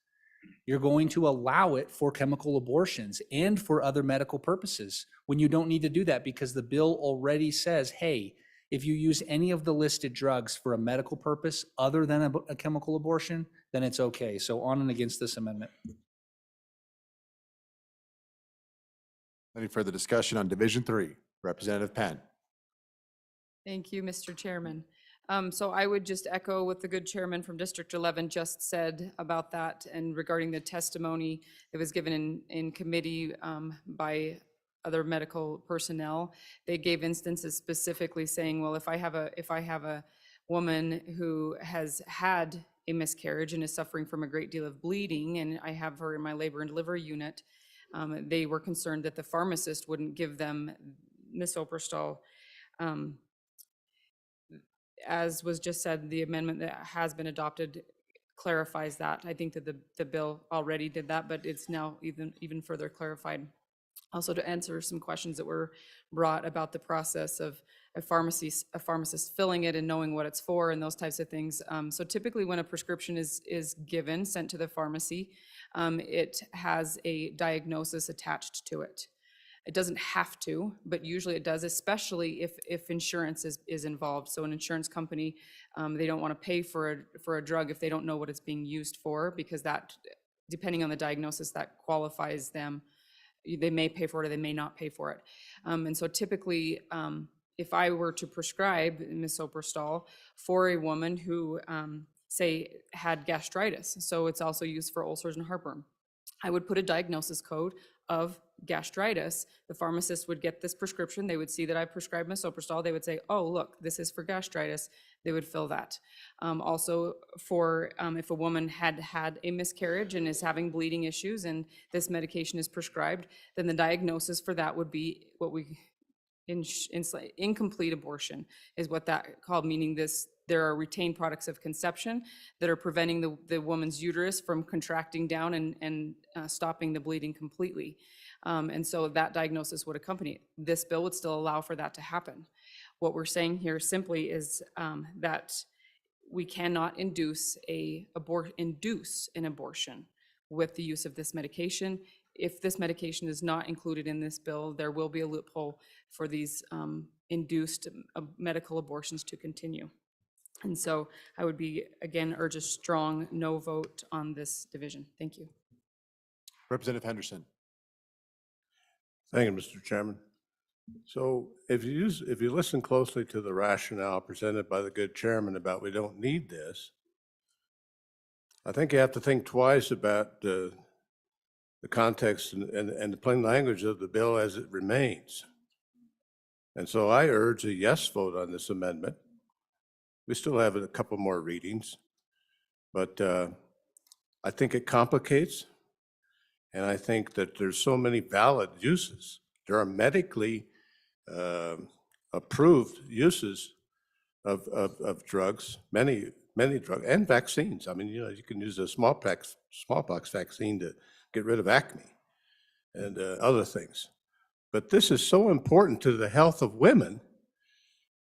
you're going to allow it for chemical abortions and for other medical purposes when you don't need to do that, because the bill already says, hey, if you use any of the listed drugs for a medical purpose other than a chemical abortion, then it's okay. So on and against this amendment. Any further discussion on Division 3? Representative Penn. Thank you, Mr. Chairman. So I would just echo what the good chairman from District 11 just said about that, and regarding the testimony that was given in committee by other medical personnel. They gave instances specifically saying, well, if I have a woman who has had a miscarriage and is suffering from a great deal of bleeding, and I have her in my labor and delivery unit, they were concerned that the pharmacist wouldn't give them misoprostol. As was just said, the amendment that has been adopted clarifies that. I think that the bill already did that, but it's now even further clarified. Also, to answer some questions that were brought about the process of a pharmacist filling it and knowing what it's for and those types of things. So typically when a prescription is given, sent to the pharmacy, it has a diagnosis attached to it. It doesn't have to, but usually it does, especially if insurance is involved. So an insurance company, they don't want to pay for a drug if they don't know what it's being used for, because that, depending on the diagnosis, that qualifies them. They may pay for it or they may not pay for it. And so typically if I were to prescribe misoprostol for a woman who, say, had gastritis, so it's also used for ulcers and heartburn, I would put a diagnosis code of gastritis. The pharmacist would get this prescription. They would see that I prescribed misoprostol. They would say, oh, look, this is for gastritis. They would fill that. Also, for if a woman had had a miscarriage and is having bleeding issues and this medication is prescribed, then the diagnosis for that would be what we, incomplete abortion is what that called, meaning there are retained products of conception that are preventing the woman's uterus from contracting down and stopping the bleeding completely. And so that diagnosis would accompany it. This bill would still allow for that to happen. What we're saying here simply is that we cannot induce an abortion with the use of this medication. If this medication is not included in this bill, there will be a loophole for these induced medical abortions to continue. And so I would again, urge a strong no vote on this division. Thank you. Representative Henderson. Thank you, Mr. Chairman. So if you listen closely to the rationale presented by the good chairman about we don't need this, I think you have to think twice about the context and the plain language of the bill as it remains. And so I urge a yes vote on this amendment. We still have a couple more readings, but I think it complicates, and I think that there's so many valid uses. There are medically approved uses of drugs, many drugs, and vaccines. I mean, you can use a smallpox vaccine to get rid of acne and other things. But this is so important to the health of women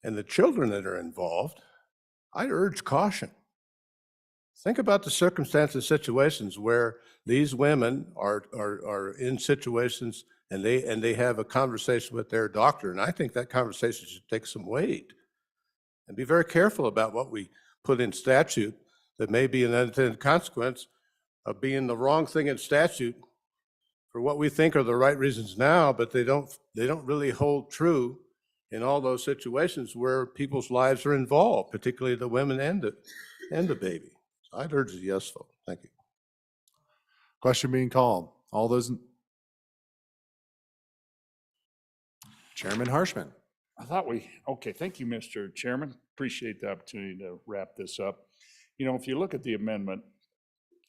and the children that are involved. I urge caution. Think about the circumstances, situations where these women are in situations and they have a conversation with their doctor, and I think that conversation should take some weight. And be very careful about what we put in statute that may be an unintended consequence of being the wrong thing in statute for what we think are the right reasons now, but they don't really hold true in all those situations where people's lives are involved, particularly the women and the baby. So I'd urge a yes vote. Thank you. Question being called. All those. Chairman Harshman. Okay, thank you, Mr. Chairman. Appreciate the opportunity to wrap this up. You know, if you look at the amendment,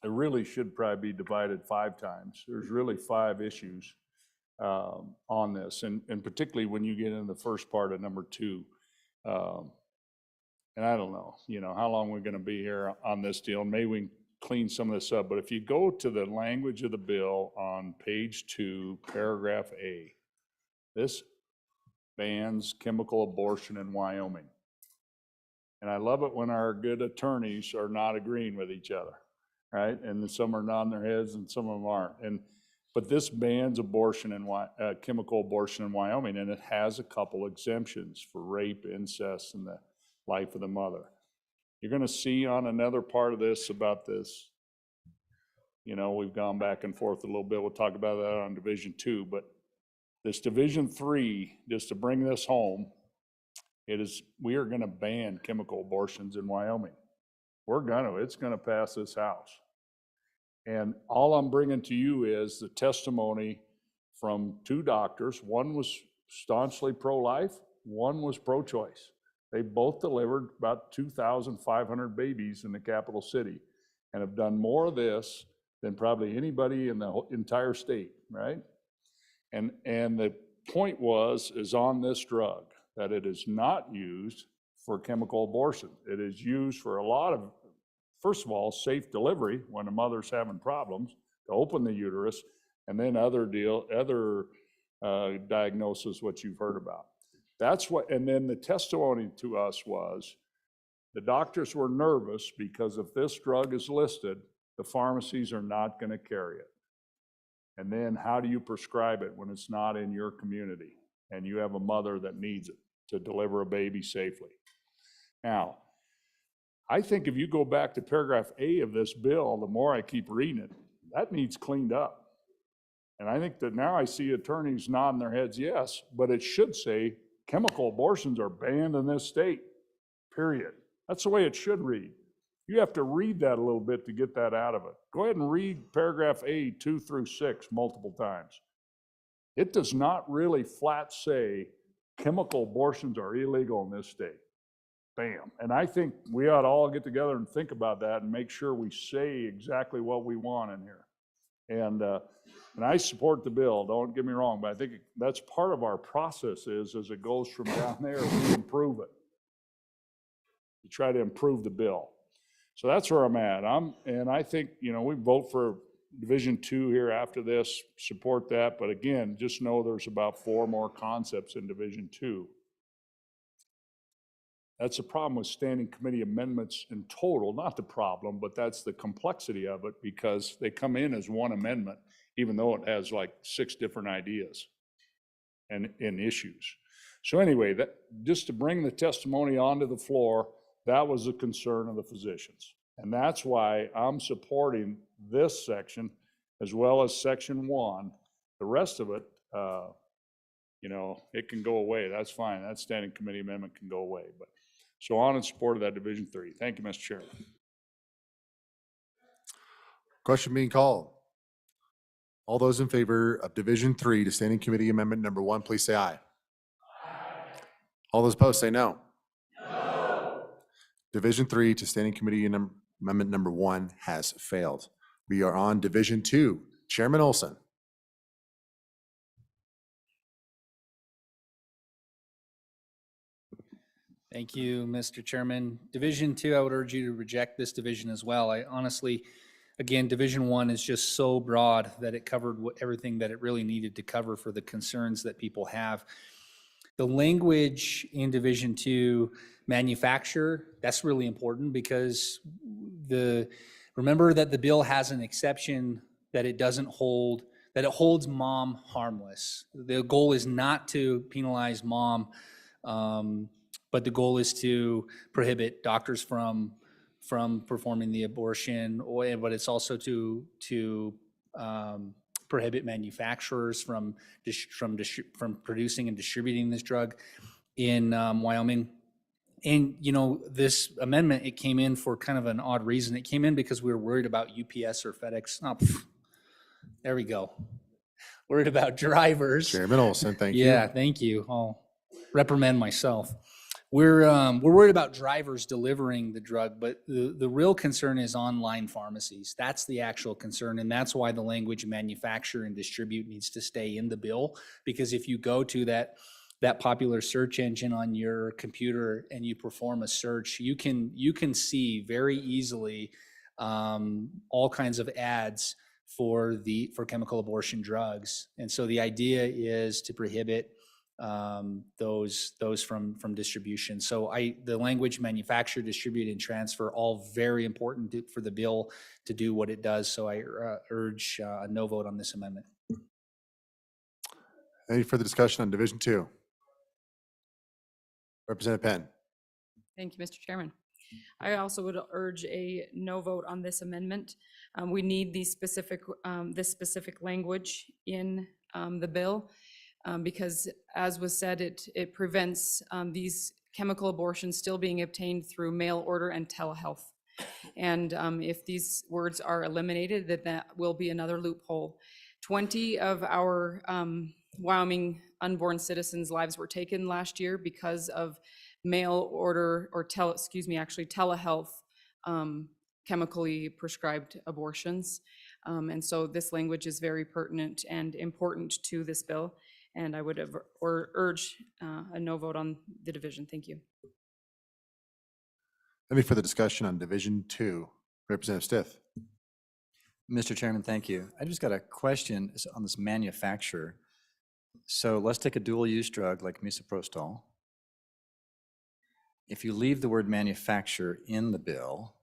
it really should probably be divided 5 times. There's really 5 issues on this, and particularly when you get into the first part of number 2. And I don't know, how long we're going to be here on this deal. Maybe we can clean some of this up. But if you go to the language of the bill on page 2, paragraph A, this bans chemical abortion in Wyoming. And I love it when our good attorneys are not agreeing with each other, right? And some are nodding their heads and some of them aren't. But this bans abortion chemical abortion in Wyoming, and it has a couple exemptions for rape, incest, and the life of the mother. You're going to see on another part of this about this. We've gone back and forth a little bit. We'll talk about that on Division 2, but this Division 3, just to bring this home, we are going to ban chemical abortions in Wyoming. It's going to pass this House. And all I'm bringing to you is the testimony from 2 doctors. One was staunchly pro-life, one was pro-choice. They both delivered about 2,500 babies in the capital city and have done more of this than probably anybody in the entire state, right? And the point is on this drug, that it is not used for chemical abortion. It is used for a lot of, first of all, safe delivery when a mother's having problems, to open the uterus, and then other diagnosis, what you've heard about. And then the testimony to us was, the doctors were nervous because if this drug is listed, the pharmacies are not going to carry it. And then how do you prescribe it when it's not in your community and you have a mother that needs it to deliver a baby safely? Now, I think if you go back to paragraph A of this bill, the more I keep reading it, that needs cleaned up. And I think that now I see attorneys nodding their heads yes, but it should say chemical abortions are banned in this state, period. That's the way it should read. You have to read that a little bit to get that out of it. Go ahead and read paragraph A, 2 through 6 multiple times. It does not really flat say chemical abortions are illegal in this state. Bam. And I think we ought to all get together and think about that and make sure we say exactly what we want in here. And I support the bill, don't get me wrong, but I think that's part of our process is as it goes from down there, we improve it. We try to improve the bill. So that's where I'm at. And I think, you know, we vote for Division 2 here after this, support that. But again, just know there's about 4 more concepts in Division 2. That's the problem with standing committee amendments in total, not the problem, but that's the complexity of it because they come in as one amendment, even though it has like 6 different ideas and issues. So anyway, that just to bring the testimony onto the floor, that was a concern of the physicians. And that's why I'm supporting this section as well as section 1. The rest of it, you know, it can go away. That's fine. That standing committee amendment can go away. But so on in support of that Division 3. Thank you, Mr. Chairman. Question being called. All those in favor of Division 3 to Standing Committee Amendment number 1, please say aye. All those opposed say no. No. Division 3 to Standing Committee Amendment number 1 has failed. We are on Division 2. Chairman Olson. Thank you, Mr. Chairman. Division 2, I would urge you to reject this division as well. I honestly, again, Division 1 is just so broad that it covered everything that it really needed to cover for the concerns that people have. The language in Division 2, manufacture, that's really important because remember that the bill has an exception that it doesn't hold, that it holds mom harmless. The goal is not to penalize mom, but the goal is to prohibit doctors from performing the abortion, but it's also to prohibit manufacturers from producing and distributing this drug in Wyoming. And, you know, this amendment, it came in for kind of an odd reason. It came in because we were worried about UPS or FedEx. Oh, there we go. Worried about drivers. Chairman Olson, thank you. Yeah, thank you. I'll reprimand myself. We're worried about drivers delivering the drug, but the real concern is online pharmacies. That's the actual concern, and that's why the language manufacture and distribute needs to stay in the bill, because if you go to that popular search engine on your computer and you perform a search, you can see very easily all kinds of ads for chemical abortion drugs. And so the idea is to prohibit those from distribution. So the language manufacture, distribute, and transfer, all very important for the bill to do what it does. So I urge a no vote on this amendment. Any further discussion on Division 2? Representative Penn. Thank you, Mr. Chairman. I also would urge a no vote on this amendment. We need this specific language in the bill because, as was said, it prevents these chemical abortions still being obtained through mail order and telehealth. And if these words are eliminated, that will be another loophole. 20 of our Wyoming unborn citizens' lives were taken last year because of mail order or telehealth chemically prescribed abortions. And so this language is very pertinent and important to this bill. And I would urge a no vote on the division. Thank you. Any further discussion on Division 2? Representative Stith. Mr. Chairman, thank you. I just got a question on this manufacturer. So let's take a dual-use drug like misoprostol. If you leave the word manufacture in the bill,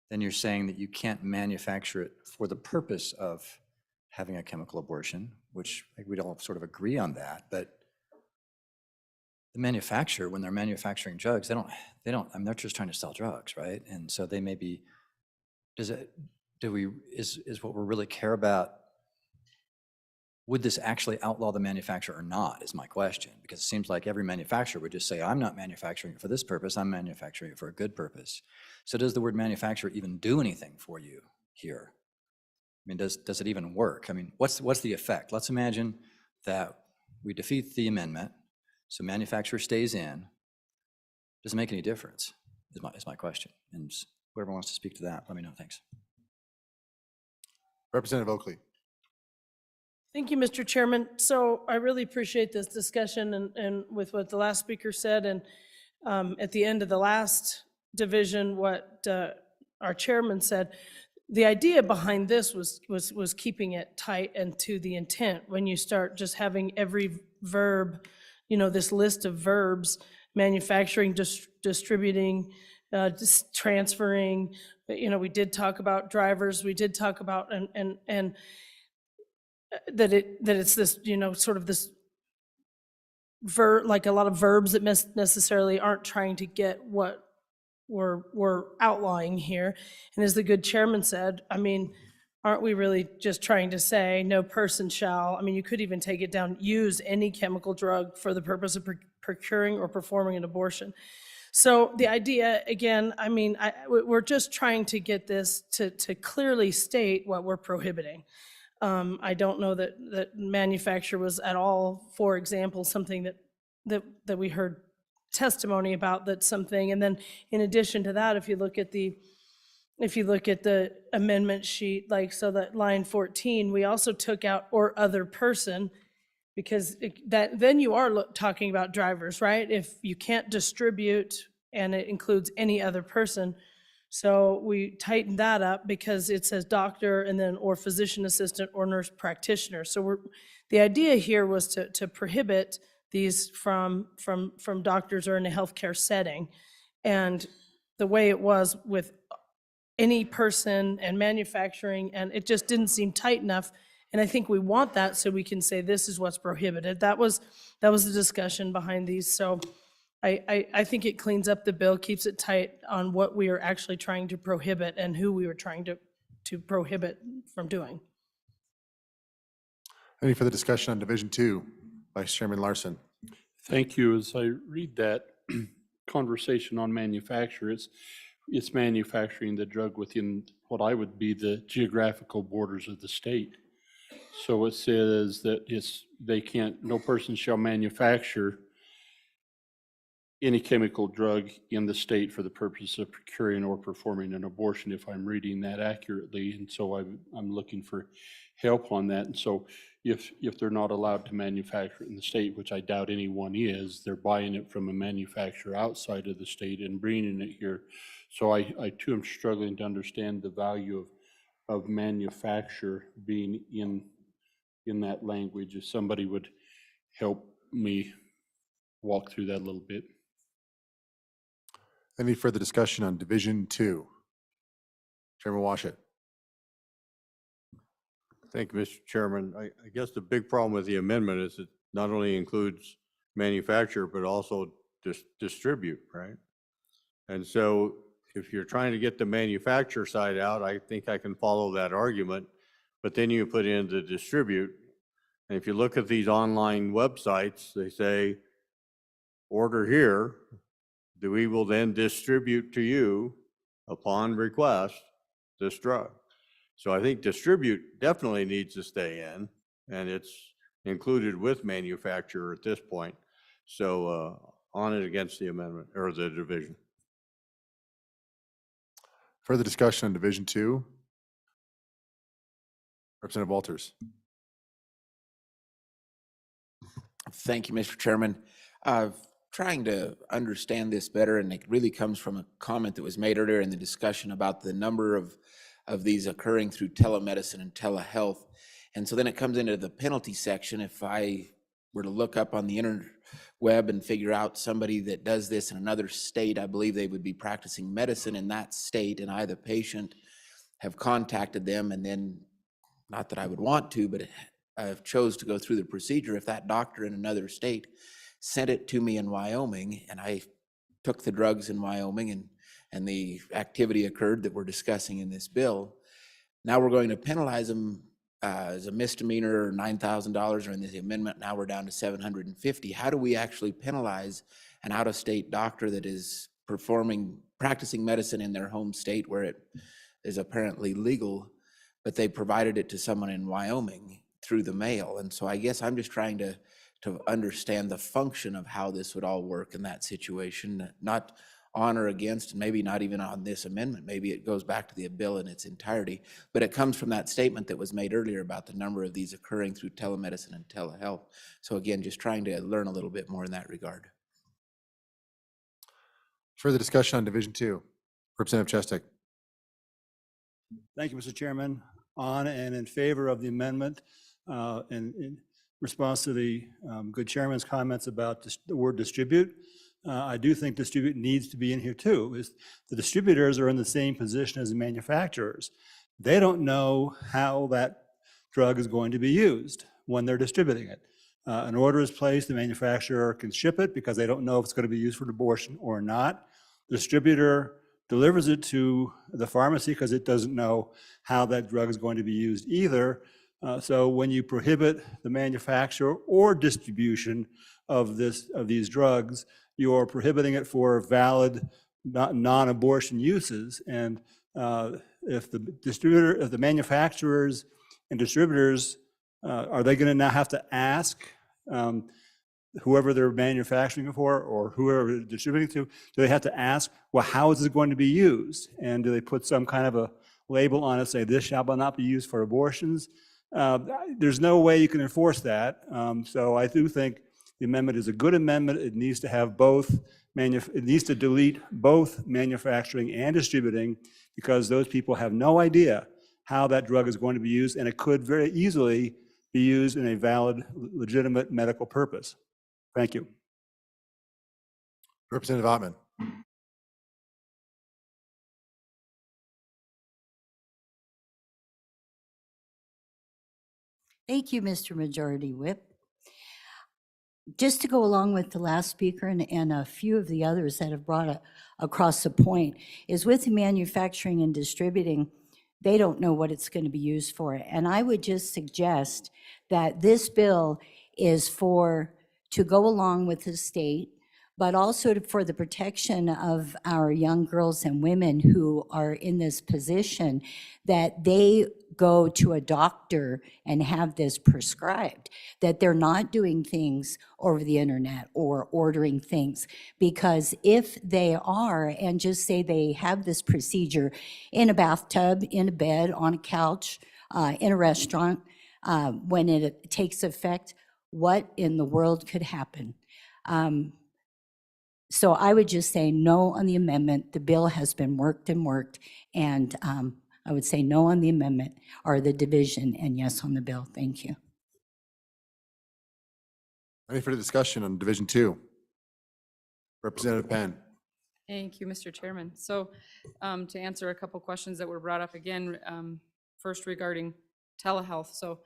then you're saying that you can't manufacture it for the purpose of having a chemical abortion, which we'd all sort of agree on that. But the manufacturer, when they're manufacturing drugs, they don't, I mean, they're just trying to sell drugs, right? And so they may be, is what we really care about would this actually outlaw the manufacturer or not, is my question. Because it seems like every manufacturer would just say, I'm not manufacturing it for this purpose, I'm manufacturing it for a good purpose. So does the word manufacturer even do anything for you here? I mean, does it even work? I mean, what's the effect? Let's imagine that we defeat the amendment, so manufacturer stays in. Does it make any difference, is my question. And whoever wants to speak to that, let me know, thanks. Representative Oakley. Thank you, Mr. Chairman. So I really appreciate this discussion and with what the last speaker said, and at the end of the last division, what our chairman said. The idea behind this was keeping it tight and to the intent. When you start just having every verb, this list of verbs, manufacturing, distributing, transferring, we did talk about drivers, we did talk about, and that it's this, sort of this like a lot of verbs that necessarily aren't trying to get what we're outlawing here. And as the good chairman said, I mean, aren't we really just trying to say no person shall, I mean, you could even take it down, use any chemical drug for the purpose of procuring or performing an abortion. So the idea, again, I mean, we're just trying to get this to clearly state what we're prohibiting. I don't know that manufacture was at all, for example, something that we heard testimony about, that's something. And then in addition to that, if you look at the amendment sheet, like, so that line 14, we also took out or other person, because then you are talking about drivers, right? If you can't distribute and it includes any other person. So we tightened that up because it says doctor and then or physician assistant or nurse practitioner. So the idea here was to prohibit these from doctors or in a healthcare setting. And the way it was with any person and manufacturing, and it just didn't seem tight enough. And I think we want that so we can say this is what's prohibited. That was the discussion behind these. So I think it cleans up the bill, keeps it tight on what we are actually trying to prohibit and who we were trying to prohibit from doing. Any further discussion on Division 2? Vice Chairman Larson. Thank you. As I read that conversation on manufacture, it's manufacturing the drug within what I would be the geographical borders of the state. So it says that no person shall manufacture any chemical drug in the state for the purpose of procuring or performing an abortion, if I'm reading that accurately. And so I'm looking for help on that. And so if they're not allowed to manufacture it in the state, which I doubt anyone is, they're buying it from a manufacturer outside of the state and bringing it here. So I too am struggling to understand the value of manufacture being in that language. If somebody would help me walk through that a little bit. Any further discussion on Division 2? Chairman Washit. Thank you, Mr. Chairman. I guess the big problem with the amendment is it not only includes manufacture, but also distribute, right? And so if you're trying to get the manufacturer side out, I think I can follow that argument, but then you put in the distribute. And if you look at these online websites, they say, order here, we will then distribute to you upon request this drug. So I think distribute definitely needs to stay in, and it's included with manufacturer at this point. So on it against the amendment or the division. Further discussion on Division 2? Representative Walters. Thank you, Mr. Chairman. Trying to understand this better, and it really comes from a comment that was made earlier in the discussion about the number of these occurring through telemedicine and telehealth. And so then it comes into the penalty section. If I were to look up on the interweb and figure out somebody that does this in another state, I believe they would be practicing medicine in that state, and I, the patient, have contacted them, and then, not that I would want to, but I chose to go through the procedure. If that doctor in another state sent it to me in Wyoming, and I took the drugs in Wyoming, and the activity occurred that we're discussing in this bill, now we're going to penalize them as a misdemeanor, $9,000, or in the amendment, now we're down to $750. How do we actually penalize an out-of-state doctor that is practicing medicine in their home state where it is apparently legal, but they provided it to someone in Wyoming through the mail? And so I guess I'm just trying to understand the function of how this would all work in that situation, not on or against, and maybe not even on this amendment. Maybe it goes back to the bill in its entirety, but it comes from that statement that was made earlier about the number of these occurring through telemedicine and telehealth. So again, just trying to learn a little bit more in that regard. Further discussion on Division 2. Representative Chestek. Thank you, Mr. Chairman. On and in favor of the amendment, and in response to the good chairman's comments about the word distribute, I do think distribute needs to be in here too. The distributors are in the same position as the manufacturers. They don't know how that drug is going to be used when they're distributing it. An order is placed, the manufacturer can ship it because they don't know if it's going to be used for abortion or not. The distributor delivers it to the pharmacy because it doesn't know how that drug is going to be used either. So when you prohibit the manufacture or distribution of these drugs, you're prohibiting it for valid non-abortion uses. And if the manufacturers and distributors, are they going to now have to ask whoever they're manufacturing for or whoever they're distributing to, do they have to ask, well, how is it going to be used? And do they put some kind of a label on it, say this shall not be used for abortions? There's no way you can enforce that. So I do think the amendment is a good amendment. It needs to have both, it needs to delete both manufacturing and distributing because those people have no idea how that drug is going to be used, and it could very easily be used in a valid, legitimate medical purpose. Thank you. Representative Ottman. Thank you, Mr. Majority Whip. Just to go along with the last speaker and a few of the others that have brought across the point, is with the manufacturing and distributing, they don't know what it's going to be used for. And I would just suggest that this bill is to go along with the state, but also for the protection of our young girls and women who are in this position, that they go to a doctor and have this prescribed, that they're not doing things over the internet or ordering things. Because if they are, and just say they have this procedure in a bathtub, in a bed, on a couch, in a restaurant, when it takes effect, what in the world could happen? So I would just say no on the amendment. The bill has been worked and worked, and I would say no on the amendment or the division, and yes on the bill. Thank you. Any further discussion on Division 2? Representative Penn. Thank you, Mr. Chairman. So to answer a couple questions that were brought up again, first regarding telehealth. So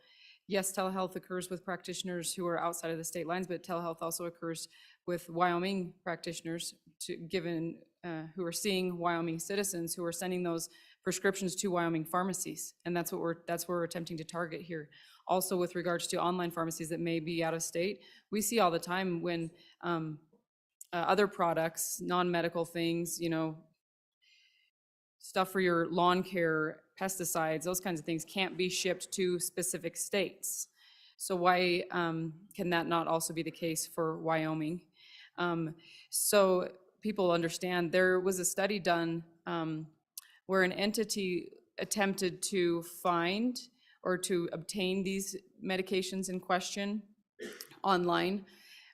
yes, telehealth occurs with practitioners who are outside of the state lines, but telehealth also occurs with Wyoming practitioners who are seeing Wyoming citizens who are sending those prescriptions to Wyoming pharmacies. And that's what we're attempting to target here. Also with regards to online pharmacies that may be out of state, we see all the time when other products, non-medical things, stuff for your lawn care, pesticides, those kinds of things can't be shipped to specific states. So why can that not also be the case for Wyoming? So people understand, there was a study done where an entity attempted to find or to obtain these medications in question online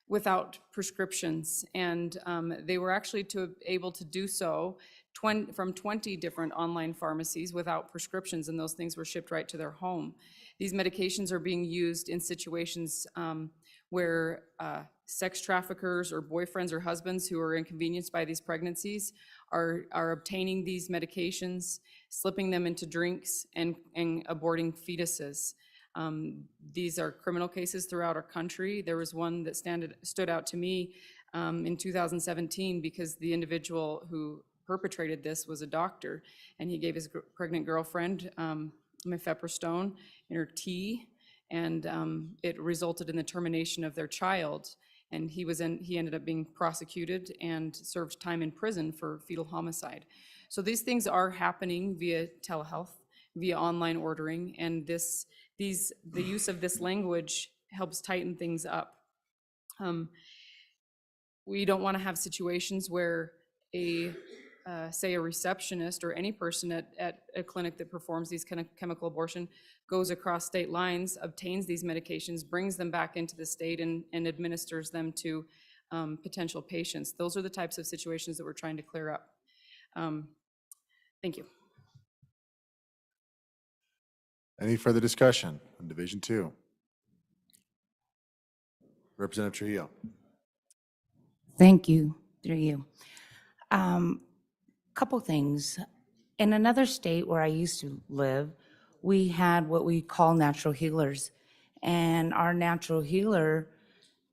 without prescriptions. And they were actually able to do so from 20 different online pharmacies without prescriptions, and those things were shipped right to their home. These medications are being used in situations where sex traffickers or boyfriends or husbands who are inconvenienced by these pregnancies are obtaining these medications, slipping them into drinks, and aborting fetuses. These are criminal cases throughout our country. There was one that stood out to me in 2017 because the individual who perpetrated this was a doctor, and he gave his pregnant girlfriend mifepristone in her tea, and it resulted in the termination of their child. And he ended up being prosecuted and served time in prison for fetal homicide. So these things are happening via telehealth, via online ordering, and the use of this language helps tighten things up. We don't want to have situations where say a receptionist or any person at a clinic that performs these kind of chemical abortion goes across state lines, obtains these medications, brings them back into the state and administers them to potential patients. Those are the types of situations that we're trying to clear up. Thank you. Any further discussion on Division 2? Representative Trujillo. Thank you, through you. Couple things. In another state where I used to live, we had what we call natural healers. And our natural healer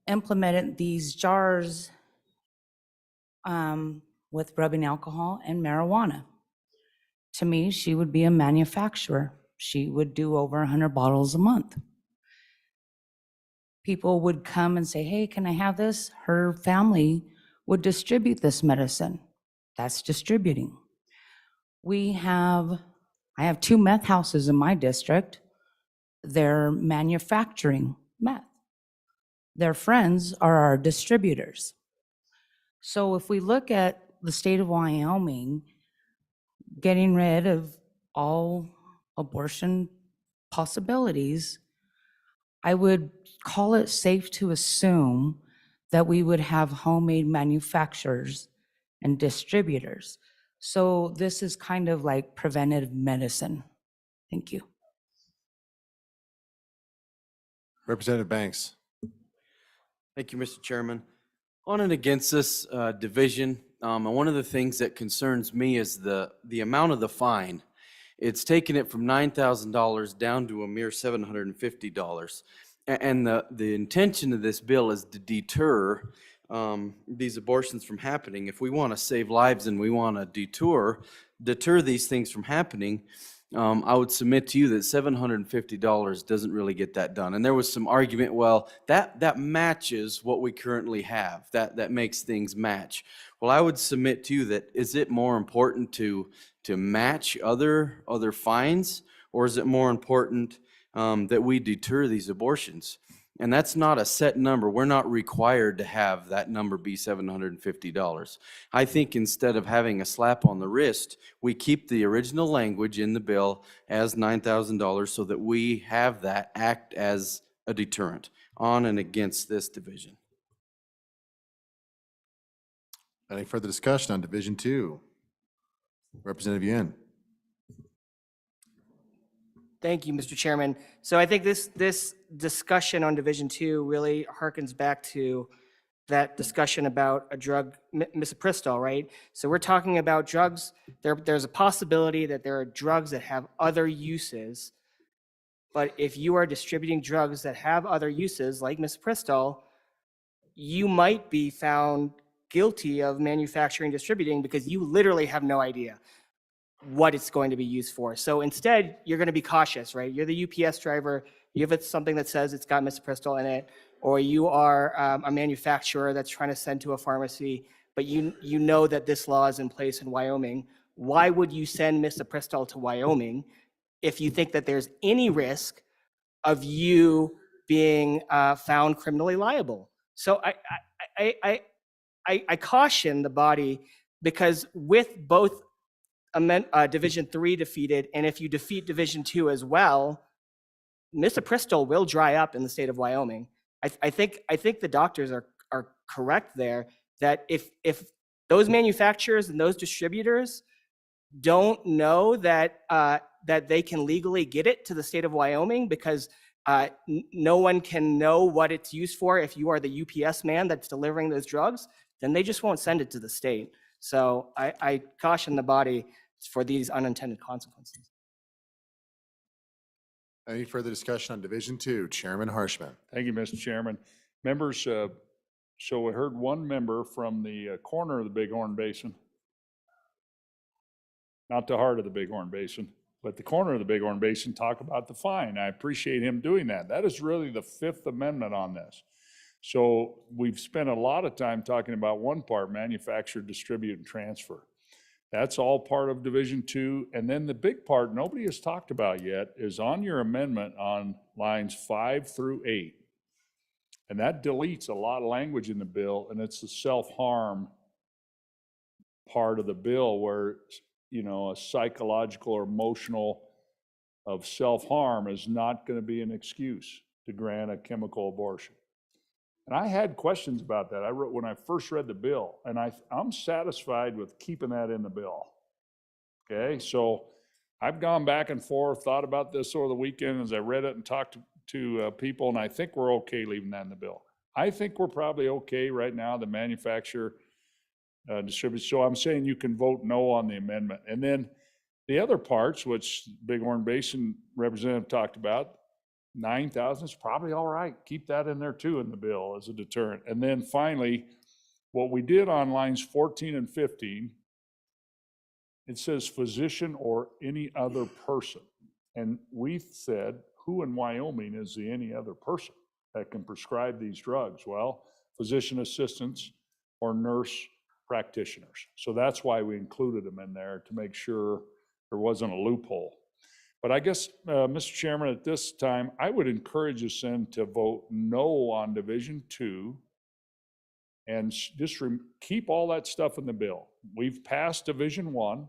implemented these jars with rubbing alcohol and marijuana. To me, she would be a manufacturer. She would do over 100 bottles a month. People would come and say, hey, can I have this? Her family would distribute this medicine. That's distributing. I have 2 meth houses in my district. They're manufacturing meth. Their friends are our distributors. So if we look at the state of Wyoming, getting rid of all abortion possibilities, I would call it safe to assume that we would have homemade manufacturers and distributors. So this is kind of like preventative medicine. Thank you. Representative Banks. Thank you, Mr. Chairman. On and against this division, and one of the things that concerns me is the amount of the fine. It's taken it from $9,000 down to a mere $750. And the intention of this bill is to deter these abortions from happening. If we want to save lives and we want to deter these things from happening, I would submit to you that $750 doesn't really get that done. And there was some argument, well, that matches what we currently have. That makes things match. Well, I would submit to you that is it more important to match other fines, or is it more important that we deter these abortions? And that's not a set number. We're not required to have that number be $750. I think instead of having a slap on the wrist, we keep the original language in the bill as $9,000 so that we have that act as a deterrent on and against this division. Any further discussion on Division 2? Representative Yin. Thank you, Mr. Chairman. So I think this discussion on Division 2 really harkens back to that discussion about a drug, misoprostol, right? So we're talking about drugs. There's a possibility that there are drugs that have other uses, but if you are distributing drugs that have other uses, like misoprostol, you might be found guilty of manufacturing and distributing because you literally have no idea what it's going to be used for. So instead, you're going to be cautious, right? You're the UPS driver, you have something that says it's got misoprostol in it, or you are a manufacturer that's trying to send to a pharmacy, but you know that this law is in place in Wyoming. Why would you send misoprostol to Wyoming if you think that there's any risk of you being found criminally liable? So I caution the body, because with both Division 3 defeated, and if you defeat Division 2 as well, misoprostol will dry up in the state of Wyoming. I think the doctors are correct there, that if those manufacturers and those distributors don't know that they can legally get it to the state of Wyoming, because no one can know what it's used for if you are the UPS man that's delivering those drugs, then they just won't send it to the state. So I caution the body for these unintended consequences. Any further discussion on Division 2? Chairman Harshman. Thank you, Mr. Chairman. Members, so we heard one member from the corner of the Bighorn Basin, not the heart of the Bighorn Basin, But the corner of the Bighorn Basin talk about the fine. I appreciate him doing that. That is really the Fifth Amendment on this. So we've spent a lot of time talking about one part, manufacture, distribute, and transfer. That's all part of Division 2. And then the big part nobody has talked about yet is on your amendment on lines 5 through 8. And that deletes a lot of language in the bill, and it's the self-harm part of the bill where, you know, a psychological or emotional of self-harm is not going to be an excuse to grant a chemical abortion. And I had questions about that. I wrote when I first read the bill, and I'm satisfied with keeping that in the bill. Okay, so I've gone back and forth, thought about this over the weekend as I read it and talked to people, and I think we're okay leaving that in the bill. I think we're probably okay right now, the manufacturer, distribute. So I'm saying you can vote no on the amendment. And then the other parts, which Bighorn Basin representative talked about, 9,000 is probably all right. Keep that in there too in the bill as a deterrent. And then finally, what we did on lines 14 and 15, it says physician or any other person. And we said, who in Wyoming is the any other person that can prescribe these drugs? Well, physician assistants or nurse practitioners. So that's why we included them in there, to make sure there wasn't a loophole. But I guess, Mr. Chairman, at this time, I would encourage us then to vote no on Division 2 and just keep all that stuff in the bill. We've passed Division 1,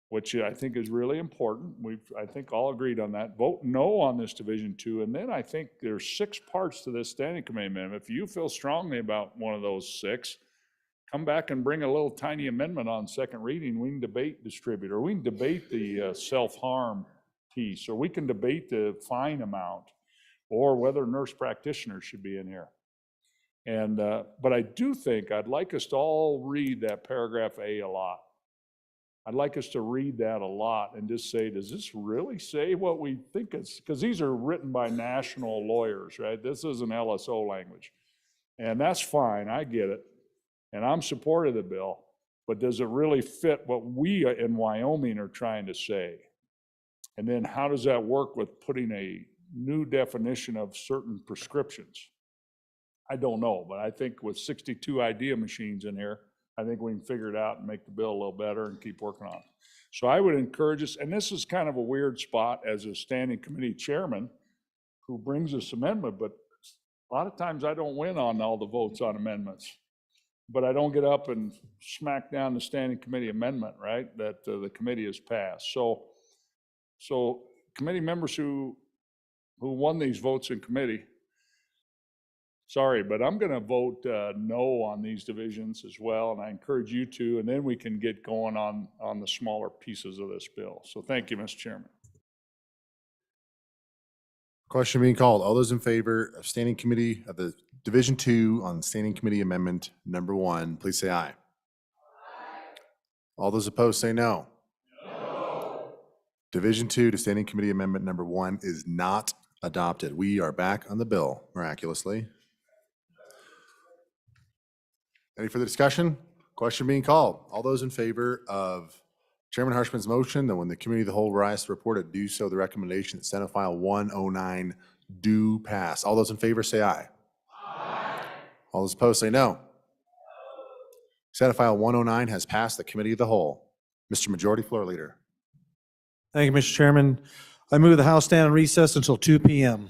which I think is really important. I think all agreed on that. Vote no on this Division 2, and then I think there's 6 parts to this standing committee amendment. If you feel strongly about one of those 6, come back and bring a little tiny amendment on second reading. We can debate distributor. We can debate the self-harm piece, or we can debate the fine amount, or whether nurse practitioners should be in here. And but I do think I'd like us to all read that paragraph A a lot. I'd like us to read that a lot and just say, does this really say what we think it's, because these are written by national lawyers, right? This isn't LSO language. And that's fine, I get it. And I'm supportive of the bill, but does it really fit what we in Wyoming are trying to say? And then how does that work with putting a new definition of certain prescriptions? I don't know, but I think with 62 idea machines in here, I think we can figure it out and make the bill a little better and keep working on it. So I would encourage us, and this is kind of a weird spot as a standing committee chairman who brings this amendment, but a lot of times I don't win on all the votes on amendments. But I don't get up and smack down the standing committee amendment, right, that the committee has passed. So committee members who won these votes in committee, sorry, but I'm going to vote no on these divisions as well, and I encourage you to, and then we can get going on the smaller pieces of this bill. So thank you, Mr. Chairman. Question being called. All those in favor of standing committee of the Division 2 on standing committee amendment number 1, please say aye. All those opposed say no. Division 2 to standing committee amendment number 1 is not adopted. We are back on the bill, miraculously. Any further discussion? Question being called. All those in favor of Chairman Harshman's motion that when the committee of the whole rise to report it, do so the recommendation that Senate File 109 do pass. All those in favor say aye. Aye. All those opposed say no. Senate File 109 has passed the committee of the whole. Mr. Majority Floor Leader. Thank you, Mr. Chairman. I move the House stand in recess until 2 p.m.